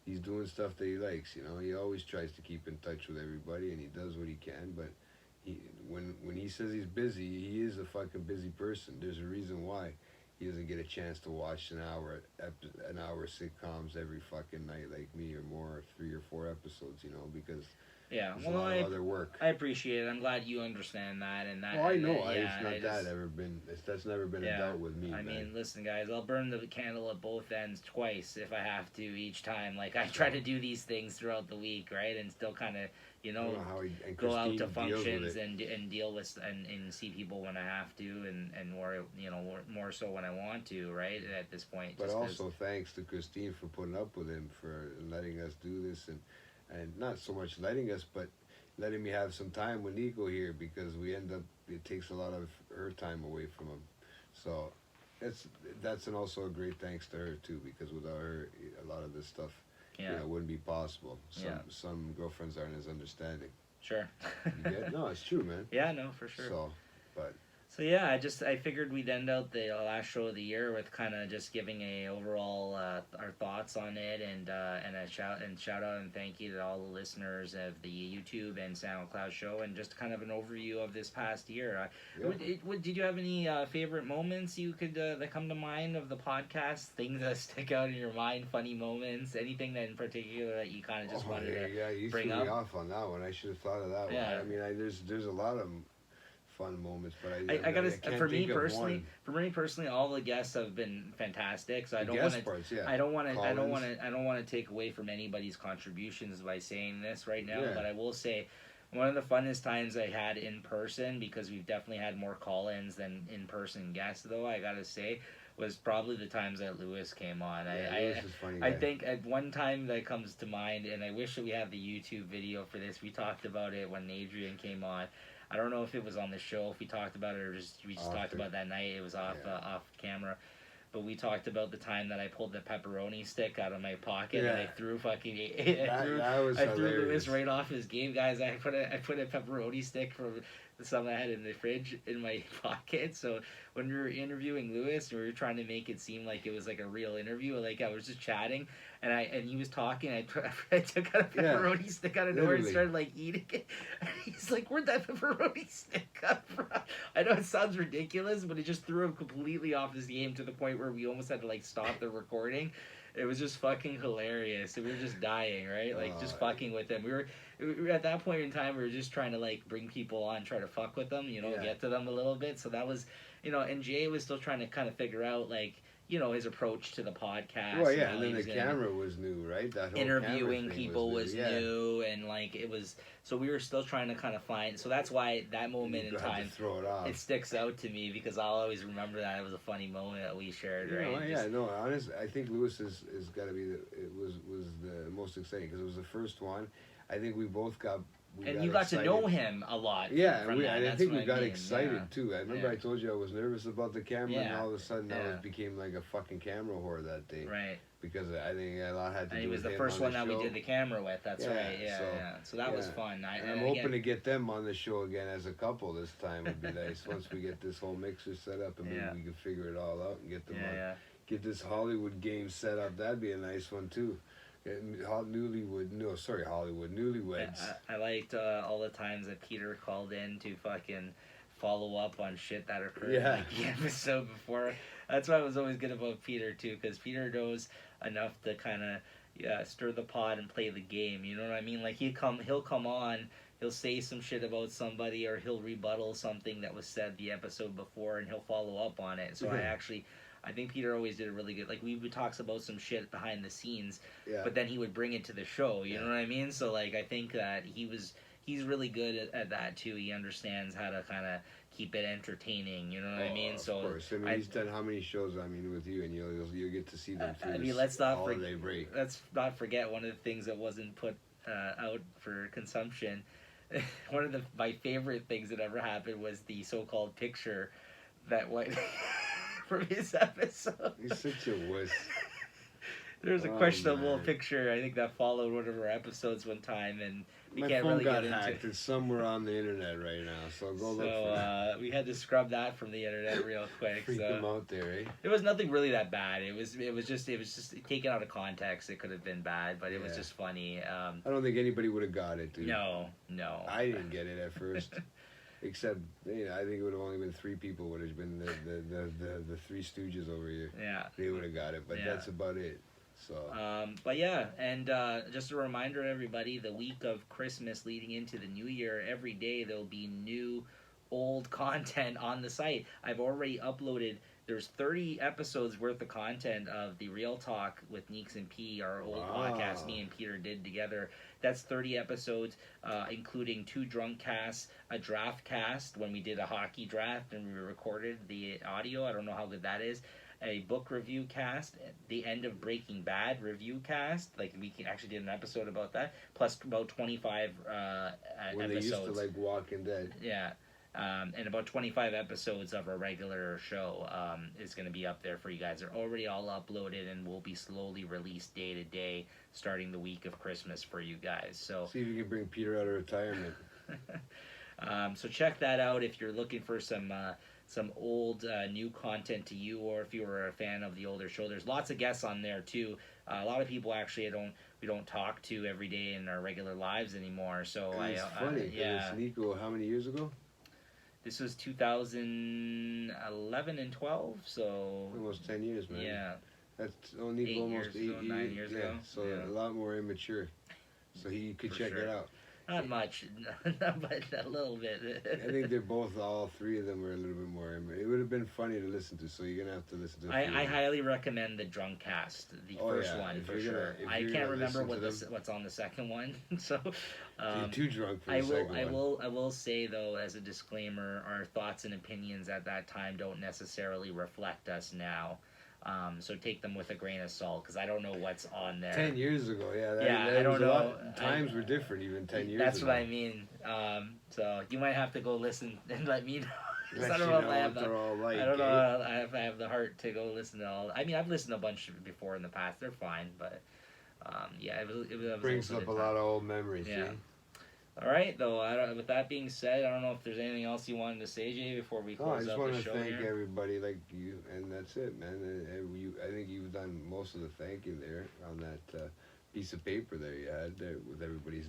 Speaker 2: he's doing stuff that he likes. He always tries to keep in touch with everybody, and he does what he can. But when he says he's busy, he is a fucking busy person. There's a reason why he doesn't get a chance to watch an hour sitcoms every fucking night like me, or more, 3 or 4 episodes. Because
Speaker 1: Yeah,
Speaker 2: there's a lot of other work.
Speaker 1: I appreciate it. I'm glad you understand that and that.
Speaker 2: Oh, I know.
Speaker 1: Yeah,
Speaker 2: That's never been a doubt with me.
Speaker 1: I
Speaker 2: man.
Speaker 1: mean, listen, guys, I'll burn the candle at both ends twice if I have to each time. Like, I try to do these things throughout the week, right? And still kind of,
Speaker 2: I don't know how
Speaker 1: go out to
Speaker 2: Christine deals with
Speaker 1: functions
Speaker 2: it.
Speaker 1: and deal with and see people when I have to and more so when I want to, right? At this point.
Speaker 2: But
Speaker 1: just 'cause-
Speaker 2: also thanks to Christine for putting up with him, for letting us do this, and not so much letting us, but letting me have some time with Niko here, because it takes a lot of her time away from him. So that's also a great thanks to her too, because without her, a lot of this stuff wouldn't be possible. Some girlfriends aren't as understanding.
Speaker 1: Sure.
Speaker 2: You get? No, it's true, man.
Speaker 1: Yeah, no, for sure.
Speaker 2: So
Speaker 1: yeah, I figured we'd end out the last show of the year with kind of just giving a overall our thoughts on it, and a shout out and thank you to all the listeners of the YouTube and SoundCloud show, and just kind of an overview of this past year. Did you have any favorite moments you could that come to mind of the podcast? Things that stick out in your mind, funny moments, anything that in particular that you kind of just wanted to
Speaker 2: you
Speaker 1: bring
Speaker 2: threw
Speaker 1: up?
Speaker 2: me off on that one. I should have thought of that one. I mean, there's a lot of fun moments, but I
Speaker 1: gotta.
Speaker 2: can't
Speaker 1: For me
Speaker 2: think of one.
Speaker 1: personally, all the guests have been fantastic. So I don't
Speaker 2: Guest
Speaker 1: want
Speaker 2: parts,
Speaker 1: to.
Speaker 2: yeah.
Speaker 1: I don't want to.
Speaker 2: Collins.
Speaker 1: I don't want to take away from anybody's contributions by saying this right now.
Speaker 2: Yeah.
Speaker 1: But I will say, one of the funnest times I had in person, because we've definitely had more call-ins than in-person guests, though, I gotta say, was probably the times that Lewis came on.
Speaker 2: Lewis is a funny guy.
Speaker 1: I think at one time that comes to mind, and I wish that we had the YouTube video for this. We talked about it when Adrian came on. I don't know if it was on the show, if we talked about it, or we just talked about that night. It was off camera. But we talked about the time that I pulled the pepperoni stick out of my pocket and I threw I threw Lewis right off his game, guys. I put a pepperoni stick from some I had in the fridge in my pocket. So when we were interviewing Lewis, we were trying to make it seem like it was like a real interview, like I was just chatting, and he was talking. I took out a pepperoni stick out of nowhere and started like eating it. And he's like, "Where'd that pepperoni stick come from?" I know it sounds ridiculous, but it just threw him completely off his game to the point where we almost had to like stop the recording. It was just fucking hilarious. We were just dying, right? Like, just fucking with them. We were at that point in time, we were just trying to, like, bring people on, try to fuck with them, get to them a little bit. So that was, and Jay was still trying to kind of figure out, like, his approach to the podcast.
Speaker 2: Well, yeah, and then the camera was new, right? That whole
Speaker 1: interviewing people was new, and, like, it was, so we were still trying to kind of find, so that's why that moment in time,
Speaker 2: throw it off.
Speaker 1: It sticks out to me, because I'll always remember that. It was a funny moment that we shared, right?
Speaker 2: Honestly, I think Lewis is got to be was the most exciting, because it was the first one. I think we both got
Speaker 1: you got to know him a lot.
Speaker 2: Yeah, I think we got excited too. I remember I told you I was nervous about the camera, and all of a sudden I became like a fucking camera whore that day.
Speaker 1: Right.
Speaker 2: Because I think a lot had to do with him.
Speaker 1: He was the first one that we did the camera with. That's right. Yeah. So that was fun.
Speaker 2: I'm hoping to get them on the show again as a couple this time. Would be nice once we get this whole mixer set up, and maybe we can figure it all out and get them on. Get this Hollywood game set up. That'd be a nice one too. Hollywood, newlyweds.
Speaker 1: I liked all the times that Peter called in to fucking follow up on shit that occurred like the episode before. That's why I was always good about Peter too, because Peter knows enough to kind of stir the pot and play the game. You know what I mean? Like he'll come on, he'll say some shit about somebody, or he'll rebuttal something that was said the episode before, and he'll follow up on it. So I think Peter always did a really good, like, we would talk about some shit behind the scenes, but then he would bring it to the show, you know what I mean? So, like, I think that he's really good at that, too. He understands how to kind of keep it entertaining, you know what I mean? So,
Speaker 2: of course. I mean, he's done how many shows, with you, and you'll get to see them through holiday break.
Speaker 1: Let's not forget one of the things that wasn't put out for consumption. One of my favorite things that ever happened was the so-called picture that went... from his episode.
Speaker 2: He's such a wuss.
Speaker 1: There was a questionable picture, I think, that followed one of our episodes one time, and we
Speaker 2: My
Speaker 1: can't
Speaker 2: phone
Speaker 1: really
Speaker 2: got
Speaker 1: get
Speaker 2: hacked.
Speaker 1: into it.
Speaker 2: It's somewhere on the internet right now, so go look for it.
Speaker 1: We had to scrub that from the internet real quick.
Speaker 2: Freak them out there, eh?
Speaker 1: It was nothing really that bad. It was just taken out of context. It could have been bad, but it was just funny.
Speaker 2: I don't think anybody would have got it, dude.
Speaker 1: No.
Speaker 2: I didn't get it at first. Except, I think it would have only been 3 people. Would have been the 3 Stooges over here.
Speaker 1: Yeah,
Speaker 2: they would have got it, but that's about it. So.
Speaker 1: But yeah, and just a reminder to everybody: the week of Christmas leading into the New Year, every day there'll be new, old content on the site. I've already uploaded. There's 30 episodes worth of content of the Real Talk with Neeks and P, our old podcast me and Peter did together. That's 30 episodes, including 2 drunk casts, a draft cast when we did a hockey draft and we recorded the audio. I don't know how good that is. A book review cast, the end of Breaking Bad review cast. Like, we actually did an episode about that, plus about 25 episodes.
Speaker 2: When they used to, like, Walking Dead.
Speaker 1: Yeah. And about 25 episodes of our regular show is going to be up there for you guys. They're already all uploaded and will be slowly released day to day starting the week of Christmas for you guys. So
Speaker 2: see if you can bring Peter out of retirement.
Speaker 1: So check that out if you're looking for some old new content to you, or if you were a fan of the older show. There's lots of guests on there too. A lot of people actually we don't talk to every day in our regular lives anymore. So
Speaker 2: it's funny. It's Niko. How many years ago?
Speaker 1: This was 2011 and 12, so...
Speaker 2: Almost 10 years, man.
Speaker 1: Yeah.
Speaker 2: That's only almost
Speaker 1: 9 years ago.
Speaker 2: So a lot more immature. So he could check it out.
Speaker 1: Not much, but a little bit.
Speaker 2: I think they're both, all 3 of them were a little bit more immature. It would have been funny to listen to, so you're going to have to listen to it.
Speaker 1: I highly recommend the Drunk Cast, the first one, for sure. I can't remember what's on the second one, so...
Speaker 2: you're too drunk for the second one.
Speaker 1: I will say, though, as a disclaimer, our thoughts and opinions at that time don't necessarily reflect us now. So take them with a grain of salt, because I don't know what's on there.
Speaker 2: 10 years ago,
Speaker 1: I don't know.
Speaker 2: Times were different even 10 years
Speaker 1: that's
Speaker 2: ago.
Speaker 1: That's what I mean. So you might have to go listen and let me know. I don't know if I have if I have the heart to go listen to all. I mean, I've listened to a bunch before in the past. They're fine, but it
Speaker 2: brings up a lot of old memories.
Speaker 1: Yeah. All right, though. With that being said, I don't know if there's anything else you wanted to say, Jay, before we close up the show.
Speaker 2: I just want to thank everybody, like you, and that's it, man. I think you've done most of the thanking there on that piece of paper there you had there with everybody's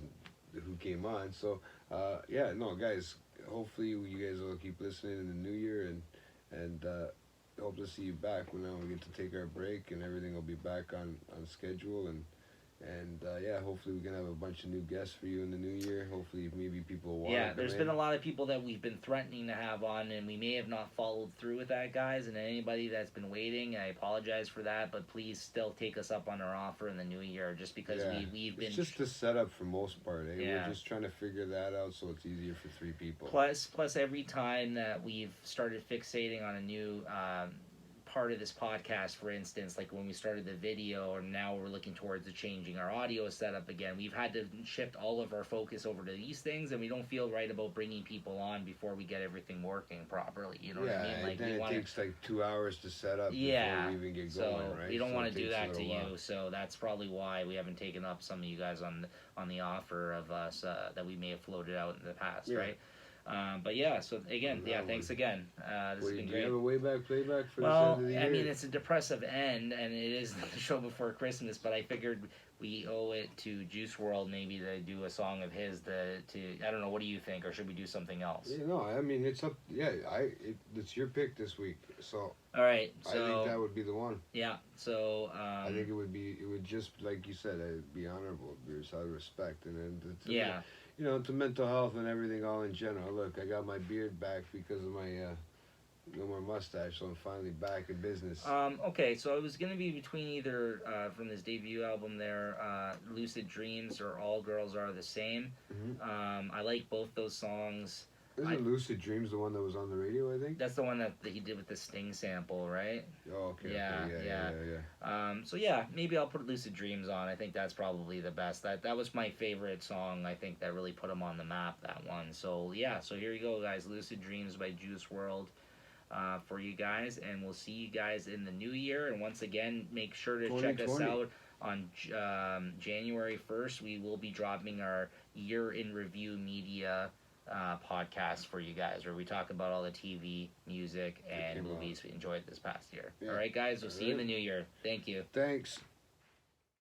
Speaker 2: who came on. So, guys, hopefully you guys will keep listening in the new year, and hope to see you back when we get to take our break and everything will be back on schedule. And yeah, hopefully we can have a bunch of new guests for you in the new year. Hopefully maybe people will want to come
Speaker 1: there's
Speaker 2: in.
Speaker 1: been a lot of people that we've been threatening to have on, and we may have not followed through with that, guys. And anybody that's been waiting, I apologize for that, but please still take us up on our offer in the new year, just because we've been...
Speaker 2: It's just the setup for most part, eh?
Speaker 1: Yeah.
Speaker 2: We're just trying to figure that out so it's easier for 3 people.
Speaker 1: Plus every time that we've started fixating on a new part of this podcast, for instance, like when we started the video, or now we're looking towards changing our audio setup again, we've had to shift all of our focus over to these things, and we don't feel right about bringing people on before we get everything working properly. You know what I mean? Like,
Speaker 2: then it takes like 2 hours to set up before we even get going, right?
Speaker 1: We don't want to do that to
Speaker 2: while.
Speaker 1: you, so that's probably why we haven't taken up some of you guys on the offer of us that we may have floated out in the past, right? But yeah, so again, thanks again. This has been great.
Speaker 2: Do you have a way back playback for
Speaker 1: the end
Speaker 2: of the year?
Speaker 1: I mean, it's a depressive end, and it is the show before Christmas, but I figured we owe it to Juice WRLD maybe to do a song of his I don't know, what do you think, or should we do something else?
Speaker 2: Yeah, no, I mean, it's up, it's your pick this week, so...
Speaker 1: All right, so...
Speaker 2: I think that would be the one.
Speaker 1: Yeah, so...
Speaker 2: I think it would just, like you said, it'd be honorable, it'd be out of respect, and then... You know, to mental health and everything all in general. Look, I got my beard back because of my no more mustache, so I'm finally back in business.
Speaker 1: Okay, so it was going to be between either, from this debut album there, Lucid Dreams or All Girls Are the Same.
Speaker 2: Mm-hmm.
Speaker 1: I like both those songs.
Speaker 2: Isn't Lucid Dreams the one that was on the radio, I think?
Speaker 1: That's the one that he did with the Sting sample, right?
Speaker 2: Oh, okay.
Speaker 1: Yeah. So yeah, maybe I'll put Lucid Dreams on. I think that's probably the best. That was my favorite song. I think that really put him on the map, that one. So yeah, so here you go, guys. Lucid Dreams by Juice WRLD for you guys, and we'll see you guys in the new year. And once again, make sure to check us out on January 1st. We will be dropping our year in review media podcast for you guys, where we talk about all the TV, music, and movies we enjoyed this past year. All right, guys, we'll see you in the new year. Thank you.
Speaker 2: Thanks.